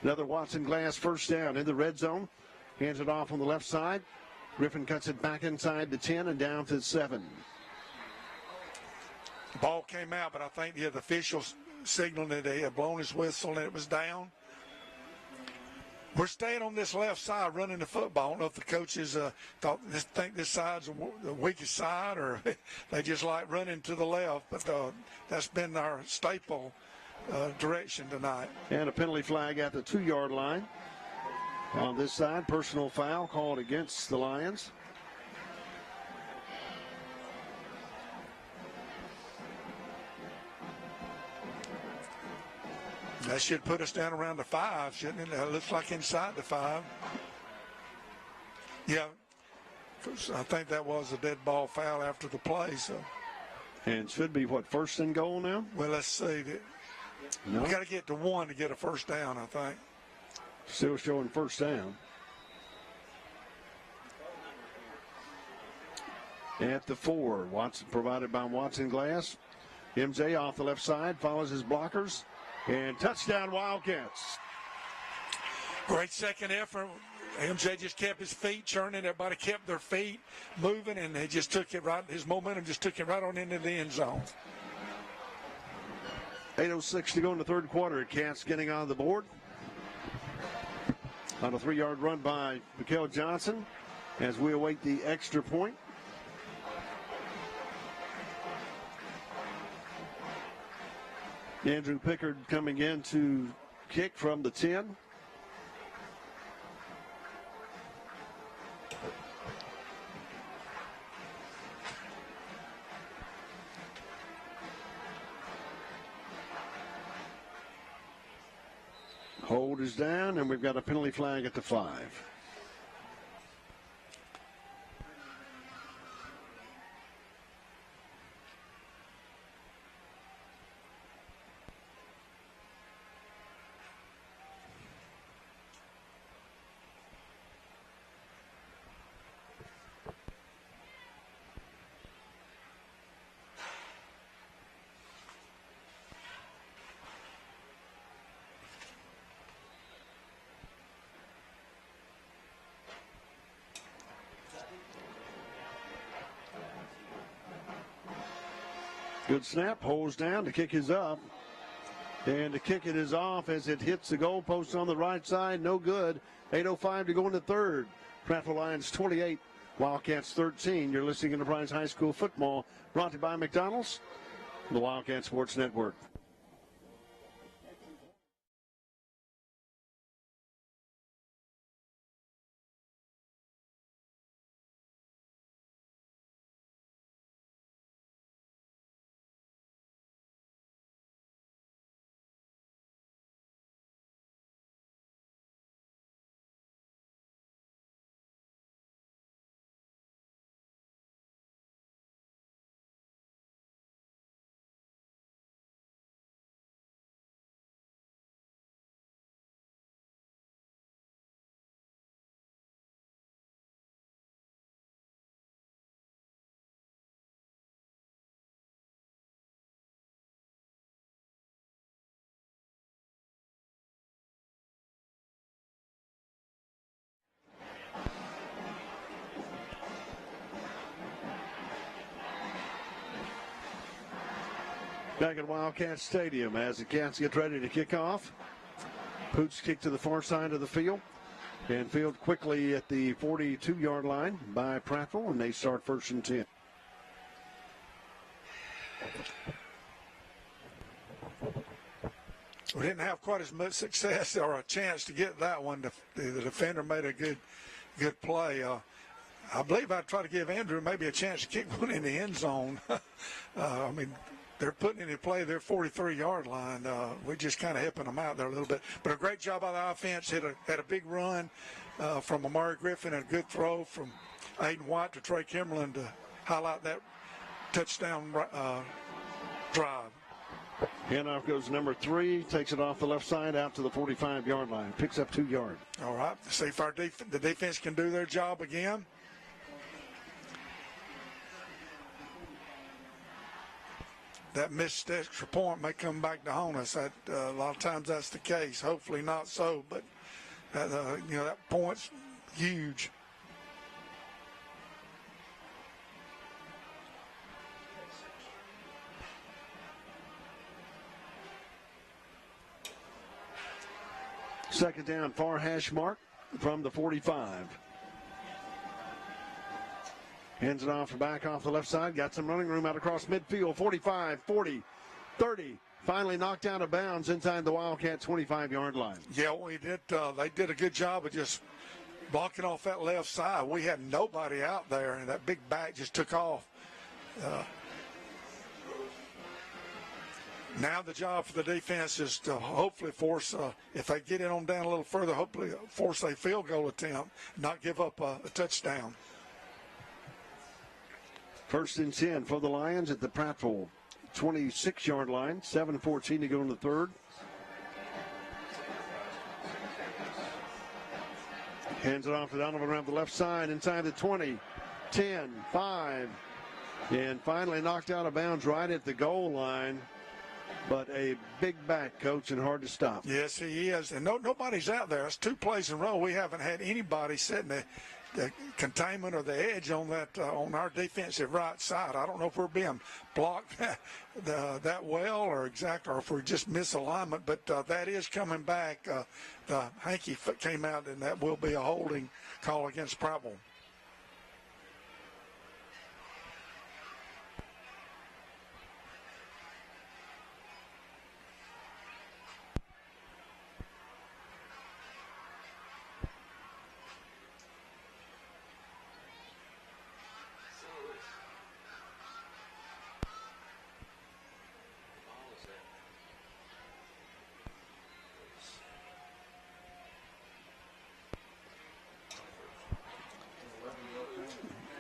Another Watson Glass 1st down in the red zone. Hands it off on the left side. Griffin cuts it back inside the 10 and down to 7. The ball came out, but I think the officials signaling that they had blown his whistle and it was down. We're staying on this left side running the football. I don't know if the coaches think this side's the weakest side or they just like running to the left, but that's been our staple direction tonight. And a penalty flag at the 2-yard line. On this side, personal foul called against the Lions. That should put us down around the 5, shouldn't it? It looks like inside the 5. Yeah, I think that was a dead ball foul after the play. So, and should be, what, 1st and goal now? Well, let's see. No. We got to get to 1 to get a 1st down, I think. Still showing 1st down. At the 4, Watson provided by Watson Glass. MJ off the left side, follows his blockers. And touchdown Wildcats. Great second effort. MJ just kept his feet churning. Everybody kept their feet moving, and they just took it right. His momentum just took it right on into the end zone. 8:06 to go in the 3rd quarter. Cats getting on the board. On a 3-yard run by Mikael Johnson as we await the extra point. Andrew Pickard coming in to kick from the 10. Hold is down, and we've got a penalty flag at the 5. Good snap, holds down, the kick is up. And the kick it is off as it hits the goalpost on the right side. No good. 8:05 to go in the third. Prattville Lions 28, Wildcats 13. You're listening to Enterprise High School football, brought to you by McDonald's, the Wildcat Sports Network. Back at Wildcat Stadium as the Cats get ready to kick off. Poots kick to the far side of the field. And field quickly at the 42-yard line by Prattville, and they start 1st and 10. We didn't have quite as much success or a chance to get that one. The defender made a good play. I believe I'd try to give Andrew maybe a chance to kick one in the end zone. I mean, they're putting into play their 43-yard line. We're just kind of helping them out there a little bit. But a great job by the offense. Had a big run from Amari Griffin and a good throw from Aiden White to Trey Kimberlin to highlight that touchdown drive. Handoff goes number 3, takes it off the left side out to the 45-yard line. Picks up 2 yards. All right. See if the defense can do their job again. That missed extra point may come back to haunt us. A lot of times that's the case. Hopefully not so, but that point's huge. Second down, far hash mark from the 45. Hands it off back off the left side. Got some running room out across midfield. 45, 40, 30. Finally knocked out of bounds inside the Wildcat 25-yard line. Yeah, we did. They did a good job of just blocking off that left side. We had nobody out there, and that big back just took off. Now the job for the defense is to hopefully force, if they get it on down a little further, hopefully force a field goal attempt, not give up a touchdown. 1st and 10 for the Lions at the Prattville 26-yard line. 7:14 to go in the third. Hands it off to Donovan around the left side inside the 20, 10, 5, and finally knocked out of bounds right at the goal line. But a big back, Coach, and hard to stop. Yes, he is. And nobody's out there. It's 2 plays in a row. We haven't had anybody setting the containment or the edge on that on our defensive right side. I don't know if we're being blocked that well or if we're just misalignment, but that is coming back. The hanky came out, and that will be a holding call against Prattville.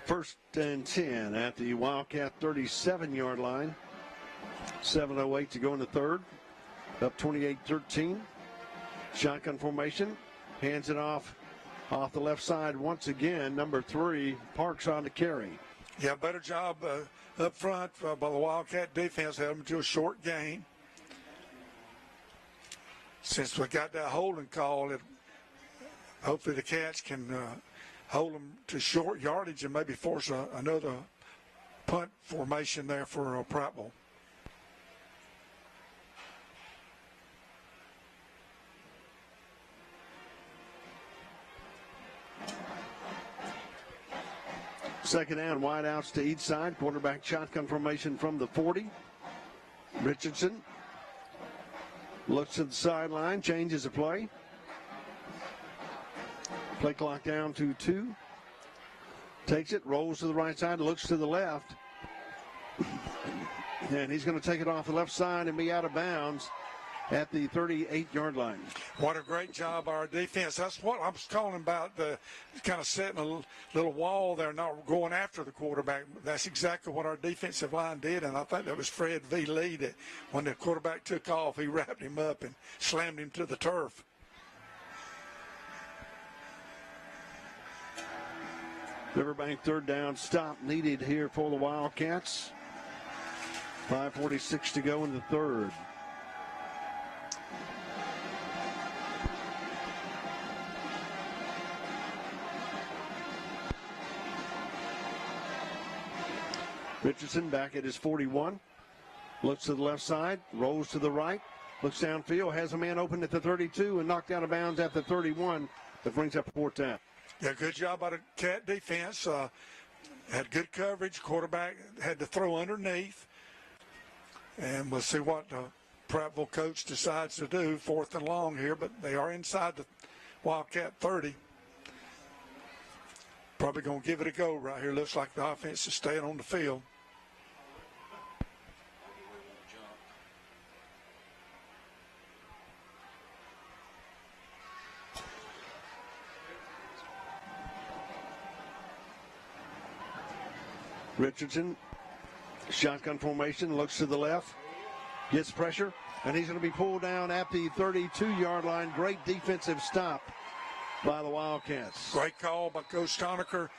First and 10 at the Wildcat 37-yard line. 7:08 to go in the third. Up 28-13. Shotgun formation. Hands it off the left side once again. Number 3, Parks on the carry. Yeah, better job up front by the Wildcat defense. Held them to a short gain. Since we got that holding call, hopefully the Cats can hold them to short yardage and maybe force another punt formation there for Prattville. Second down, wide outs to each side. Quarterback shotgun formation from the 40. Richardson looks to the sideline, changes the play. Play clock down to 2. Takes it, rolls to the right side, looks to the left. And he's going to take it off the left side and be out of bounds at the 38-yard line. What a great job by our defense. That's what I was calling about, the kind of setting a little wall there, not going after the quarterback. That's exactly what our defensive line did, and I think that was Fred V. Lee that when the quarterback took off, he wrapped him up and slammed him to the turf. Riverbank third down stop needed here for the Wildcats. 5:46 to go in the third. Richardson back at his 41. Looks to the left side, rolls to the right, looks downfield, has a man open at the 32 and knocked out of bounds at the 31. That brings up fourth down. Yeah, good job by the Cat defense. Had good coverage. Quarterback had to throw underneath. And we'll see what the Prattville coach decides to do, 4th and long here, but they are inside the Wildcat 30. Probably going to give it a go right here. Looks like the offense is staying on the field. Richardson, shotgun formation, looks to the left, gets pressure, and he's going to be pulled down at the 32-yard line. Great defensive stop by the Wildcats. Great call by Coach Stonecker.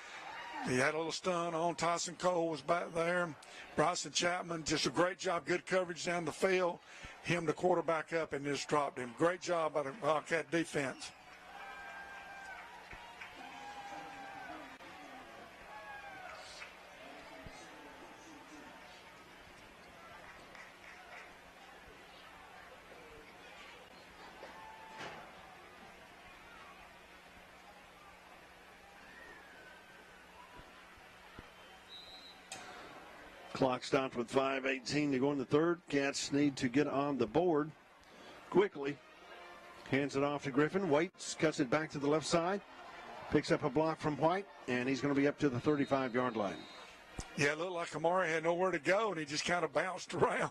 He had a little stun on. Tyson Cole was back there. Bryson Chapman, just a great job. Good coverage down the field. Him, the quarterback, up and just dropped him. Great job by the Wildcat defense. Clock stopped with 5:18 to go in the third. Cats need to get on the board quickly. Hands it off to Griffin. Waits, cuts it back to the left side. Picks up a block from White, and he's going to be up to the 35-yard line. Yeah, it looked like Amari had nowhere to go, and he just kind of bounced around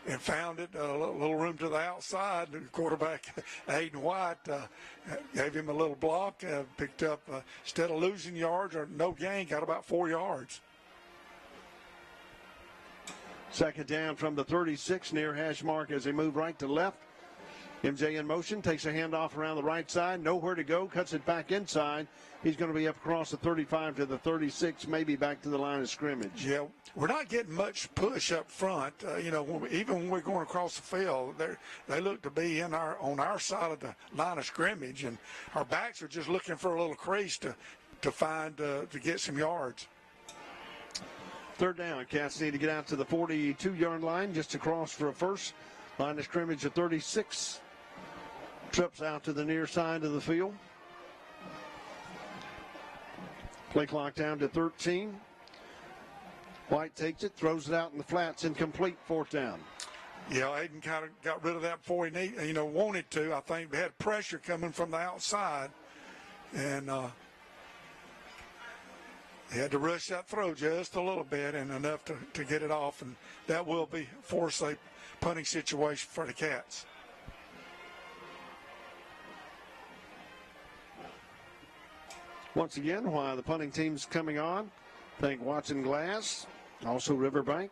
and found it, a little room to the outside. The quarterback, Aiden White, gave him a little block, picked up, instead of losing yards or no gain, got about 4 yards. Second down from the 36, near hash mark as they move right to left. MJ in motion, takes a handoff around the right side, nowhere to go, cuts it back inside. He's going to be up across the 35 to the 36, maybe back to the line of scrimmage. Yeah, we're not getting much push up front. Even when we're going across the field, they look to be on our side of the line of scrimmage, and our backs are just looking for a little crease to get some yards. Third down, Cats need to get out to the 42-yard line, just across for a first. Line of scrimmage at 36. Trips out to the near side of the field. Play clock down to 13. White takes it, throws it out in the flats, incomplete, fourth down. Yeah, Aiden kind of got rid of that before he wanted to. I think they had pressure coming from the outside, and he had to rush that throw just a little bit and enough to get it off, and that will force a punting situation for the Cats. Once again, while the punting team's coming on, thank Watson Glass, also Riverbank,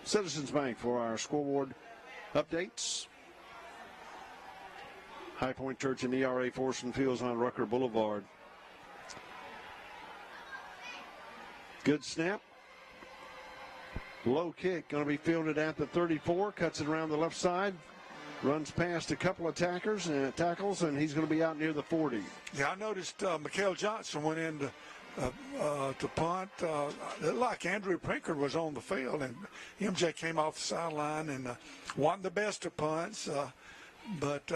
Citizens Bank for our scoreboard updates. High Point Church and ERA Forson Fields on Rucker Boulevard. Good snap. Low kick, going to be fielded at the 34, cuts it around the left side, runs past a couple of tackles, and he's going to be out near the 40. Yeah, I noticed Mikael Johnson went in to punt. It looked like Andrew Pinkard was on the field, and MJ came off the sideline and wasn't the best of punts, but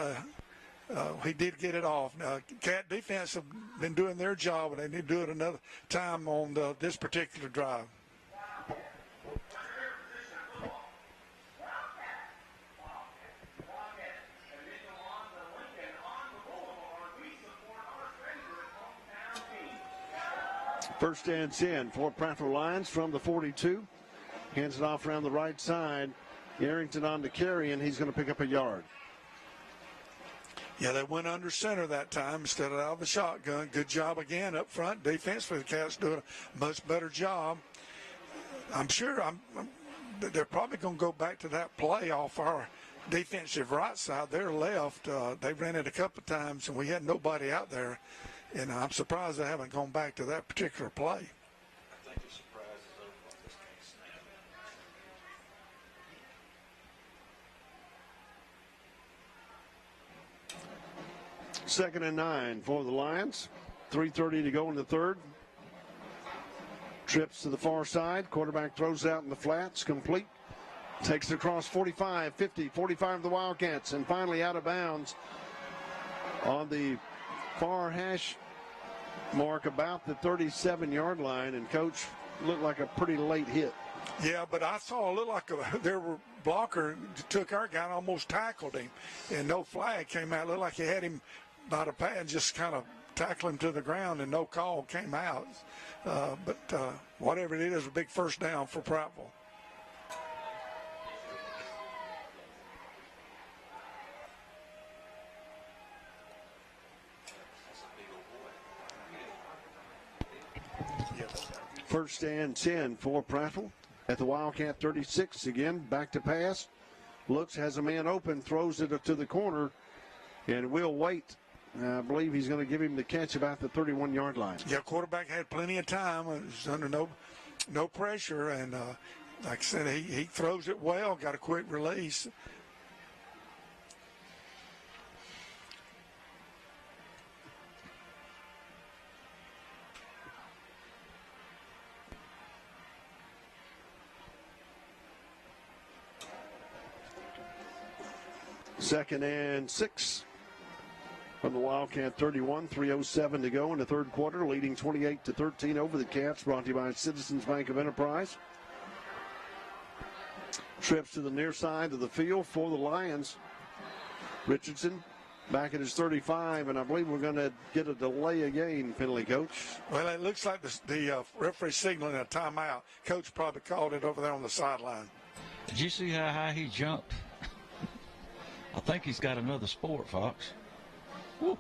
he did get it off. Now, Cat defense have been doing their job, and they need to do it another time on this particular drive. First and 10 for Prattville Lions from the 42. Hands it off around the right side. Arrington on the carry, and he's going to pick up a yard. Yeah, they went under center that time instead of out of the shotgun. Good job again up front. Defense for the Cats doing a much better job. I'm sure they're probably going to go back to that play off our defensive right side. Their left, they ran it a couple of times, and we had nobody out there. And I'm surprised they haven't gone back to that particular play. I think the surprise is over on this case now. 2nd and 9 for the Lions. 3:30 to go in the third. Trips to the far side. Quarterback throws out in the flats. Complete. Takes it across 45, 50, 45 of the Wildcats. And finally out of bounds on the far hash mark about the 37-yard line. And, Coach, looked like a pretty late hit. Yeah, but I saw a little like their blocker took our guy and almost tackled him. And no flag came out. It looked like he had him by the pad, just kind of tackle him to the ground, and no call came out. But whatever it is, a big first down for Prattville. First and 10 for Prattville at the Wildcat 36. Again, back to pass. Looks, has a man open, throws it to the corner, and will wait. I believe he's going to give him the catch about the 31-yard line. Yeah, quarterback had plenty of time. It was under no pressure, and like I said, he throws it well, got a quick release. Second and 6 from the Wildcat 31. 3:07 to go in the third quarter, leading 28-13 over the Cats. Brought to you by Citizens Bank of Enterprise. Trips to the near side of the field for the Lions. Richardson back at his 35, and I believe we're going to get a delay of game penalty, Coach. Well, it looks like the referee signaling a timeout. Coach probably called it over there on the sideline. Did you see how high he jumped? I think he's got another sport, Fox. Woo.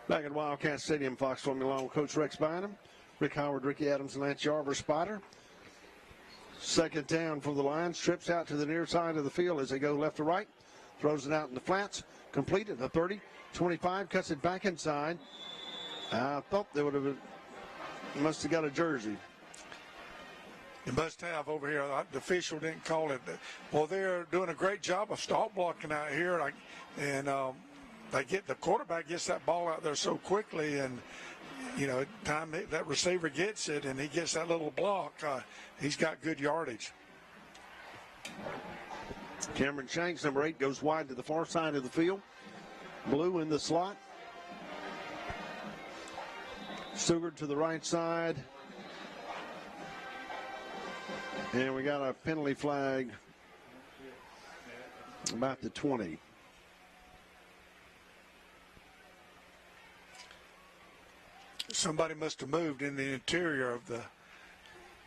Back at Wildcat Stadium, Fox Formula One, Coach Rex Bynum, Rick Howard, Ricky Adams, and Lance Yarber, spotter. Second down for the Lions. Trips out to the near side of the field as they go left to right. Throws it out in the flats. Completed the 30, 25, cuts it back inside. I thought they would have, must have got a jersey. You must have over here. The official didn't call it. Well, they're doing a great job of stop blocking out here, and the quarterback gets that ball out there so quickly, and time that receiver gets it and he gets that little block, he's got good yardage. Cameron Shanks, number 8, goes wide to the far side of the field. Blue in the slot. Stewart to the right side. And we got a penalty flag about the 20. somebody must have moved in the interior of the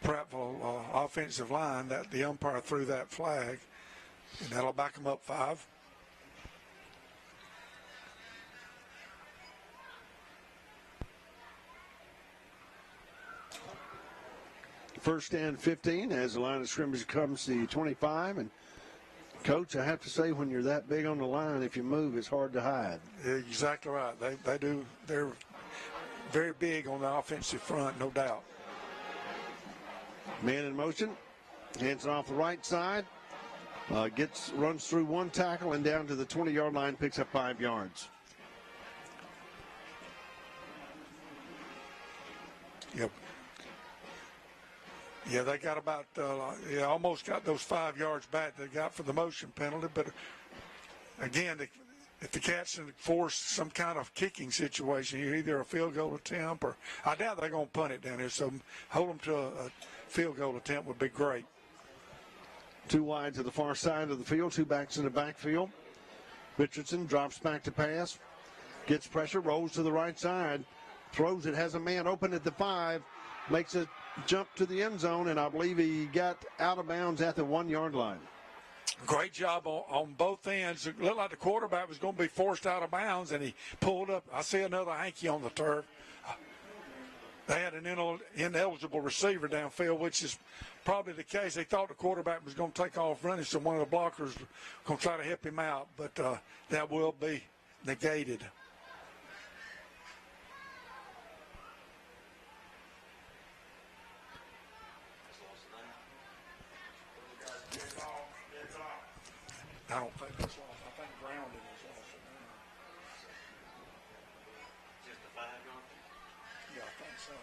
Prattville offensive line that the umpire threw that flag, and that'll back them up 5. First and 15 as the line of scrimmage comes to 25. And, Coach, I have to say, when you're that big on the line, if you move, it's hard to hide. Exactly right. They do. They're very big on the offensive front, no doubt. Man in motion. Hands it off the right side. Runs through one tackle and down to the 20-yard line, picks up 5 yards. Yep. Yeah, they got about, almost got those 5 yards back they got for the motion penalty. But again, if the Cats force some kind of kicking situation, either a field goal attempt or I doubt they're going to punt it down here. So hold them to a field goal attempt would be great. 2 wide to the far side of the field, 2 backs in the backfield. Richardson drops back to pass, gets pressure, rolls to the right side, throws it, has a man open at the 5, makes a jump to the end zone, and I believe he got out of bounds at the 1-yard line. Great job on both ends. It looked like the quarterback was going to be forced out of bounds, and he pulled up. I see another hanky on the turf. They had an ineligible receiver downfield, which is probably the case. They thought the quarterback was going to take off running, so one of the blockers was going to try to help him out, but that will be negated. I don't think that's lost. I think grounding is lost. Just a 5-yard? Yeah, I think so.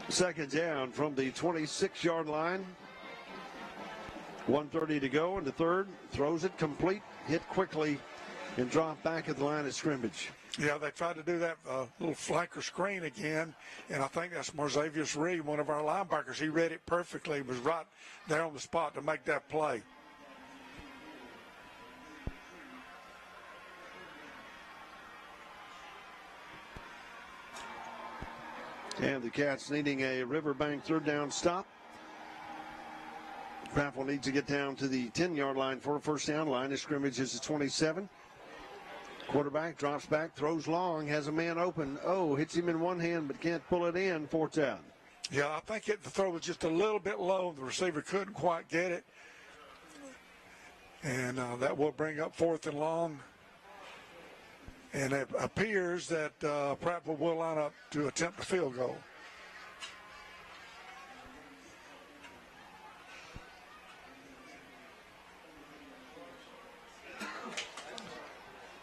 Second down from the 26-yard line. 1:30 to go in the third. Throws it complete, hit quickly, and drop back at the line of scrimmage. Yeah, they tried to do that little flanker screen again, and I think that's Marzavius Reed, one of our linebackers. He read it perfectly. He was right there on the spot to make that play. And the Cats needing a Riverbank third down stop. Prattville needs to get down to the 10-yard line for a first down. Line of scrimmage is the 27. Quarterback drops back, throws long, has a man open. Hits him in one hand but can't pull it in. 4th down. Yeah, I think the throw was just a little bit low. The receiver couldn't quite get it. And that will bring up 4th and long. And it appears that Prattville will line up to attempt a field goal.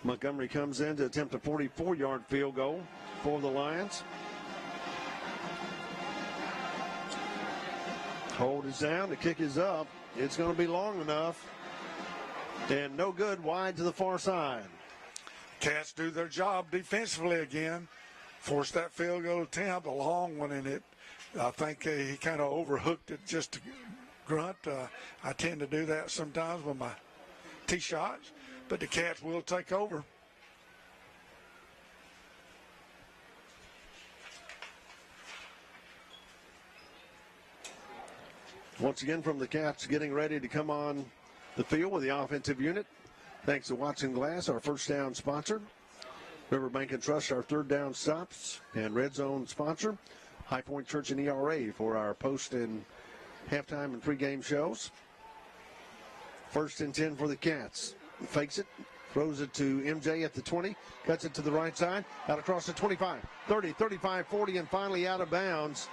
Montgomery comes in to attempt a 44-yard field goal for the Lions. Hold is down. The kick is up. It's going to be long enough. And no good, wide to the far side. Cats do their job defensively again. Force that field goal attempt, a long one in it. I think he kind of overhooked it just to grunt. I tend to do that sometimes with my tee shots, but the Cats will take over. Once again from the Cats getting ready to come on the field with the offensive unit. Thanks to Watson Glass, our first down sponsor. Riverbank and Trust, our third down stops. And Red Zone sponsor. High Point Church and ERA for our post and halftime and pregame shows. 1st and 10 for the Cats. Fakes it. Throws it to MJ at the 20. Cuts it to the right side. Out across the 25, 30, 35, 40, and finally out of bounds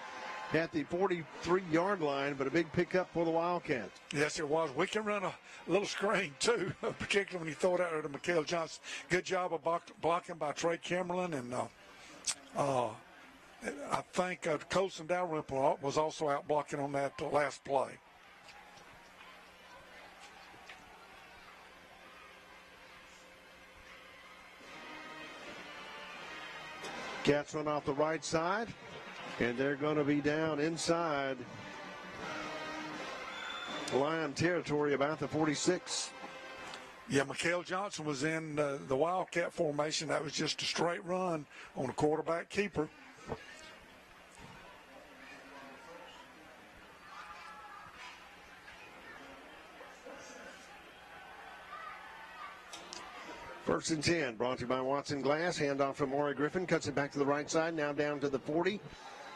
at the 43-yard line, but a big pickup for the Wildcats. Yes, it was. We can run a little screen, too, particularly when you throw it out there to Mikael Johnson. Good job of blocking by Trey Kimberlin, and I think Colson Dalrymple was also out blocking on that last play. Cats run off the right side, and they're going to be down inside Lion territory, about the 46. Yeah, Mikael Johnson was in the Wildcat formation. That was just a straight run on a quarterback keeper. First and 10, brought to you by Watson Glass. Handoff from Maury Griffin, cuts it back to the right side, now down to the 40.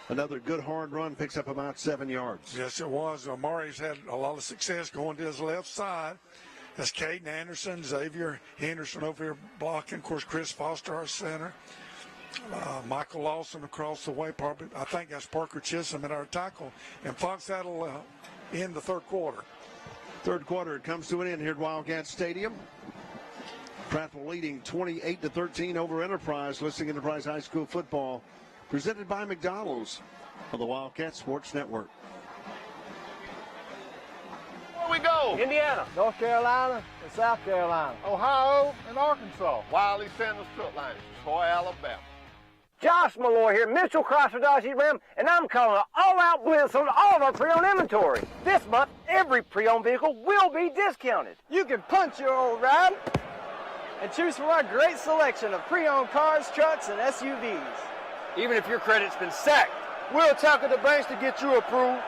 Another good hard run, picks up about 7 yards. Yes, it was. Maury's had a lot of success going to his left side. That's Caden Anderson, Xavier Henderson over here blocking. Of course, Chris Foster, our center. Michael Lawson across the way. I think that's Parker Chisholm at our tackle. And Fox, that'll end the third quarter. Third quarter, it comes to an end here at Wildcat Stadium. Prattville leading 28-13 over Enterprise. Listening Enterprise High School football, presented by McDonald's on the Wildcat Sports Network. Where we go? Indiana, North Carolina, and South Carolina. Ohio and Arkansas. Wiley Sanders Truck Line, Troy, Alabama. Josh Malloy here, Mitchell Chrysler Dodge Jeep Ram, and I'm calling an all-out blitz on all of our pre-owned inventory. This month, every pre-owned vehicle will be discounted. You can punch your old ride and choose from our great selection of pre-owned cars, trucks, and SUVs. Even if your credit's been sacked, we'll tackle the banks to get you approved.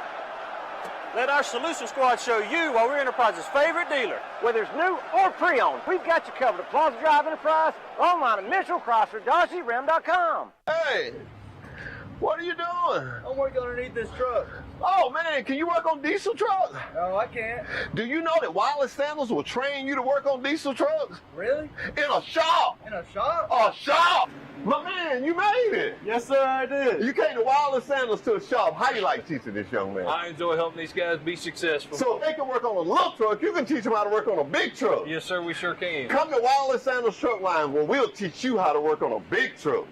Let our Solution Squad show you why we're Enterprise's favorite dealer. Whether it's new or pre-owned, we've got you covered at Plaza Drive Enterprise, online at MitchellChrysler-DodgeJeepRam.com. Hey, what are you doing? I'm working underneath this truck. Oh, man, can you work on diesel trucks? No, I can't. Do you know that Wireless Sandals will train you to work on diesel trucks? Really? In a shop. In a shop? A shop. My man, you made it. Yes, sir, I did. You came to Wireless Sandals to a shop. How do you like teaching this young man? I enjoy helping these guys be successful. So if they can work on a little truck, you can teach them how to work on a big truck. Yes, sir, we sure can. Come to Wireless Sandals Truck Line where we'll teach you how to work on a big truck.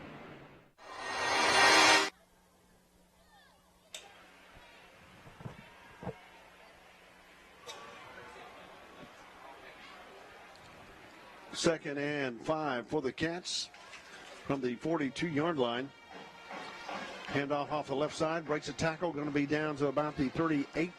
Second and 5 for the Cats from the 42-yard line. Handoff off the left side, breaks a tackle, going to be down to about the 38.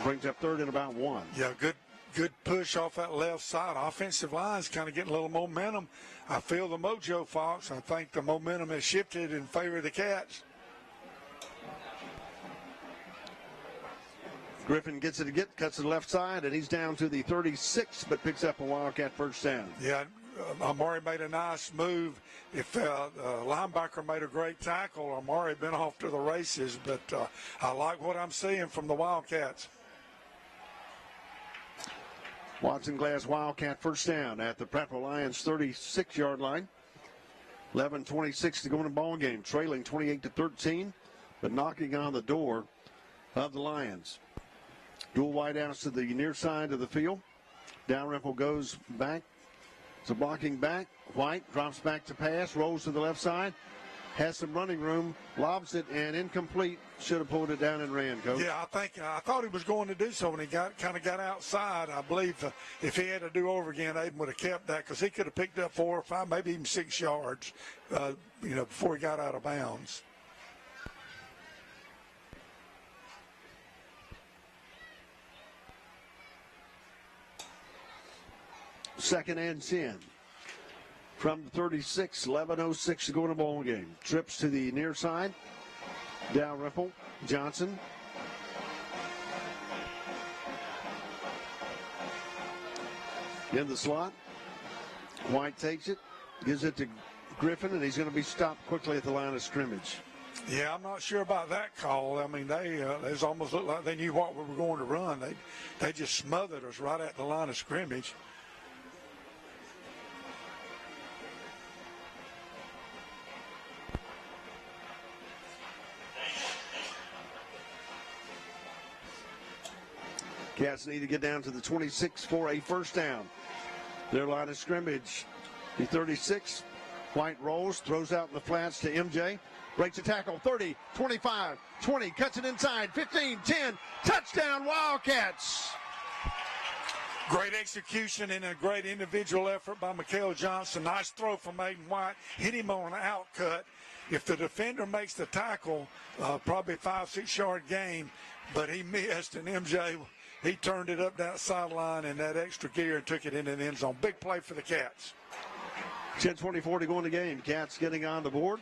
Brings up third and about 1. Yeah, good push off that left side. Offensive line's kind of getting a little momentum. I feel the mojo, Fox. I think the momentum has shifted in favor of the Cats. Griffin gets it again, cuts to the left side, and he's down to the 36, but picks up a Wildcat first down. Yeah, Amari made a nice move. If linebacker made a great tackle, Amari been off to the races, but I like what I'm seeing from the Wildcats. Watson Glass Wildcat first down at the Prattville Lions 36-yard line. 11:26 to go in the ball game, trailing 28-13, but knocking on the door of the Lions. Dual wideouts to the near side of the field. Dalrymple goes back. It's a blocking back. White drops back to pass, rolls to the left side. Has some running room, lobs it, and incomplete. Should have pulled it down and ran, Coach. Yeah, I thought he was going to do so when he got outside. I believe if he had to do over again, Aiden would have kept that because he could have picked up 4 or 5, maybe even 6 yards, before he got out of bounds. Second and 10 from the 36, 11:06 to go in the ball game. Trips to the near side. Dalrymple, Johnson. In the slot. White takes it, gives it to Griffin, and he's going to be stopped quickly at the line of scrimmage. Yeah, I'm not sure about that call. I mean, they almost looked like they knew what we were going to run. They just smothered us right at the line of scrimmage. Cats need to get down to the 26 for a first down. Their line of scrimmage, the 36. White rolls, throws out in the flats to MJ. Breaks a tackle, 30, 25, 20, cuts it inside, 15, 10. Touchdown, Wildcats. Great execution and a great individual effort by Mikael Johnson. Nice throw from Aiden White. Hit him on an outcut. If the defender makes the tackle, probably a 5-6 yard gain, but he missed, and MJ, he turned it up that sideline in that extra gear and took it into the end zone. Big play for the Cats. 10:24 to go in the game. Cats getting on the board.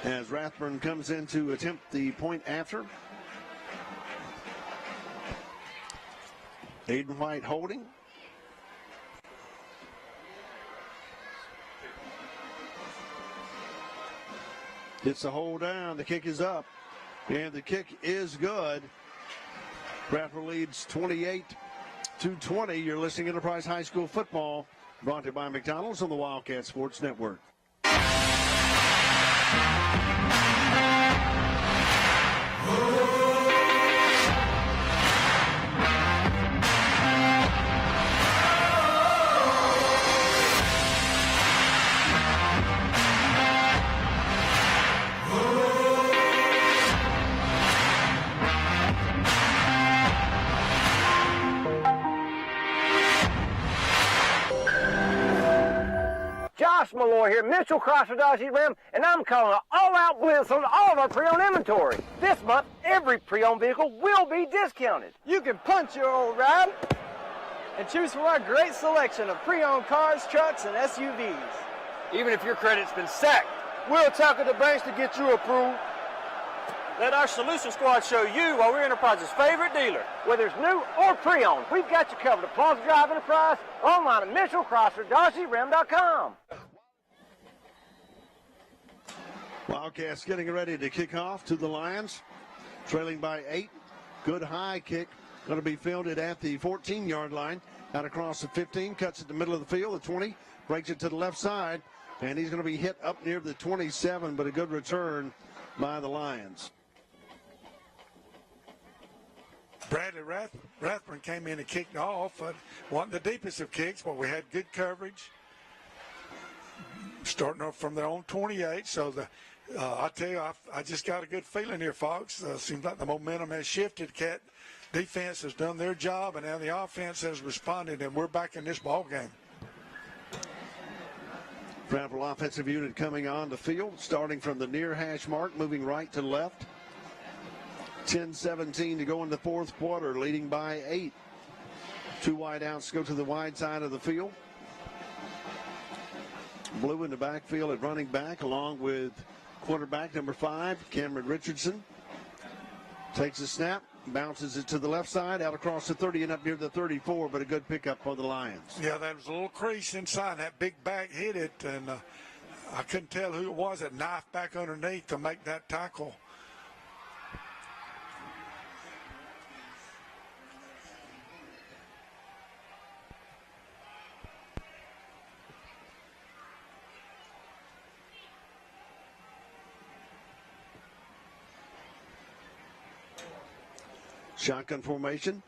As Rathburn comes in to attempt the point after. Aiden White holding. It's a hold down. The kick is up. And the kick is good. Prattville leads 28-20. You're listening to Enterprise High School football. Brought to you by McDonald's on the Wildcat Sports Network. Josh Malloy here, Mitchell Cross-Radashi Ram, and I'm calling an all-out blitz on all of our pre-owned inventory. This month, every pre-owned vehicle will be discounted. You can punch your old ride and choose from our great selection of pre-owned cars, trucks, and SUVs. Even if your credit's been sacked, we'll tackle the banks to get you approved. Let our Solution Squad show you why we're Enterprise's favorite dealer. Whether it's new or pre-owned, we've got you covered at Plaza Drive Enterprise, online at MitchellCrossRadashiRam.com. Wildcats getting ready to kick off to the Lions, trailing by 8. Good high kick, going to be fielded at the 14-yard line. Out across the 15, cuts it to the middle of the field, the 20, breaks it to the left side, and he's going to be hit up near the 27, but a good return by the Lions. Bradley Rathburn came in and kicked off. Wasn't the deepest of kicks, but we had good coverage. Starting off from their own 28. So I tell you, I just got a good feeling here, folks. Seems like the momentum has shifted. Cat defense has done their job, and now the offense has responded, and we're back in this ball game. Prattville offensive unit coming on the field, starting from the near hash mark, moving right to left. 10-17 to go in the fourth quarter, leading by 8. 2 wide outs go to the wide side of the field. Blue in the backfield at running back, along with quarterback number 5, Cameron Richardson. Takes a snap, bounces it to the left side, out across the 30 and up near the 34, but a good pickup for the Lions. Yeah, that was a little crease inside. That big back hit it, and I couldn't tell who it was that knifed back underneath to make that tackle. Shotgun formation.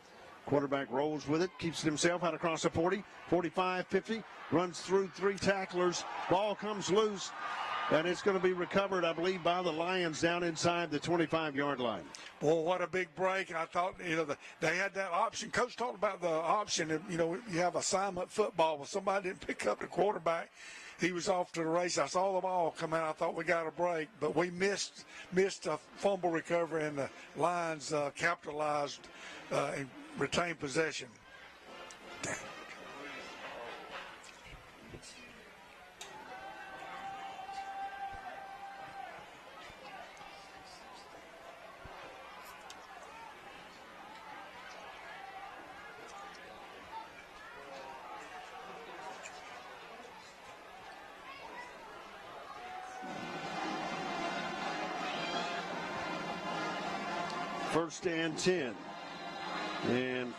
Quarterback rolls with it, keeps it himself out across the 40, 45, 50, runs through 3 tacklers. Ball comes loose, and it's going to be recovered, I believe, by the Lions down inside the 25-yard line. Boy, what a big break. And I thought, they had that option. Coach talked about the option. You have assignment football. Well, somebody didn't pick up the quarterback. He was off to the race. I saw the ball come out. I thought we got a break, but we missed a fumble recovery, and the Lions capitalized and retained possession. Damn. First and 10. And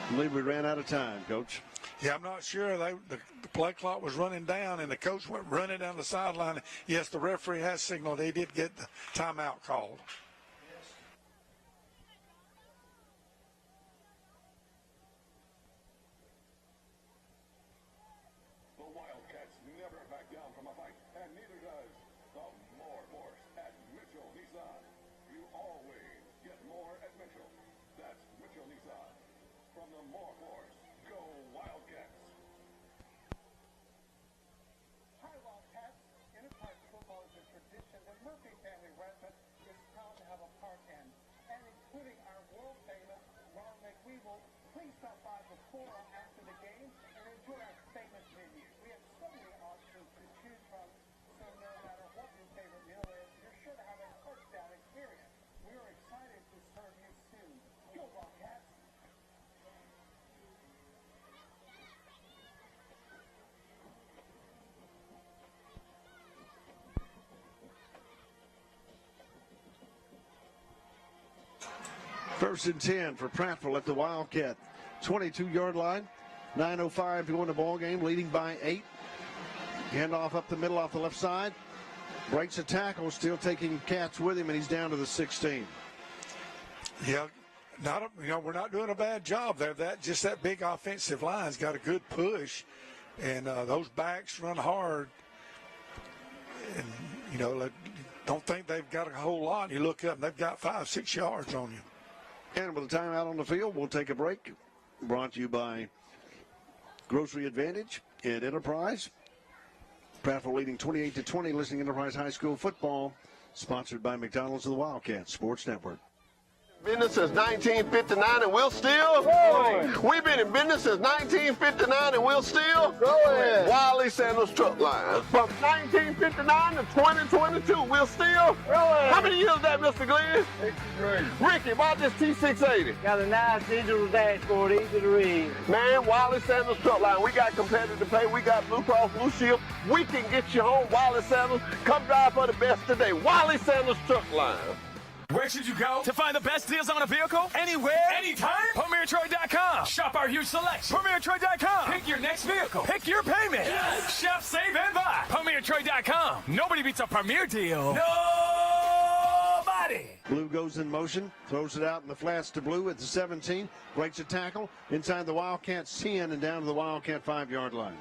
I believe we ran out of time, Coach. Yeah, I'm not sure. The play clock was running down, and the coach went running down the sideline. Yes, the referee has signaled he did get the timeout called. The Wildcats never back down from a fight, and neither does the More Force at Mitchell Nissan. You always the more horse. Go Wildcats. Hi, Wildcats. Enterprise football is a tradition that Murphy family resident is proud to have a part in, and including our world-famous Ron McWeevil. Please stop by before or after the game and enjoy our famous menu. We have so many options to choose from, so no matter what your favorite meal is, you're sure to have a touchdown experience. We are excited to serve you soon. Go Wildcats! First and 10 for Prattville at the Wildcat 22-yard line. 9:05 to go in the ball game, leading by 8. Handoff up the middle off the left side. Breaks a tackle, still taking Cats with him, and he's down to the 16. Yeah, we're not doing a bad job there. That big offensive line's got a good push, and those backs run hard. And don't think they've got a whole lot. You look up, and they've got 5-6 yards on you. And with a timeout on the field, we'll take a break. Brought to you by Grocery Advantage and Enterprise. Prattville leading 28-20, listening to Enterprise High School football, sponsored by McDonald's and the Wildcats Sports Network. Business since 1959 and we'll still growing. We've been in business since 1959 and we'll still growing. Wiley Sandals Truck Line. From 1959 to 2022, we'll still growing. How many years is that, Mr. Glenn? 63. Ricky, about this T680. Got a nice digital dashboard, easy to read. Man, Wiley Sandals Truck Line. We got competitive pay. We got Blue Cross Blue Shield. We can get you home, Wiley Sandals. Come drive for the best today. Wiley Sandals Truck Line. Where should you go to find the best deals on a vehicle? Anywhere, anytime? PremierTroy.com. Shop our huge selection. PremierTroy.com. Pick your next vehicle. Pick your payment. Yes. Shop, save, and buy. PremierTroy.com. Nobody beats a Premier deal. Nobody. Blue goes in motion, throws it out in the flats to Blue at the 17, breaks a tackle inside the Wildcats 10 and down to the Wildcat 5-yard line.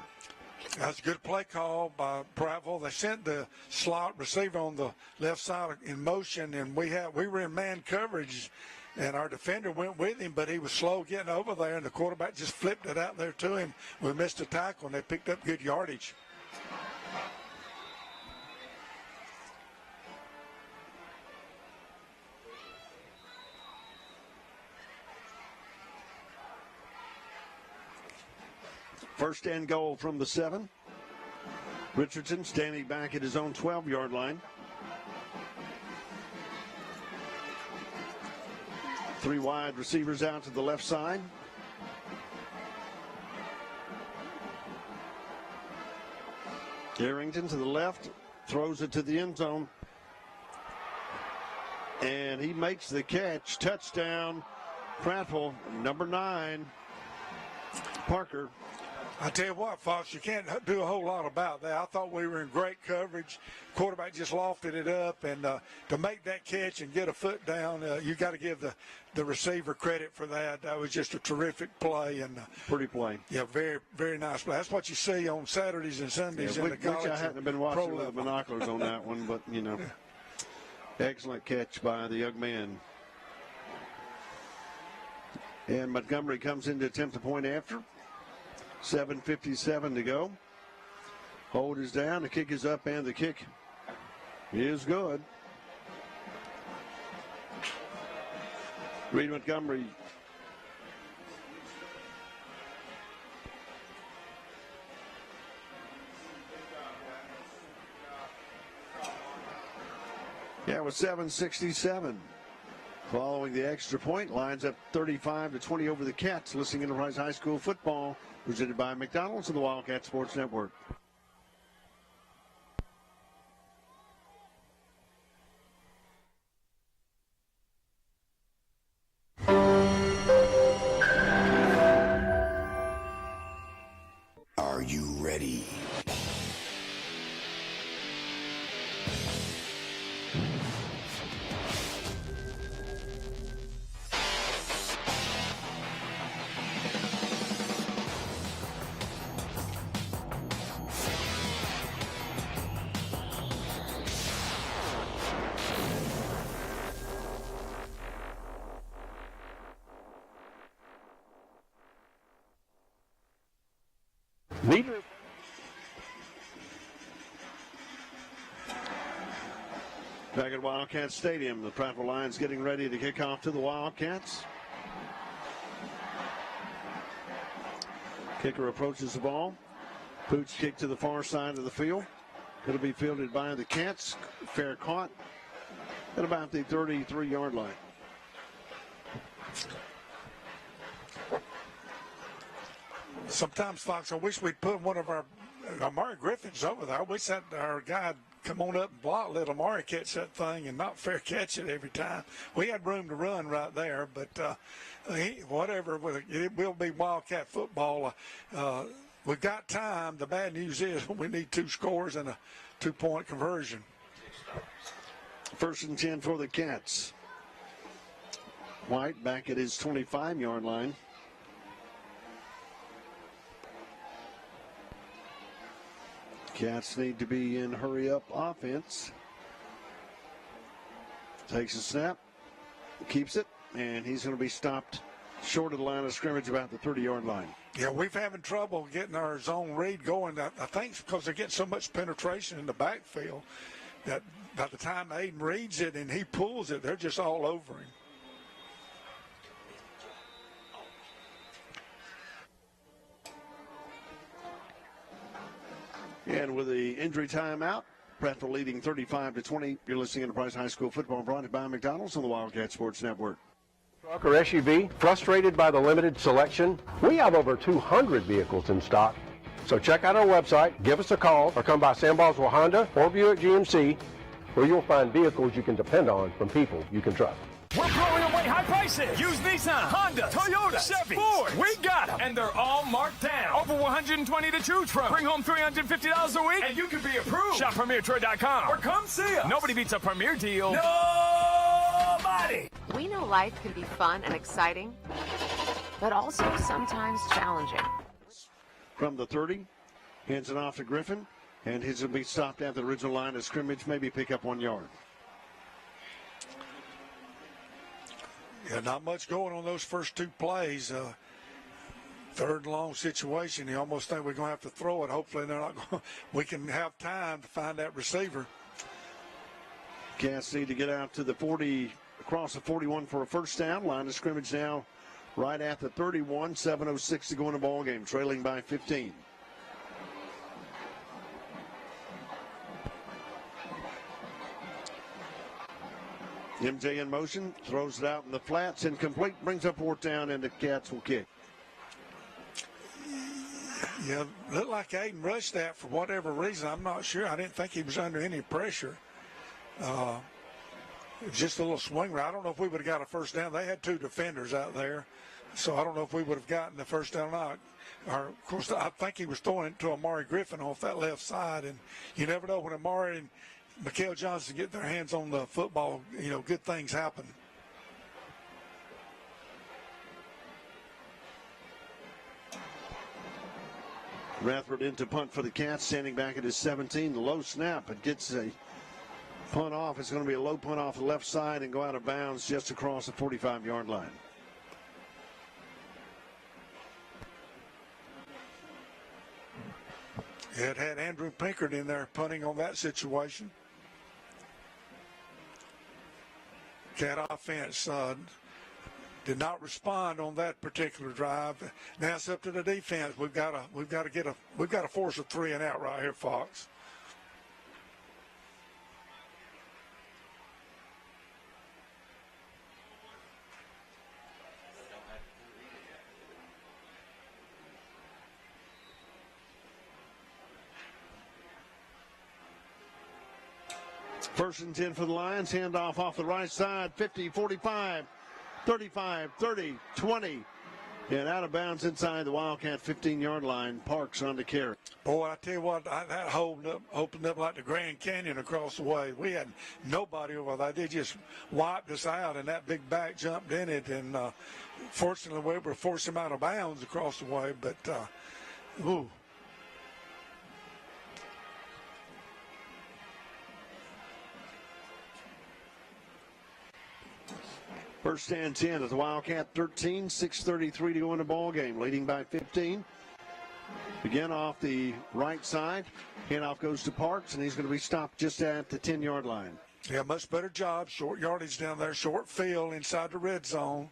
That's a good play call by Prattville. They sent the slot receiver on the left side in motion, and we were in man coverage, and our defender went with him, but he was slow getting over there, and the quarterback just flipped it out there to him. We missed a tackle, and they picked up good yardage. First and goal from the 7. Richardson standing back at his own 12-yard line. 3 wide receivers out to the left side. Arrington to the left, throws it to the end zone. And he makes the catch. Touchdown, Prattville, number 9, Parker. I tell you what, Fox, you can't do a whole lot about that. I thought we were in great coverage. Quarterback just lofted it up, and to make that catch and get a foot down, you got to give the receiver credit for that. That was just a terrific play and pretty play. Yeah, very, very nice play. That's what you see on Saturdays and Sundays in the college. Which I hadn't been watching with the binoculars on that one, but excellent catch by the young man. And Montgomery comes in to attempt a point after. 7:57 to go. Hold is down, the kick is up, and the kick is good. Reed Montgomery. Yeah, it was 7:67. Following the extra point, lines up 35-20 over the Cats. Listening to Enterprise High School football, presented by McDonald's and the Wildcat Sports Network. Are you ready? Leader. Back at Wildcat Stadium, the Prattville Lions getting ready to kick off to the Wildcats. Kicker approaches the ball. Pooch kick to the far side of the field. It'll be fielded by the Cats. Fair caught at about the 33-yard line. Sometimes, Fox, I wish we'd put one of our Amari Griffins over there. I wish that our guy would come on up and block, let Amari catch that thing and not fair catch it every time. We had room to run right there, but whatever, it will be Wildcat football. We've got time. The bad news is we need 2 scores and a 2-point conversion. 1st and 10 for the Cats. White back at his 25-yard line. Cats need to be in hurry-up offense. Takes a snap, keeps it, and he's going to be stopped short of the line of scrimmage about the 30-yard line. Yeah, we've having trouble getting our zone read going. I think it's because they're getting so much penetration in the backfield that by the time Aiden reads it and he pulls it, they're just all over him. And with the injury timeout, Prattville leading 35-20. You're listening to Enterprise High School football brought to you by McDonald's on the Wildcat Sports Network. Truck or SUV, frustrated by the limited selection? We have over 200 vehicles in stock. So check out our website, give us a call, or come by Sam Boswell Honda or Buick GMC, where you'll find vehicles you can depend on from people you can trust. We're blowing away high prices. Use Nissan, Honda, Toyota, Sept, Ford. We got them. And they're all marked down. Over 120 to choose from. Bring home $350 a week and you can be approved. Shop PremierTroy.com or come see us. Nobody beats a Premier deal. Nobody. We know life can be fun and exciting, but also sometimes challenging. From the 30, hands it off to Griffin, and he's going to be stopped at the original line of scrimmage, maybe pick up 1 yard. Yeah, not much going on those first 2 plays. 3rd and long situation. You almost think we're going to have to throw it. Hopefully they're not going. We can have time to find that receiver. Cats need to get out to the 40, across the 41 for a first down. Line of scrimmage now right at the 31. 7:06 to go in the ball game, trailing by 15. MJ in motion, throws it out in the flats, incomplete, brings up 4th down, and the Cats will kick. Yeah, looked like Aiden rushed that for whatever reason. I'm not sure. I didn't think he was under any pressure. It was just a little swing. I don't know if we would have got a first down. They had 2 defenders out there, so I don't know if we would have gotten the first down or not. Or, of course, I think he was throwing it to Amari Griffin off that left side, and you never know when Amari and Mikael Johnson get their hands on the football, good things happen. Rathford into punt for the Cats, standing back at his 17. The low snap, it gets a punt off. It's going to be a low punt off the left side and go out of bounds just across the 45-yard line. It had Andrew Pinkert in there punting on that situation. Cat offense did not respond on that particular drive. Now it's up to the defense. We've got to force a 3 and out right here, Fox. First and 10 for the Lions. Handoff off the right side. 50, 45, 35, 30, 20. And out of bounds inside the Wildcat 15-yard line. Parks on the carry. Boy, I tell you what, that opened up like the Grand Canyon across the way. We had nobody over there. They just wiped us out, and that big back jumped in it. And fortunately, we were forced him out of bounds across the way. But, ooh. First and 10 at the Wildcat 13, 6:33 to go in the ball game, leading by 15. Again, off the right side. Handoff goes to Parks, and he's going to be stopped just at the 10-yard line. Yeah, much better job. Short yardage down there, short field inside the red zone.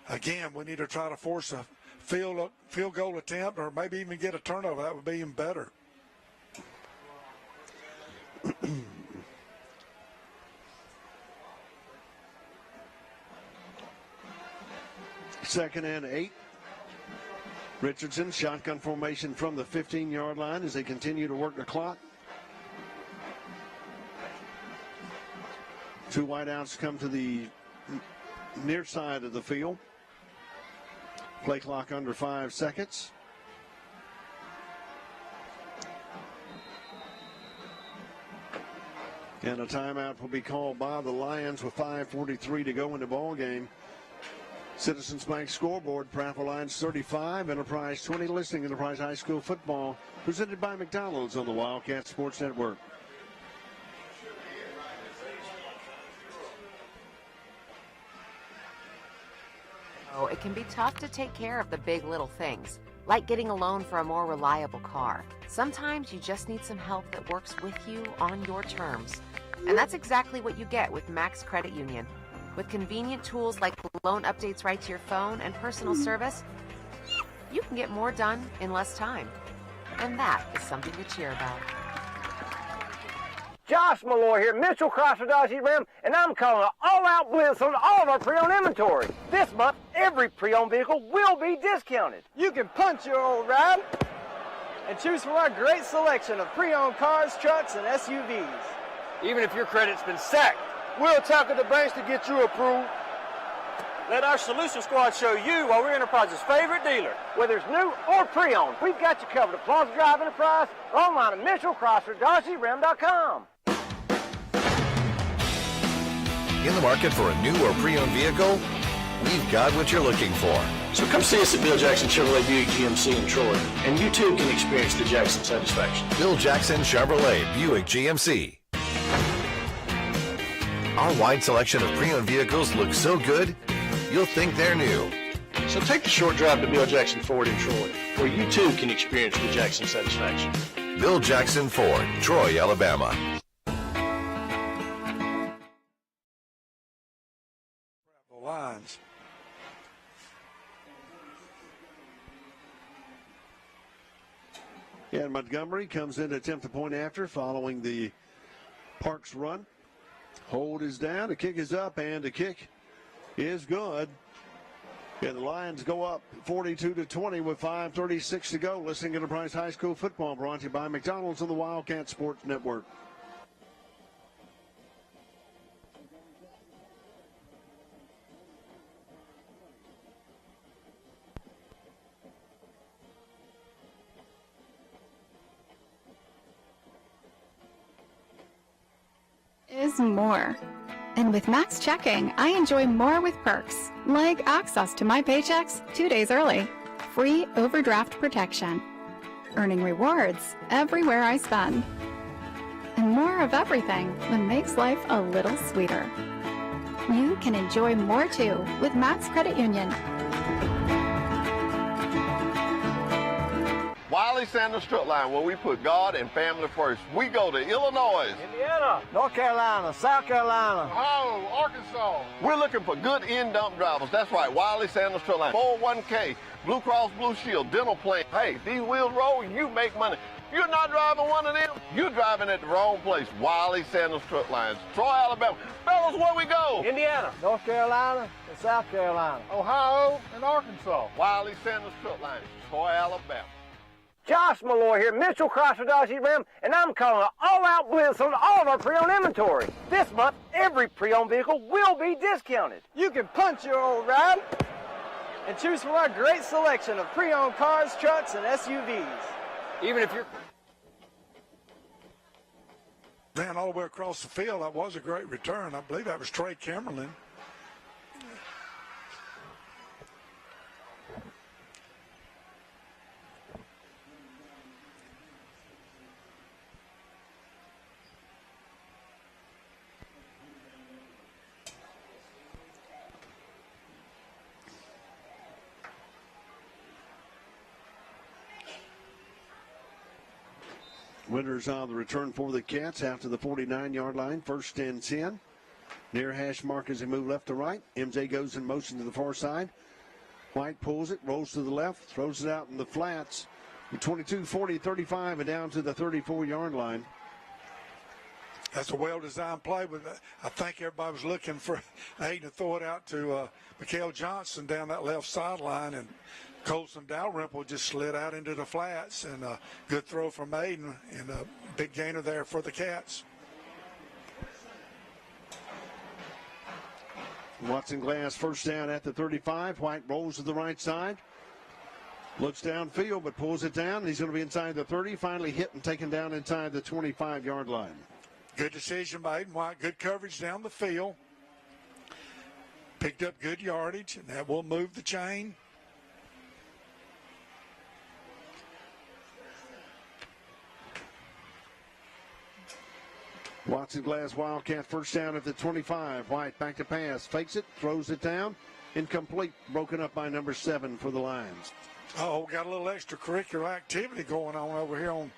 Again, we need to try to force a field goal attempt or maybe even get a turnover. That would be even better. Second and 8. Richardson, shotgun formation from the 15-yard line as they continue to work the clock. Two wideouts come to the near side of the field. Play clock under 5 seconds. And a timeout will be called by the Lions with 5:43 to go in the ball game. Citizens Bank scoreboard, Prattville Lions 35, Enterprise 20, listening Enterprise High School football, presented by McDonald's on the Wildcats Sports Network. Oh, it can be tough to take care of the big little things, like getting a loan for a more reliable car. Sometimes you just need some help that works with you on your terms. And that's exactly what you get with Max Credit Union. With convenient tools like loan updates right to your phone and personal service, you can get more done in less time. And that is something to cheer about. Josh Malloy here, Mitchell Chrysler Dodge Jeep Ram, and I'm calling an all-out blitz on all of our pre-owned inventory. This month, every pre-owned vehicle will be discounted. You can punch your old ride and choose from our great selection of pre-owned cars, trucks, and SUVs. Even if your credit's been sacked, we'll tackle the banks to get you approved. Let our Solution Squad show you why we're Enterprise's favorite dealer. Whether it's new or pre-owned, we've got you covered at Plaza Drive Enterprise or online at MitchellChryslerDodgeJeepRam.com. In the market for a new or pre-owned vehicle? We've got what you're looking for. So come see us at Bill Jackson Chevrolet Buick GMC in Troy, and you too can experience the Jackson satisfaction. Bill Jackson Chevrolet Buick GMC. Our wide selection of pre-owned vehicles looks so good, you'll think they're new. So take the short drive to Bill Jackson Ford in Troy, where you too can experience the Jackson satisfaction. Bill Jackson Ford, Troy, Alabama. Lines. And Montgomery comes in to attempt the point after following the Parks run. Hold is down, the kick is up, and the kick is good. And the Lions go up 42-20 with 5:36 to go. Listening to Enterprise High School football, brought to you by McDonald's on the Wildcat Sports Network. Is more. And with Max Checking, I enjoy more with perks, like access to my paychecks 2 days early, free overdraft protection, earning rewards everywhere I spend, and more of everything that makes life a little sweeter. You can enjoy more too with Max Credit Union. Wiley Sanders Strut Line, where we put God and family first. We go to Illinois, Indiana, North Carolina, South Carolina, Ohio, Arkansas. We're looking for good in-dump drivers. That's right, Wiley Sanders Strut Line. 401k, Blue Cross Blue Shield, dental plan. Hey, these wheels roll, you make money. You're not driving one of them, you're driving at the wrong place. Wiley Sanders Strut Lines, Troy, Alabama. Fellas, where we go? Indiana, North Carolina, and South Carolina, Ohio and Arkansas. Wiley Sanders Strut Lines, Troy, Alabama. Josh Malloy here, Mitchell Chrysler Dodge Jeep Ram, and I'm calling an all-out blitz on all of our pre-owned inventory. This month, every pre-owned vehicle will be discounted. You can punch your old ride and choose from our great selection of pre-owned cars, trucks, and SUVs. Even if you're... Ran all the way across the field. That was a great return. I believe that was Trey Kimmerlin. Winners on the return for the Cats after the 49-yard line. 1st and 10. Near hash mark as they move left to right. MJ goes in motion to the far side. White pulls it, rolls to the left, throws it out in the flats. 22, 40, 35, and down to the 34-yard line. That's a well-designed play, but I think everybody was looking for Aiden to throw it out to Mikael Johnson down that left sideline, and Colson Dalrymple just slid out into the flats, and a good throw from Aiden, and a big gainer there for the Cats. Watson Glass first down at the 35. White rolls to the right side. Looks downfield, but pulls it down. He's going to be inside the 30. Finally hit and taken down inside the 25-yard line. Good decision by Aiden White. Good coverage down the field. Picked up good yardage, and that will move the chain. Watson Glass Wildcat first down at the 25. White back to pass. Fakes it. Throws it down. Incomplete. Broken up by number 7 for the Lions. Oh, got a little extracurricular activity going on over here on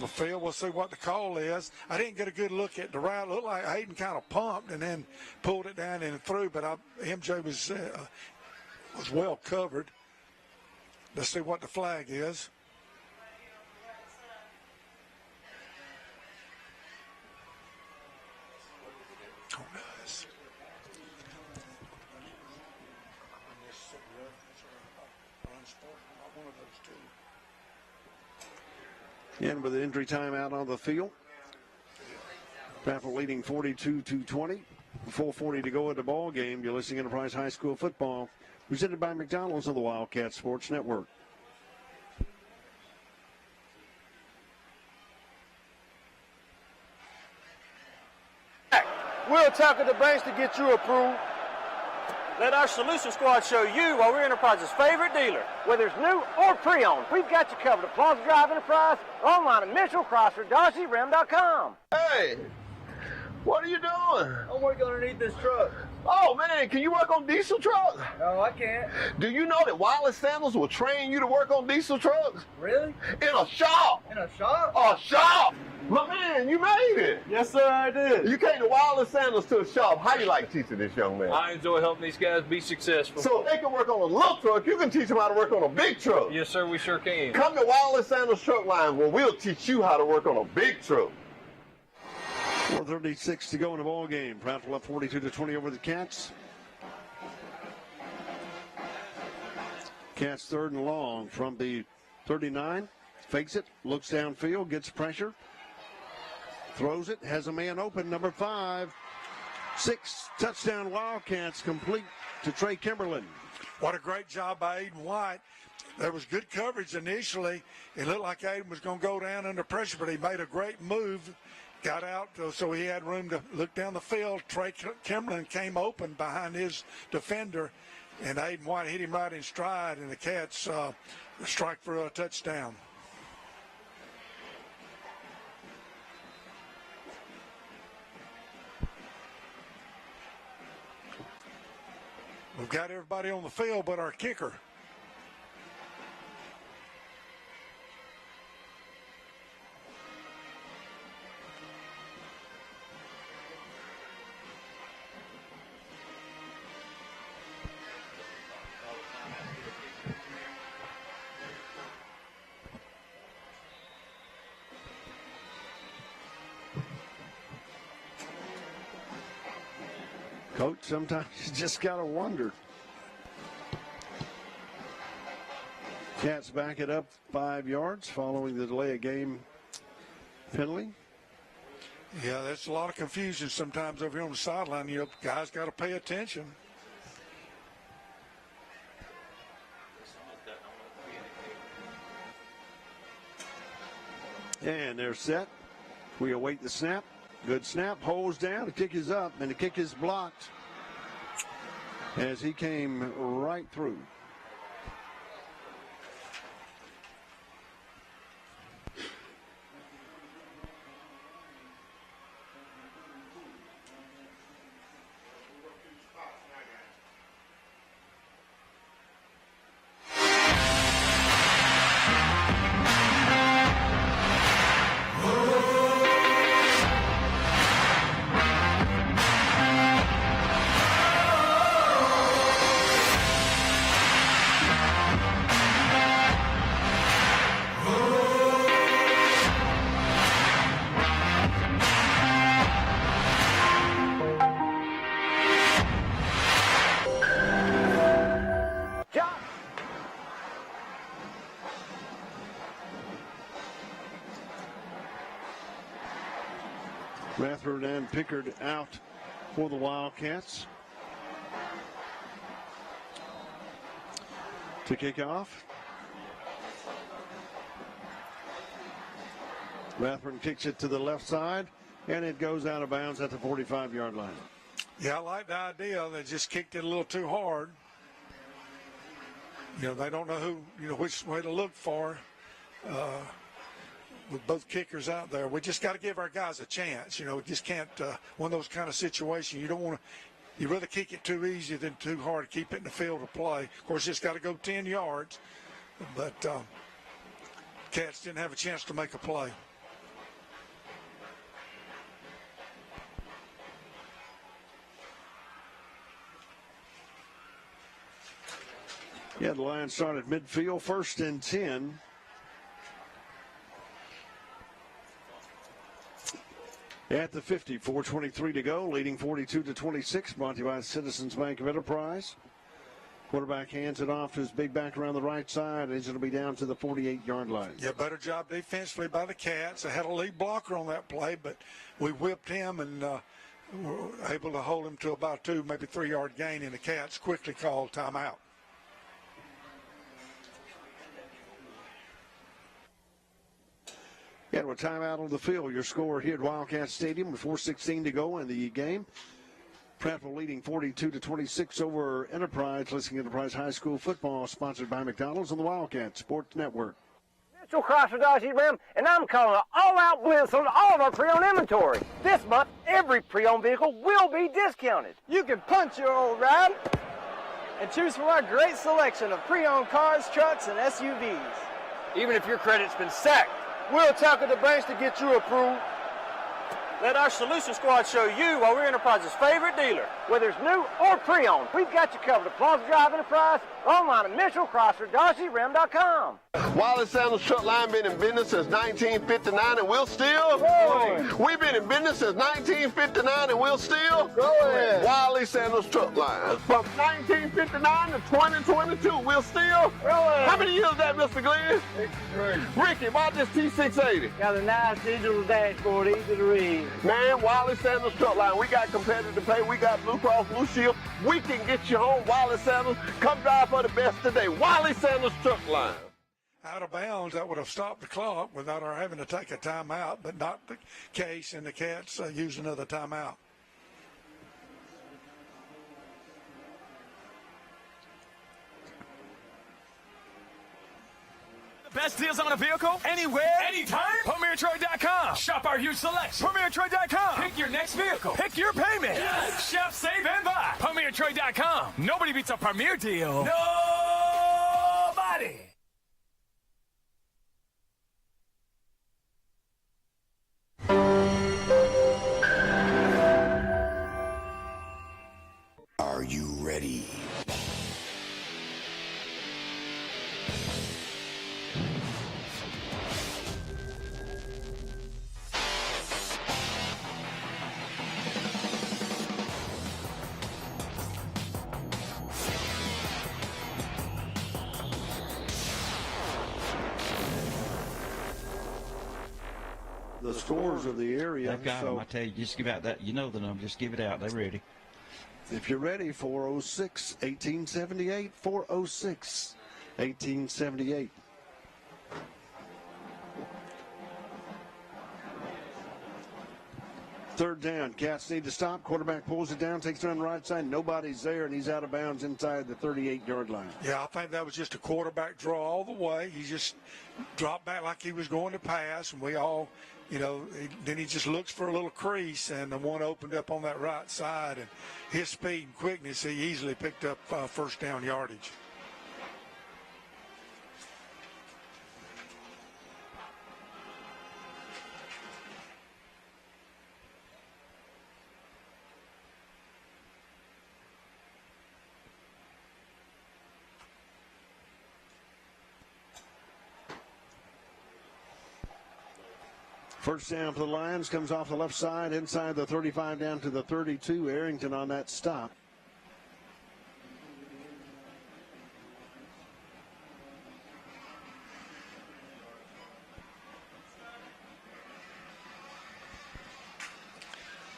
the field. We'll see what the call is. I didn't get a good look at the route. It looked like Hayden kind of pumped and then pulled it down and through, but MJ was well covered. Let's see what the flag is. Oh, nice. And with the injury timeout on the field, Prattville leading 42-20. 4:40 to go in the ball game. You're listening to Enterprise High School football, presented by McDonald's on the Wildcat Sports Network. We'll tackle the banks to get you approved. Let our solution squad show you why we're Enterprise's favorite dealer. Whether it's new or pre-owned, we've got you covered at Plaza Drive Enterprise, online at MitchellChrysler-Dodge-Ram.com. Hey, what are you doing? I'm working underneath this truck. Oh, man, can you work on diesel trucks? No, I can't. Do you know that Wireless Sandals will train you to work on diesel trucks? Really? In a shop. In a shop? A shop. My man, you made it. Yes, sir, I did. You came to Wireless Sandals to a shop. How you like teaching this young man? I enjoy helping these guys be successful. So if they can work on a little truck, you can teach them how to work on a big truck. Yes, sir, we sure can. Come to Wireless Sandals Truck Line where we'll teach you how to work on a big truck. 4:36 to go in the ball game. Prattville up 42-20 over the Cats. Cats 3rd and long from the 39. Fakes it, looks downfield, gets pressure. Throws it, has a man open, number 5. 6 touchdown Wildcats, complete to Trey Kimberlin. What a great job by Aiden White. There was good coverage initially. It looked like Aiden was going to go down under pressure, but he made a great move. Got out so he had room to look down the field. Trey Kimberlin came open behind his defender, and Aiden White hit him right in stride, and the Cats strike for a touchdown. We've got everybody on the field but our kicker. Coach, sometimes you just got to wonder. Cats back it up 5 yards following the delay of game penalty. Yeah, there's a lot of confusion sometimes over here on the sideline. You know, guys got to pay attention. And they're set. We await the snap. Good snap, holds down, the kick is up, and the kick is blocked as he came right through. Rathburn and Pickard out for the Wildcats. To kick off, Rathburn kicks it to the left side, and it goes out of bounds at the 45-yard line. Yeah, I like the idea. They just kicked it a little too hard. You know, they don't know which way to look for with both kickers out there. We just got to give our guys a chance. You know, we just can't, one of those kind of situations, you don't want to, you'd rather kick it too easy than too hard to keep it in the field of play. Of course, it's got to go 10 yards, but Cats didn't have a chance to make a play. Yeah, the Lions start at midfield, 1st and 10. At the 50, 4:23 to go, leading 42-26, brought to you by Citizens Bank of Enterprise. Quarterback hands it off to his big back around the right side, as it'll be down to the 48-yard line. Yeah, better job defensively by the Cats. They had a lead blocker on that play, but we whipped him and were able to hold him to about 2, maybe 3-yard gain, and the Cats quickly called timeout. And with timeout on the field, your score here at Wildcat Stadium with 4:16 to go in the game. Prattville leading 42-26 over Enterprise. Listening to Enterprise High School football, sponsored by McDonald's and the Wildcat Sports Network. Mitchell Chrysler Dodge Jeep Ram, and I'm calling an all-out blitz on all of our pre-owned inventory. This month, every pre-owned vehicle will be discounted. You can punch your old ride and choose from our great selection of pre-owned cars, trucks, and SUVs. Even if your credit's been sacked, we'll tackle the banks to get you approved. Let our Solution Squad show you why we're Enterprise's favorite dealer. Whether it's new or pre-owned, we've got you covered at Plaza Drive Enterprise, online at MitchellChrysler-DodgeJeepRam.com. Wiley Sandals Truck Line been in business since 1959 and we'll still. We've been in business since 1959 and we'll still. Wiley Sandals Truck Line. From 1959 to 2022, we'll still. How many years is that, Mr. Glenn? 63. Ricky, why this T680? Got a nice digital dashboard, easy to read. Man, Wiley Sandals Truck Line. We got competitive pay. We got Blue Cross Blue Shield. We can get you home. Wiley Sandals. Come drive for the best today. Wiley Sandals Truck Line. Out of bounds, that would have stopped the clock without our having to take a timeout, but not the case, and the Cats use another timeout. Best deals on a vehicle, anywhere, anytime. PremierTroy.com. Shop our huge selection. PremierTroy.com. Pick your next vehicle. Pick your payment. Yes. Shop, save, and buy. PremierTroy.com. Nobody beats a Premier deal. Nobody. Are you ready? The scores of the area. They've got them. I tell you, just give out that. You know the number. Just give it out. They're ready. If you're ready, 406, 1878, 406, 1878. Third down. Cats need to stop. Quarterback pulls it down, takes it on the right side. Nobody's there, and he's out of bounds inside the 38-yard line. Yeah, I think that was just a quarterback draw all the way. He just dropped back like he was going to pass, and we all, then he just looks for a little crease, and the one opened up on that right side. And his speed and quickness, he easily picked up first down yardage. First down for the Lions, comes off the left side, inside the 35 down to the 32. Arrington on that stop.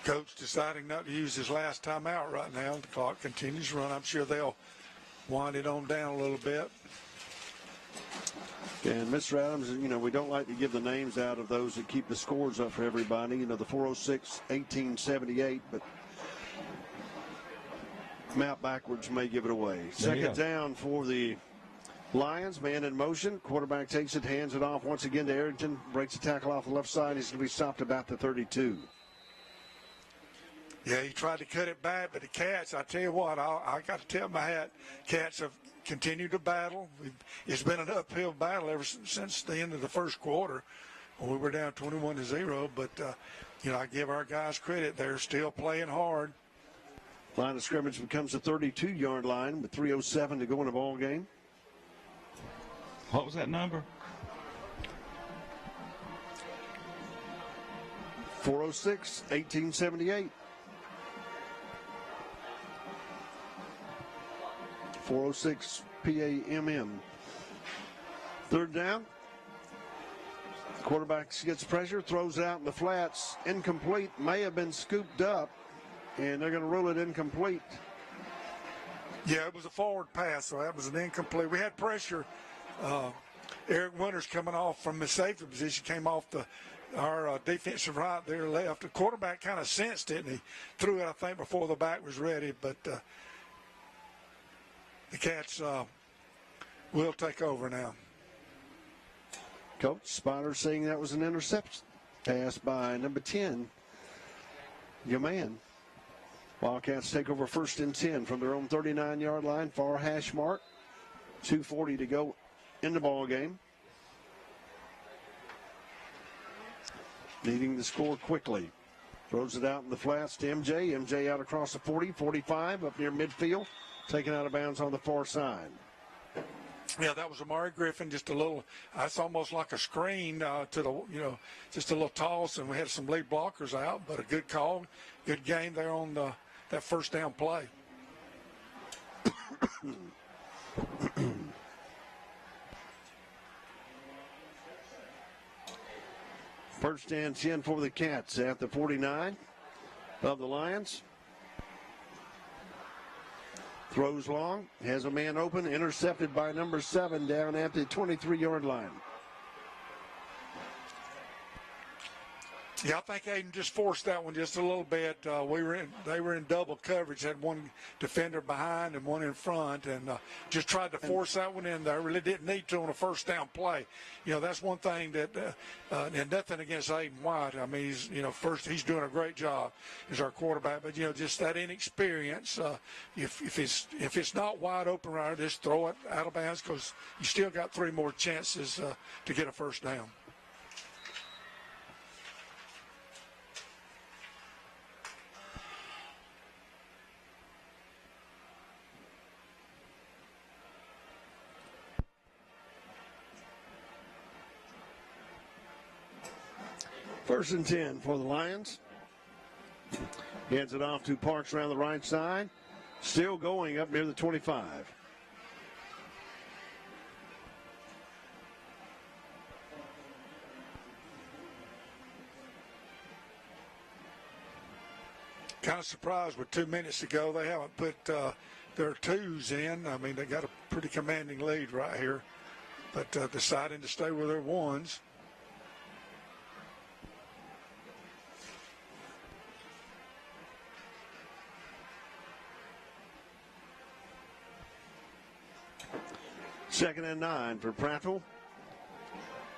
Coach deciding not to use his last timeout right now. The clock continues to run. I'm sure they'll wind it on down a little bit. And Mr. Adams, we don't like to give the names out of those that keep the scores up for everybody. The 406-1878, but map backwards may give it away. Second down for the Lions. Man in motion. Quarterback takes it, hands it off once again to Arrington. Breaks the tackle off the left side. He's going to be stopped about the 32. Yeah, he tried to cut it back, but the Cats, I tell you what, I got to tip my hat. Cats have continued to battle. It's been an uphill battle ever since the end of the first quarter when we were down 21-0. But, I give our guys credit. They're still playing hard. Line of scrimmage becomes the 32-yard line with 3:07 to go in the ball game. What was that number? 406-1878. 406 PAMM. Third down. Quarterback gets pressure, throws it out in the flats. Incomplete. May have been scooped up, and they're going to rule it incomplete. Yeah, it was a forward pass, so that was an incomplete. We had pressure. Eric Winters coming off from the safety position, came off our defensive right there left. The quarterback kind of sensed it, and he threw it, I think, before the back was ready. But the Cats will take over now. Coach Spotter saying that was an interception pass by number 10, your man. Wildcats take over 1st and 10 from their own 39-yard line, far hash mark. 2:40 to go in the ball game. Needing to score quickly. Throws it out in the flats to MJ. MJ out across the 40, 45, up near midfield. Taken out of bounds on the far side. Yeah, that was Amari Griffin. Just a little, that's almost like a screen to the, just a little toss, and we had some lead blockers out, but a good call, good game there on that first down play. First and 10 for the Cats at the 49 of the Lions. Throws long, has a man open, intercepted by number 7 down at the 23-yard line. Yeah, I think Aiden just forced that one just a little bit. They were in double coverage, had one defender behind and one in front, and just tried to force that one in there. Really didn't need to on a first down play. That's one thing that, and nothing against Aiden White. I mean, he's doing a great job as our quarterback, but just that inexperience. If it's not wide open right, just throw it out of bounds because you still got 3 more chances to get a first down. First and 10 for the Lions. Hands it off to Parks around the right side. Still going up near the 25. Kind of surprised with 2 minutes to go. They haven't put their 2s in. I mean, they got a pretty commanding lead right here, but deciding to stay with their 1s. Second and 9 for Prattville.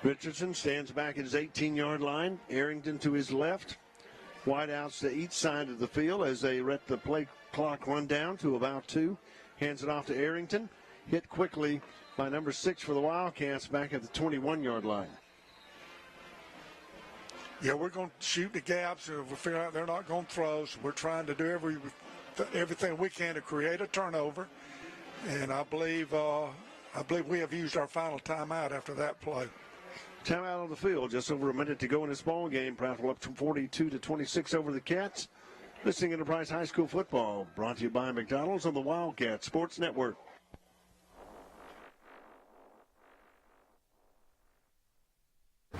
Richardson stands back at his 18-yard line. Arrington to his left. Wideouts to each side of the field as they let the play clock run down to about 2. Hands it off to Arrington. Hit quickly by number 6 for the Wildcats back at the 21-yard line. Yeah, we're going to shoot the gaps. We're figuring out they're not going to throw, so we're trying to do everything we can to create a turnover. And I believe we have used our final timeout after that play. Timeout on the field. Just over a minute to go in this ball game. Prattville up to 42-26 over the Cats. Listening Enterprise High School football. Brought to you by McDonald's on the Wildcat Sports Network.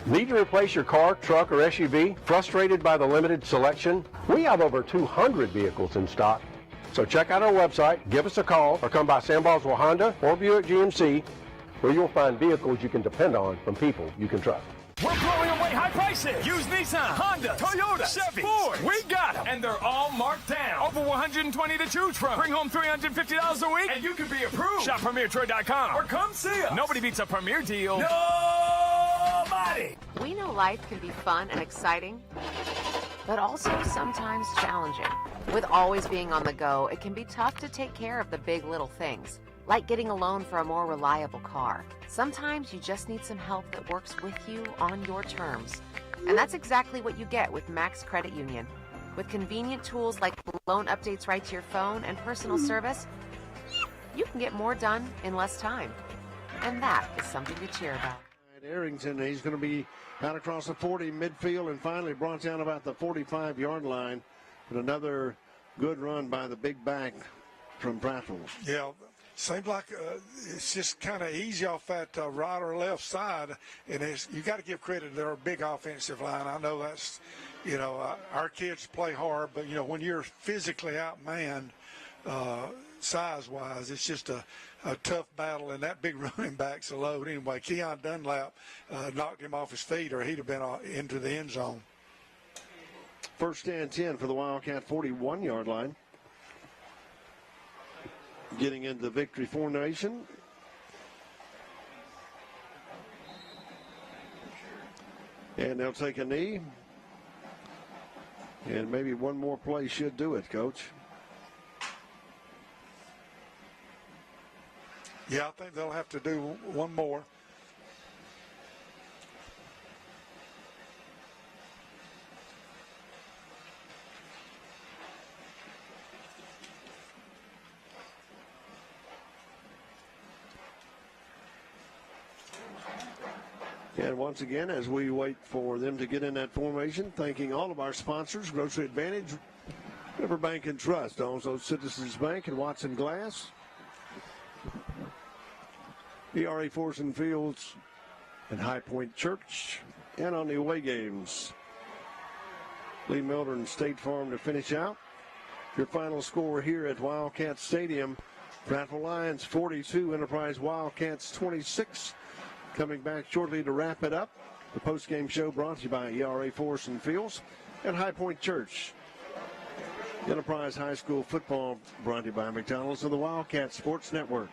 Need to replace your car, truck, or SUV? Frustrated by the limited selection? We have over 200 vehicles in stock. So check out our website, give us a call, or come by Sam Boswell Honda or Buick GMC, where you'll find vehicles you can depend on from people you can trust. We're blowing away high prices. Use Nissan, Honda, Toyota, Chevy, Ford. We got them. And they're all marked down. Over 120 to choose from. Bring home $350 a week and you can be approved. Shop PremierTroy.com or come see us. Nobody beats a Premier deal. Nobody. We know life can be fun and exciting, but also sometimes challenging. With always being on the go, it can be tough to take care of the big little things, like getting a loan for a more reliable car. Sometimes you just need some help that works with you on your terms. And that's exactly what you get with Max Credit Union. With convenient tools like loan updates right to your phone and personal service, you can get more done in less time. And that is something to cheer about. Arrington, he's going to be out across the 40 midfield and finally brought down about the 45-yard line. But another good run by the big back from Prattville. Yeah. Seems like it's just kind of easy off that right or left side, and you got to give credit to their big offensive line. I know that's, our kids play hard, but when you're physically outmanned, size-wise, it's just a tough battle, and that big running back's a load anyway. Keon Dunlap knocked him off his feet, or he'd have been into the end zone. First and 10 for the Wildcat 41-yard line. Getting into the victory formation. And they'll take a knee. And maybe one more play should do it, Coach. Yeah, I think they'll have to do one more. And once again, as we wait for them to get in that formation, thanking all of our sponsors, Grocery Advantage, Riverbank and Trust, also Citizens Bank and Watson Glass, ERA Forest Fields and High Point Church, and on the away games, Lee Mildred and State Farm to finish out. Your final score here at Wildcat Stadium, Prattville Lions 42, Enterprise Wildcats 26. Coming back shortly to wrap it up. The post-game show brought to you by ERA Forest and Fields and High Point Church. Enterprise High School football brought to you by McDonald's and the Wildcat Sports Network.